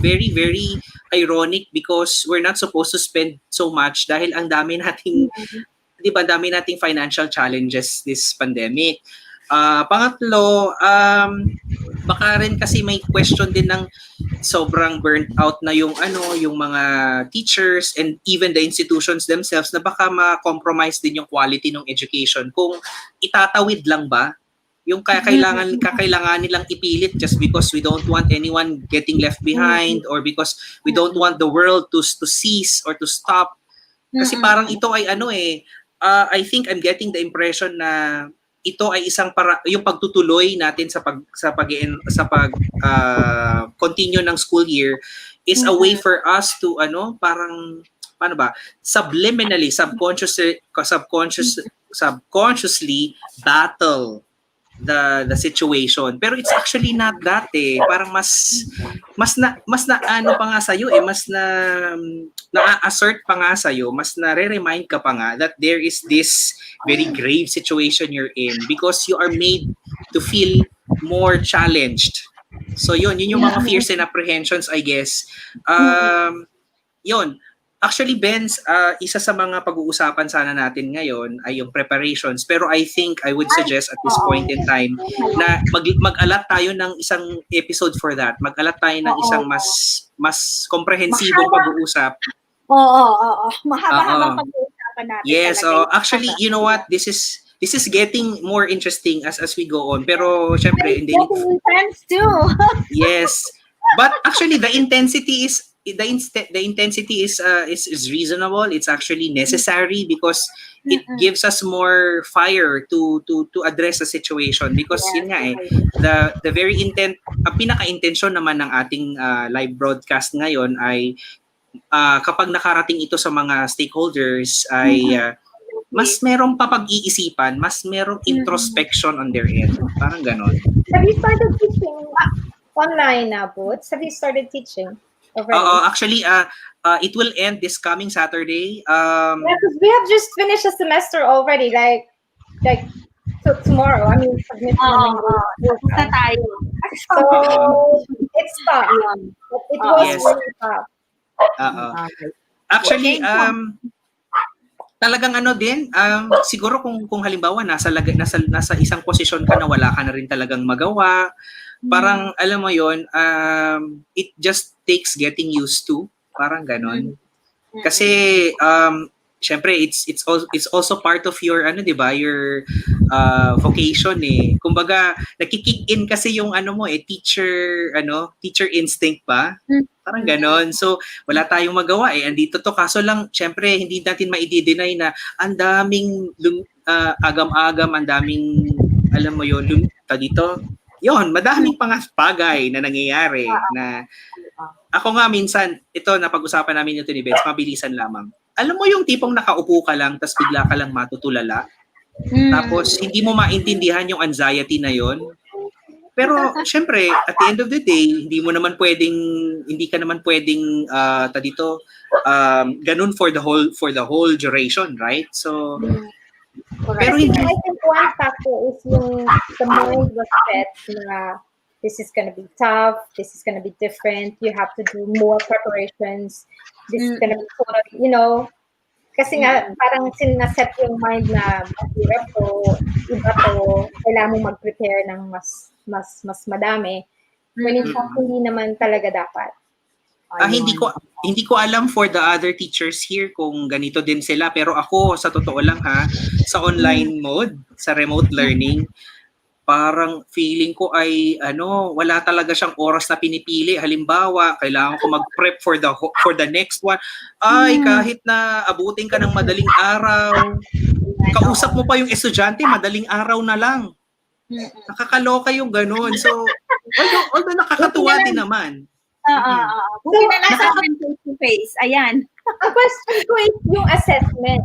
very, very ironic because we're not supposed to spend so much dahil ang dami nating, di ba, dami nating financial challenges this pandemic. Pangatlo, baka rin kasi may question din ng sobrang burnt out na yung yung mga teachers and even the institutions themselves, na baka ma-compromise din yung quality ng education kung itatawid lang ba yung kakailangan nilang ipilit just because we don't want anyone getting left behind, or because we don't want the world to cease or to stop. Kasi parang ito ay I think I'm getting the impression na ito ay isang yung pagtutuloy natin sa continue ng school year is a way for us to parang paano ba, subliminally, subconsciously battle the situation. Pero it's actually not that Parang mas na ano pa nga sa'yo mas na-assert pa nga sa'yo, mas na-remind ka pa nga that there is this very grave situation you're in because you are made to feel more challenged. So yun yung mga fears and apprehensions, I guess. Yun. Actually, Benz, isa sa mga pag-uusapan sana natin ngayon ay yung preparations. Pero I think I would suggest at this point in time na mag-alat tayo ng isang episode for that. Mag-alat tayo ng isang mas komprehensibong pag-uusap. Oo. Mahaba-habang pag-uusapan natin. Yes, actually, you know what? This is getting more interesting as we go on. Pero syempre, getting intense too. Yes. But actually, the intensity is reasonable. It's actually necessary because it gives us more fire to address the situation, because yun nga the very pinaka-intention naman ng ating live broadcast ngayon ay kapag nakarating ito sa mga stakeholders ay mas merong papag-iisipan, mas merong introspection on their end. Parang ganon. Have you started teaching online na, Boots? Have you started teaching already? Actually, it will end this coming Saturday. Yeah, because we have just finished a semester already, like so tomorrow. I mean, submission. Na tayo. So it's tough. It was really tough. Actually, talagang siguro kung halimbawa nasa isang posisyon ka na wala ka na rin talagang magawa, parang alam mo yon, it just takes getting used to, parang ganon. Kasi syempre it's also part of your di ba, your vocation Kumbaga nakikick in kasi yung teacher instinct ba? Parang ganon. So wala tayong magawa andito to, kaso lang syempre hindi natin ma-i-deny na ang daming agam-agam, ang daming alam mo yon, dito. Yon, madaming bagay na nangyayari na ako nga minsan, ito napag-usapan namin ito ni Benz, mabilisan lamang. Alam mo yung tipong nakaupo ka lang tapos bigla ka lang matutulala. Tapos hindi mo maintindihan yung anxiety na yon. Pero syempre, at the end of the day, hindi ka naman pwedeng ganun for the whole duration, right? So pero I think one factor is the mind was set na this is gonna be tough, this is gonna be different, you have to do more preparations, this is gonna be totally, kasi nga parang sinaset yung mind na mahirap to, iba to, kailangan mo mag-prepare ng mas madami, when in fact hindi naman talaga dapat. Hindi ko alam for the other teachers here kung ganito din sila, pero ako sa totoo lang sa online mode, sa remote learning, parang feeling ko ay wala talaga siyang oras na pinipili. Halimbawa, kailangan ko mag-prep for the next one. Ay, kahit na abutin ka ng madaling araw, kausap mo pa yung estudyante, madaling araw na lang. Nakakaloka yung ganun. So, although nakakatuwa din naman. Buti na lang sa face to face. Ayan. Ang question ko is yung assessment.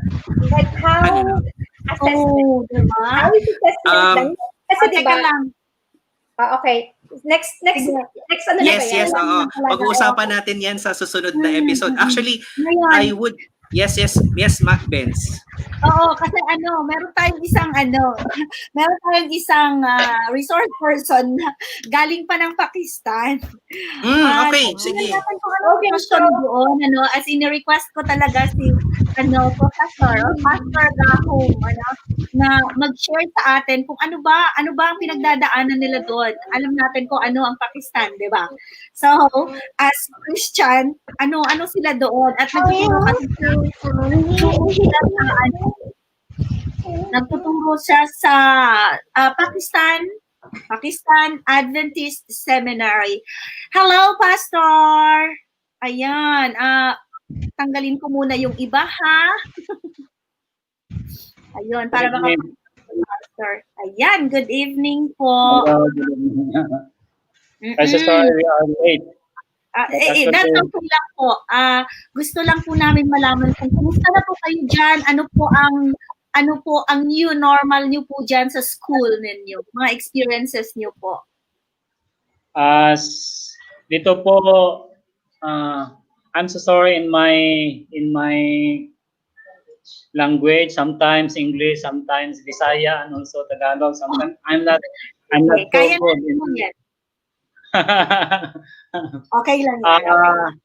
Like how assessment. Diba? How is assessment lang? Kasi Teka diba, lang. Okay. Next Sige. ano na ba Yes, yan? yes, oo. Pag-uusapan natin yan sa susunod na episode. Actually, I would, yes, Benz. Oo, kasi meron tayong isang resource person na galing pa ng Pakistan. Okay, sige. Okay, doon, as in request ko talaga si professor or pastor Gahong, na mag-share sa atin kung ano ba ang pinagdadaanan nila doon. Alam natin kung ano ang Pakistan, 'di ba? So, as Christian, ano sila doon at nagtuturo siya sa Pakistan Adventist Seminary. Hello, Pastor! Ayan, tanggalin ko muna yung iba, ha? Ayun, para baka Pastor. Ayan, good evening po. Hello, good evening. I'm so sorry we are late. That's okay lang po. Gusto lang po namin malaman kung kumusta na po kayo dyan, ano po ang new normal niyo po dyan sa school ninyo, mga experiences niyo po. Dito po, I'm so sorry in my language, sometimes English, sometimes Bisaya, and also Tagalog. Sometimes I'm not so Kaya good. yan. Okay lang yan.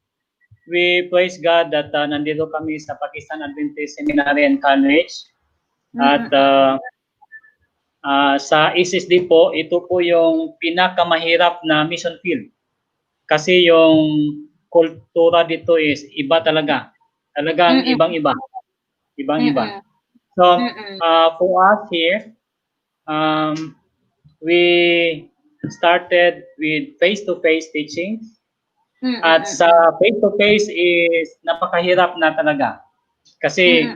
We praise God that nandito kami sa Pakistan Adventist Seminary and College. At sa SSD po, ito po yung pinakamahirap na mission field. Kasi yung kultura dito is iba talaga. Talagang ibang-iba. Ibang-iba. So, for us here, we started with face-to-face teaching. At sa face-to-face is napakahirap na talaga. Kasi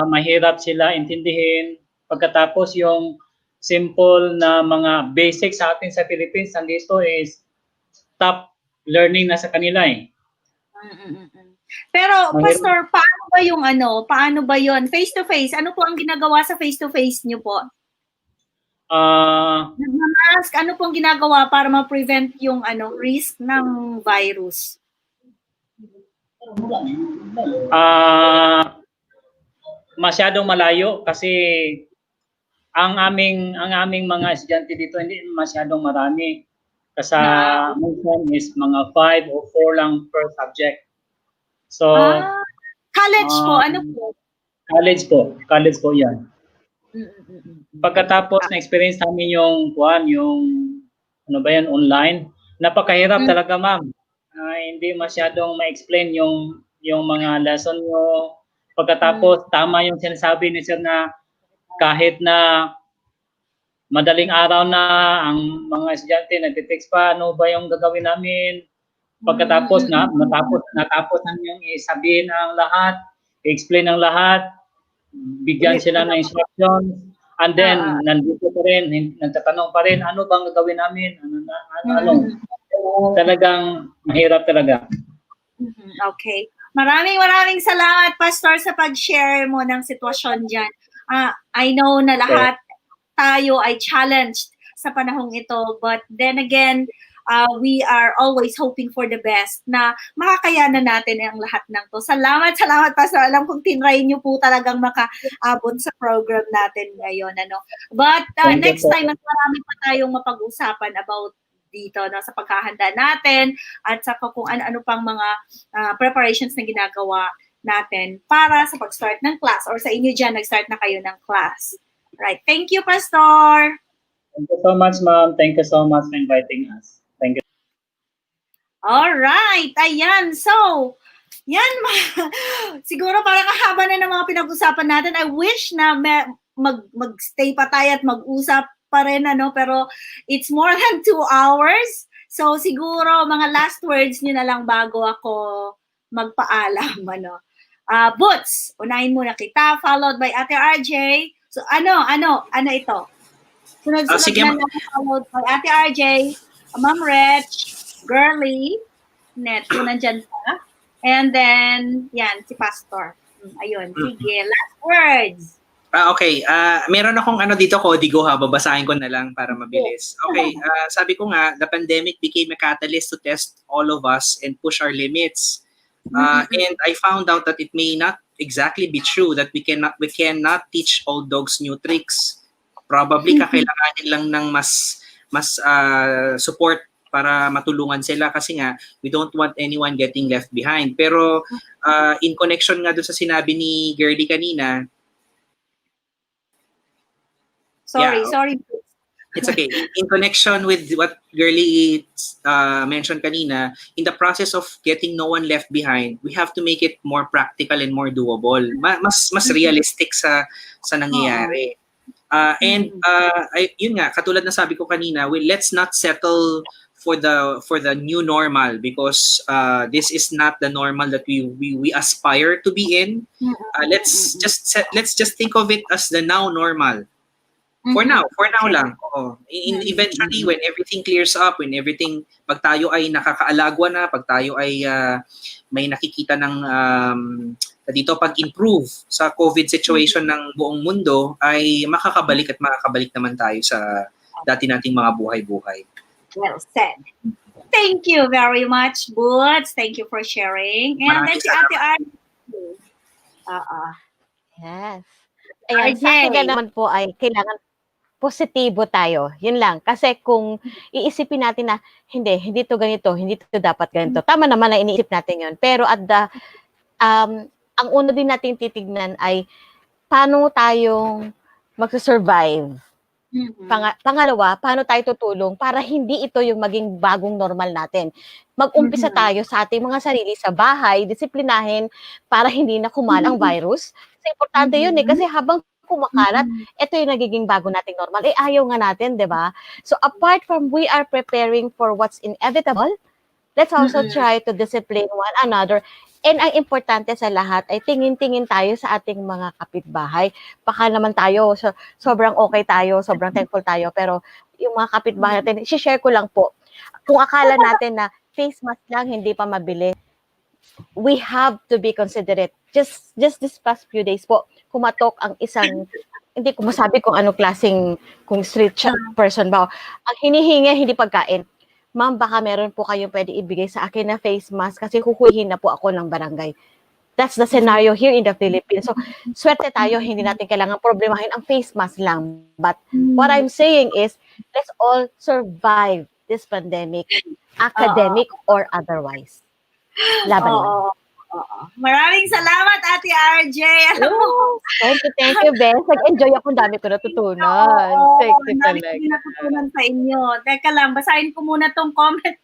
mahirap sila intindihin. Pagkatapos yung simple na mga basics sa atin sa Philippines, nandito is top learning na sa kanila eh. Pero Pastor, paano ba yun? Face-to-face, ano po ang ginagawa sa face-to-face niyo po? Nagmamask, ano pong ginagawa para ma-prevent yung risk ng virus? Masyadong malayo kasi ang aming mga estudyante dito hindi masyadong marami. Kasi minsan is mga 5 o 4 lang per subject. So college po, ano po? College po 'yan. Pagkatapos na experience namin yung online, napakahirap talaga, ma'am. Hindi masyadong ma-explain yung mga lesson nyo. Pagkatapos tama yung sinasabi ni sir na kahit na madaling araw na ang mga estudyante nagte-text pa, ano ba yung gagawin namin? Pagkatapos natapos na yung isabihin ang lahat, i-explain ang lahat, bigyan sila ng instructions, and then nandito pa rin, nagtatanong pa rin, ano bang gagawin namin? Ano? Talagang mahirap talaga. Okay. Maraming salamat, Pastor, sa pag-share mo ng sitwasyon dyan. I know na lahat tayo ay challenged sa panahong ito, but then again, we are always hoping for the best na makakayanan natin ang lahat ng to. Salamat, Pastor. Alam kong tinry niyo po talagang makaabot sa program natin ngayon. But next time, mas marami pa tayong mapag-usapan about dito sa paghahanda natin at sa kung ano pang mga preparations na ginagawa natin para sa pag-start ng class or sa inyo dyan, nag-start na kayo ng class. Right. Thank you, Pastor. Thank you so much, ma'am. Thank you so much for inviting us. Thank you. All right. Ayan. So, yan. Siguro parang kahaba na ng mga pinag-usapan natin. I wish na mag-stay pa tayo at mag-usap pa rin, pero it's more than 2 hours. So, siguro mga last words nyo na lang bago ako magpaalam, Boots, unahin muna kita, followed by Ate RJ. So, ano ito? Sunod-sunod na lang, followed by Ate RJ, Ma'am Rich, Girly, Net, kung nandyan pa. And then, yan, si Pastor. Ayun, sige, last words. Okay, meron akong ano dito, kodigo ha, babasahin ko na lang para mabilis. Okay, sabi ko nga, the pandemic became a catalyst to test all of us and push our limits. And I found out that it may not exactly be true that we cannot teach old dogs new tricks. Probably kakailanganin lang ng mas support para matulungan sila kasi nga we don't want anyone getting left behind. Pero in connection nga doon sa sinabi ni Girlie kanina, Sorry, Yeah. sorry. it's okay. In connection with what Girlie mentioned kanina, in the process of getting no one left behind, we have to make it more practical and more doable. Mas realistic sa nangyayari. Yun nga, katulad na sabi ko kanina, let's not settle for the new normal because this is not the normal that we aspire to be in. Let's just think of it as the now normal. For now lang. Eventually, when everything clears up, pag tayo ay nakakaalagwa na, pag tayo ay may nakikita ng dito pag-improve sa COVID situation ng buong mundo, ay makakabalik naman tayo sa dati nating mga buhay-buhay. Well said. Thank you very much, Boots. Thank you for sharing. And then si Ate Arnie. Yes. Ayan, sa akin naman po ay kailangan positibo tayo. Yun lang. Kasi kung iisipin natin na hindi to ganito, hindi to dapat ganito. Tama naman na iniisip natin yun. Pero ang una din natin titignan ay paano tayong magsusurvive. Pangalawa, paano tayo tutulong para hindi ito yung maging bagong normal natin. Mag-umpisa tayo sa ating mga sarili sa bahay, disiplinahin para hindi na kumalang virus. Kasi importante yun kasi habang kumakalat, ito yung nagiging bago nating normal. Ayaw nga natin, di ba? So apart from we are preparing for what's inevitable, let's also try to discipline one another. And ang importante sa lahat ay tingin-tingin tayo sa ating mga kapitbahay. Baka naman tayo, sobrang okay tayo, sobrang thankful tayo, pero yung mga kapitbahay natin, share ko lang po. Kung akala natin na face mask lang, hindi pa mabili, we have to be considerate. Just this past few days po, kumatok ang isang, hindi ko masabi kung anong klaseng, kung street person ba. Ang hinihingi, hindi pagkain. Ma'am, baka meron po kayong pwede ibigay sa akin na face mask kasi kukuhin na po ako ng barangay. That's the scenario here in the Philippines. So, swerte tayo, hindi natin kailangan problemahin ang face mask lang. But what I'm saying is, let's all survive this pandemic, academic or otherwise. Laban lang. Maraming salamat, Ate RJ. Alam mo, thank you, Bes. Nag-enjoy ako, dami ko natutunan. Thank you talaga. Dami ko natutunan sa inyo. Teka lang, basahin ko muna tong comment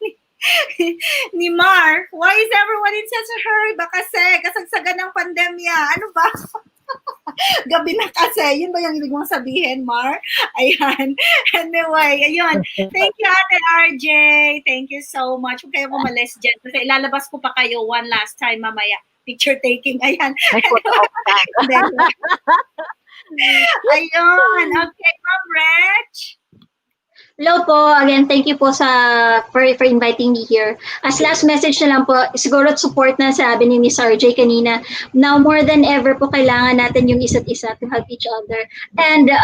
ni Mar. Why is everyone in such a hurry? Baka kasi, kasagsagan ng pandemya. Ano ba? Gabi na kasi. Yun ba yung ibig mong sabihin, Mar? Ayan. Anyway, ayun. Thank you, Ate RJ. Thank you so much. Huwag kayo umalis dyan. Kasi ilalabas ko pa kayo one last time mamaya. Picture taking. Ayan. Ayun. Okay, Ma'am Reg. Hello po. Again, thank you po for inviting me here. As last message na lang po, siguro support na sabi ni Miss RJ kanina. Now more than ever po kailangan natin yung isa't isa to help each other. And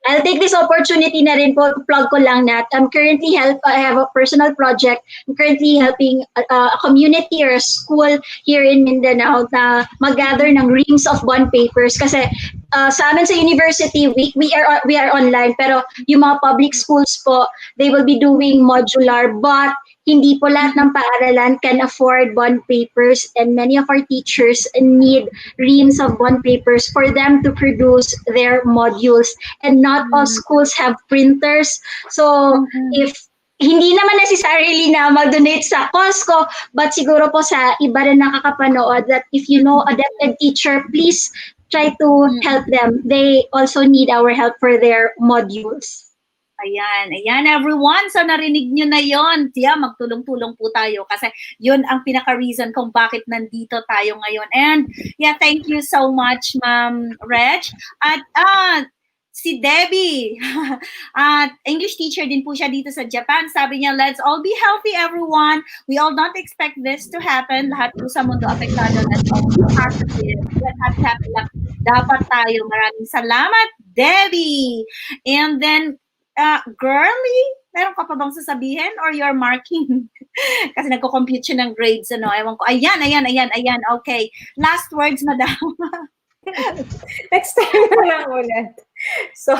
I'll take this opportunity na rin po, plug ko lang na I have a personal project. I'm currently helping a community or a school here in Mindanao na mag-gather ng reams of bond papers kasi sa amin sa university, we are online, pero yung mga public schools po, they will be doing modular, but hindi po lahat ng paaralan can afford bond papers, and many of our teachers need reams of bond papers for them to produce their modules, and not all schools have printers. So if hindi naman necessarily na mag-donate sa Costco, but siguro po sa iba rin nakakapanood that if you know a adapted teacher, please try to help them. They also need our help for their modules. Ayan everyone. So narinig nyo na yon. Magtulong-tulong po tayo kasi yun ang pinaka-reason kung bakit nandito tayo ngayon. And thank you so much, Ma'am Reg. At Si Debbie, at English teacher din po siya dito sa Japan. Sabi niya, let's all be healthy, everyone. We all don't expect this to happen. Lahat po sa mundo apektado. Let's all be positive. Let's happy lang. Dapat tayo. Maraming salamat, Debbie. And then, Girly, meron ka pa bang sasabihin or you're marking? Kasi nagko-compute siya ng grades, ano? Ewan ko. Ayan. Okay. Last words, madam. Next time na lang ulit. So,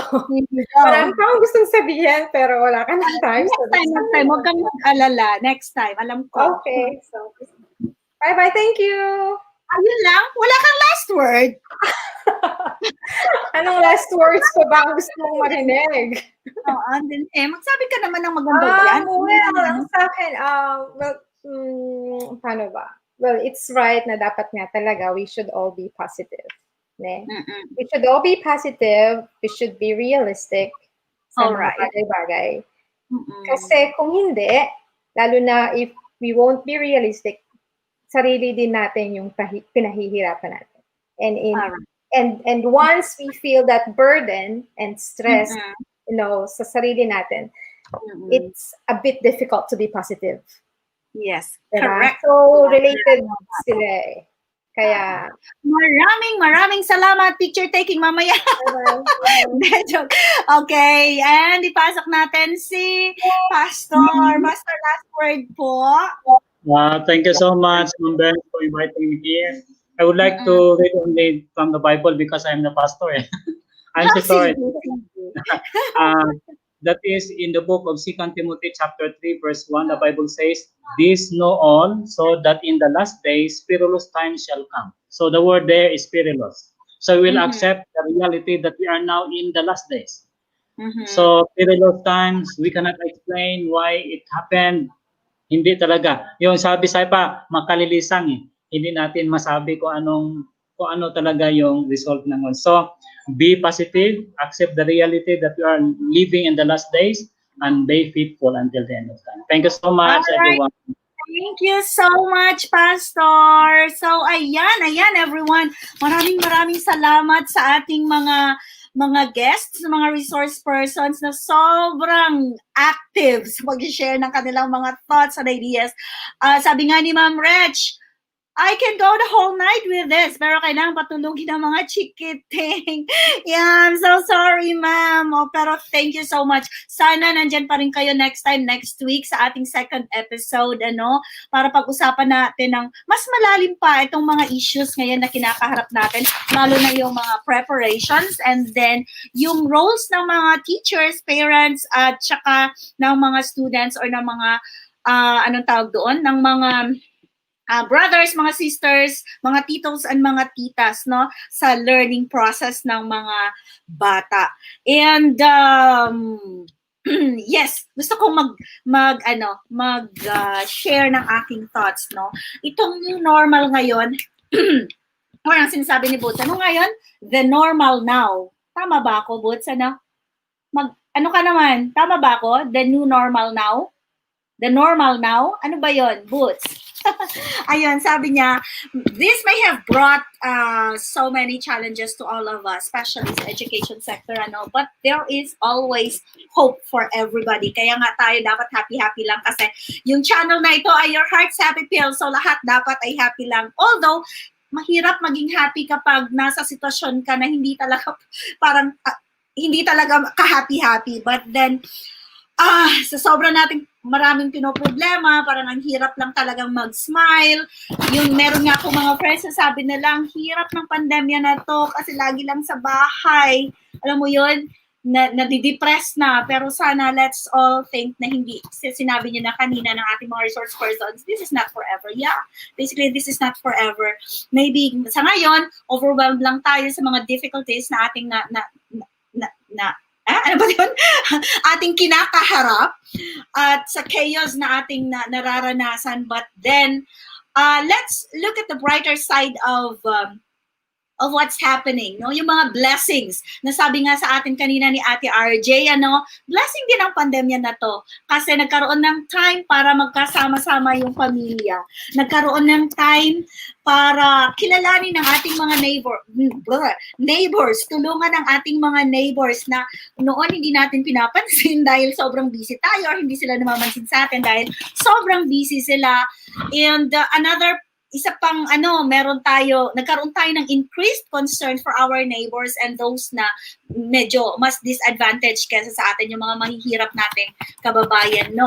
marami pa akong gustong sabihin, pero wala ka ng time. Next time. Huwag kang mag-alala. Next time. Alam ko. Okay. So, bye-bye. Thank you. Ayun lang? Wala kang last word? Anong last words ko ba ang gusto mong marinig? Magsabi ka naman ng maganda yan. Well, ang sa akin, paano ba? Well, it's right na dapat nga talaga we should all be positive. Ne? We should all be positive. We should be realistic sa mga bagay-bagay. Kasi kung hindi, lalo na if we won't be realistic, sarili din natin yung pinahihirapan natin. And once we feel that burden and stress, sa sarili natin, it's a bit difficult to be positive. Yes, diba? correct. So, related sila eh. Kaya, maraming salamat. Picture taking mamaya. Okay, and ipasok natin si Pastor. Pastor, last word po. Thank you so much, Ma'am Ben, for inviting me here. I would like to read only from the Bible because I'm the pastor. I'm so sorry. That is in the book of 2 Timothy chapter 3 verse 1. The Bible says, "This know all, so that in the last days perilous times shall come." So the word there is perilous. So we'll accept the reality that we are now in the last days. So perilous times, we cannot explain why it happened. Hindi talaga. Yung sabi sa iba, makalilisang eh. Hindi natin masabi kung ano talaga yung result ng. So, be positive, accept the reality that we are living in the last days, and be faithful until the end of time. Thank you so much, everyone. Thank you so much, Pastor. So, ayan, everyone. Maraming salamat sa ating mga guests, mga resource persons na sobrang active sa pag-share ng kanilang mga thoughts and ideas. Sabi nga ni Ma'am Rech, I can go the whole night with this, pero kailangan patulugin ng mga chikiting. Yeah, I'm so sorry, ma'am. Pero thank you so much. Sana nandyan pa rin kayo next week sa ating second episode, para pag-usapan natin ng mas malalim pa itong mga issues ngayon na kinakaharap natin, lalo na yung mga preparations and then yung roles ng mga teachers, parents, at saka ng mga students or ng mga, ng mga brothers, mga sisters, mga titos and mga titas, sa learning process ng mga bata. And yes, gusto kong share ng aking thoughts, Itong new normal ngayon, parang sinasabi ni Boots, ngayon? The normal now. Tama ba ako, Boots? Ano ka naman? Tama ba ako? The new normal now? The normal now? Ano ba yon, Boots? Ayun, sabi niya, this may have brought so many challenges to all of us, especially sa education sector, but there is always hope for everybody. Kaya nga tayo dapat happy lang kasi yung channel na ito ay Yourheart, sHappyPill, so lahat dapat ay happy lang. Although, mahirap maging happy kapag nasa sitwasyon ka na hindi talaga parang hindi talaga ka-happy, but then sa sobrang nating maraming pinoproblema, parang ang hirap lang talagang mag-smile. Yung meron nga akong mga friends na sabi nila, ang hirap ng pandemya na to kasi lagi lang sa bahay. Alam mo yun, nadidepress na. Pero sana let's all think na hindi. Sinabi niyo na kanina ng ating mga resource persons, this is not forever. Yeah, basically this is not forever. Maybe sa ngayon, overwhelmed lang tayo sa mga difficulties na ating ano ba yun? Ating kinakaharap at sa chaos na ating nararanasan. But then, let's look at the brighter side of of what's happening, no? Yung mga blessings na sabi nga sa atin kanina ni Ate RJ, ano, blessing din ang pandemya na to kasi nagkaroon ng time para magkasama-sama yung pamilya. Nagkaroon ng time para kilalanin ng ating mga neighbors, tulungan ng ating mga neighbors na noon hindi natin pinapansin dahil sobrang busy tayo or hindi sila namamansin sa atin dahil sobrang busy sila. And isa pang nagkaroon tayo ng increased concern for our neighbors and those na medyo mas disadvantaged kaysa sa atin, yung mga mahihirap nating kababayan, no?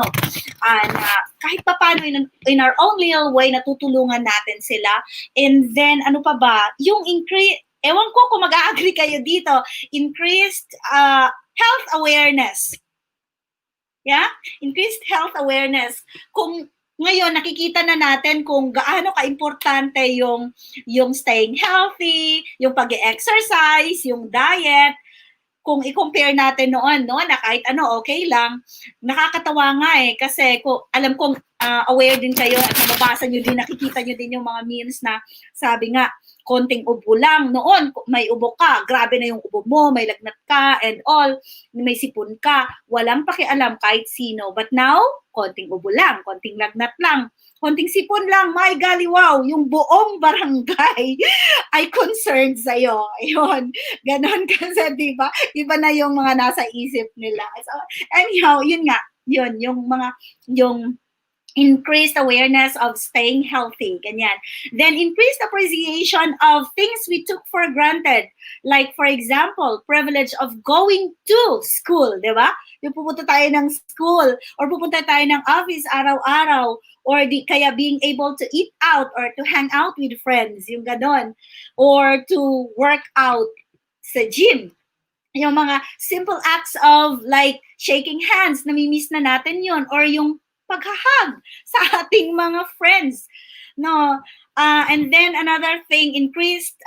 Kahit pa paano in our own little way, natutulungan natin sila. And then, ano pa ba? Yung ewan ko kung mag-agree kayo dito, increased health awareness. Yeah? Increased health awareness. Kung ngayon, nakikita na natin kung gaano ka-importante yung staying healthy, yung pag-exercise, yung diet. Kung i-compare natin noon, no, na kahit ano, okay lang, nakakatawa nga kasi alam kong aware din kayo at nababasa nyo din, nakikita nyo din yung mga memes na sabi nga, konting ubo lang. Noon, may ubo ka, grabe na yung ubo mo, may lagnat ka, and all, may sipon ka, walang pakialam kahit sino. But now, konting ubo lang, konting lagnat lang, konting sipon lang, my golly, wow, yung buong barangay ay concerned sa'yo. Ayun, ganon kasi, di ba? Iba na yung mga nasa isip nila. So, anyhow, yun nga, yung increased awareness of staying healthy, ganyan. Then increased appreciation of things we took for granted. Like, for example, privilege of going to school, di ba? Yung pupunta tayo ng school or pupunta tayo ng office araw-araw or kaya being able to eat out or to hang out with friends, yung ganon. Or to work out sa gym. Yung mga simple acts of like shaking hands, namimiss na natin yun. Or yung paghahag sa ating mga friends, no? And then another thing, increased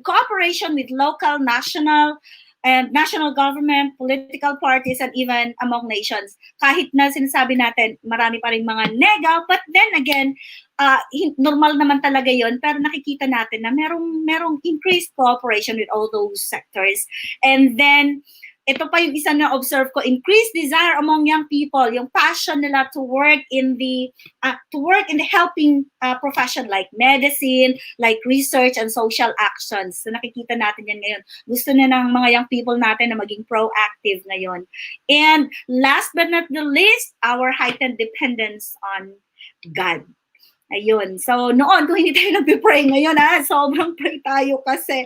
cooperation with local, national government, political parties, and even among nations. Kahit na sinasabi natin, marami pa rin mga nega, but then again, normal naman talaga yon, pero nakikita natin na merong increased cooperation with all those sectors. And then, ito pa yung isa na observe ko, increased desire among young people, yung passion nila to work in the helping profession like medicine, like research and social actions. So nakikita natin yan ngayon. Gusto na ng mga young people natin na maging proactive ngayon. And last but not the least, our heightened dependence on God. Ayun. So, noon, kung hindi tayo nagpipray ngayon, sobrang pray tayo kasi,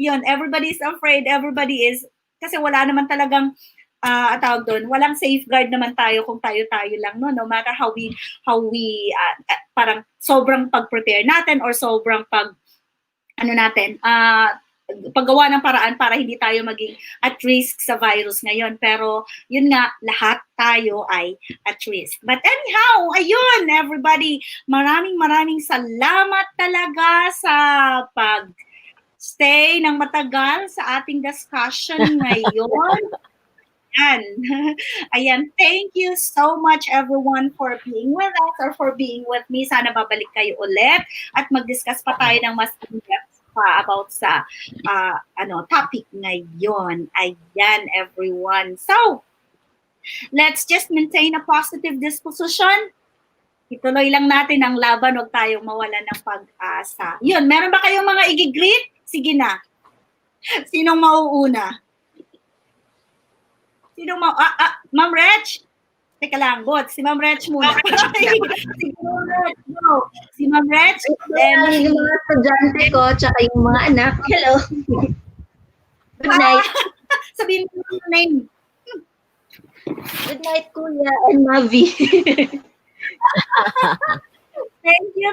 yun, everybody is afraid, kasi wala naman talagang tawag doon, walang safeguard naman tayo kung tayo-tayo lang, no matter how we parang sobrang pag-prepare natin or sobrang paggawa ng paraan para hindi tayo maging at risk sa virus ngayon. Pero yun nga, lahat tayo ay at risk. But anyhow, ayun, everybody, maraming salamat talaga sa stay ng matagal sa ating discussion ngayon. Ayan, thank you so much everyone for being with us or for being with me. Sana babalik kayo ulit at mag-discuss pa tayo ng mas in-depth pa about sa topic ngayon. Ayan, everyone. So, let's just maintain a positive disposition. Ituloy lang natin ang laban, huwag tayong mawalan ng pag-asa. Yun, meron ba kayong mga i-greet? Sige na. Sinong mauuna? Ma'am Reg? Teka lang, bot. Si Ma'am Reg muna. Si Ma'am Reg. Yung mga estudyante ko, tsaka yung mga anak. Hello. Good night. Sabihin mo yung name. Good night, Kuya and Mavi.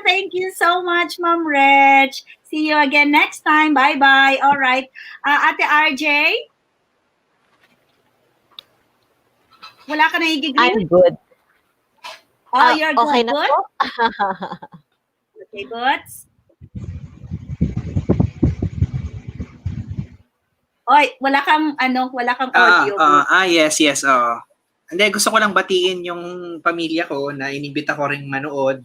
Thank you so much, Ma'am Reg. See you again next time. Bye-bye. All right. Ate RJ? Wala ka na i-greet? I'm good. Oh, you're good. Okay na po? Okay, Boots. Oy, wala kang audio. Yes. Hindi, gusto ko lang batiin yung pamilya ko na inibita ko ring manood.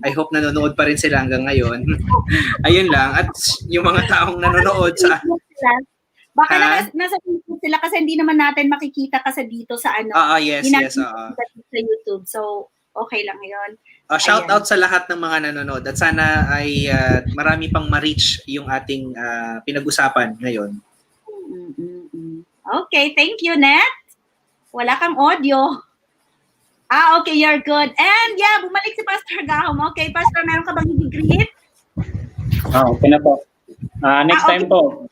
I hope nanonood pa rin sila hanggang ngayon. Ayun lang. At yung mga taong nanonood sa... Baka nasa Facebook sila kasi hindi naman natin makikita kasi dito sa ano. Yes. Sa YouTube. So, okay lang yun. Shout out sa lahat ng mga nanonood at sana ay marami pang ma-reach yung ating pinag-usapan ngayon. Okay, thank you, Net. Wala kang audio. Okay, you're good. And yeah, bumalik si Pastor Gahom. Okay, Pastor, meron ka bang i-greet? Okay na po. Next time po,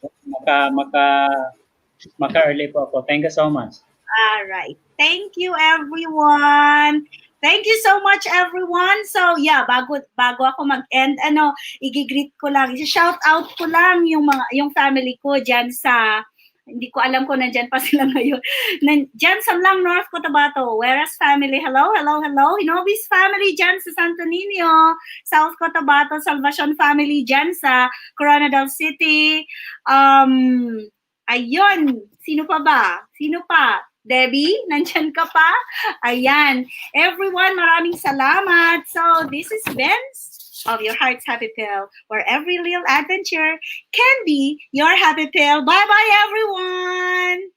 maka-early po ako. Thank you so much. All right. Thank you, everyone. Thank you so much, everyone. So, yeah, bago ako mag-end, i-greet ko lang, i-shout out ko lang yung family ko dyan sa, hindi ko alam kung nandyan pa sila ngayon. Dyan sa Lang, North Cotabato. Whereas family, hello. Hinobis family dyan sa Santo Niño. South Cotabato, Salvacion family dyan sa Coronadal City. Ayun. Sino pa? Debbie, nandyan ka pa? Ayan. Everyone, maraming salamat. So, this is Benz of Your Heart's Happy Pill, where every little adventure can be your happy pill. Bye-bye, everyone!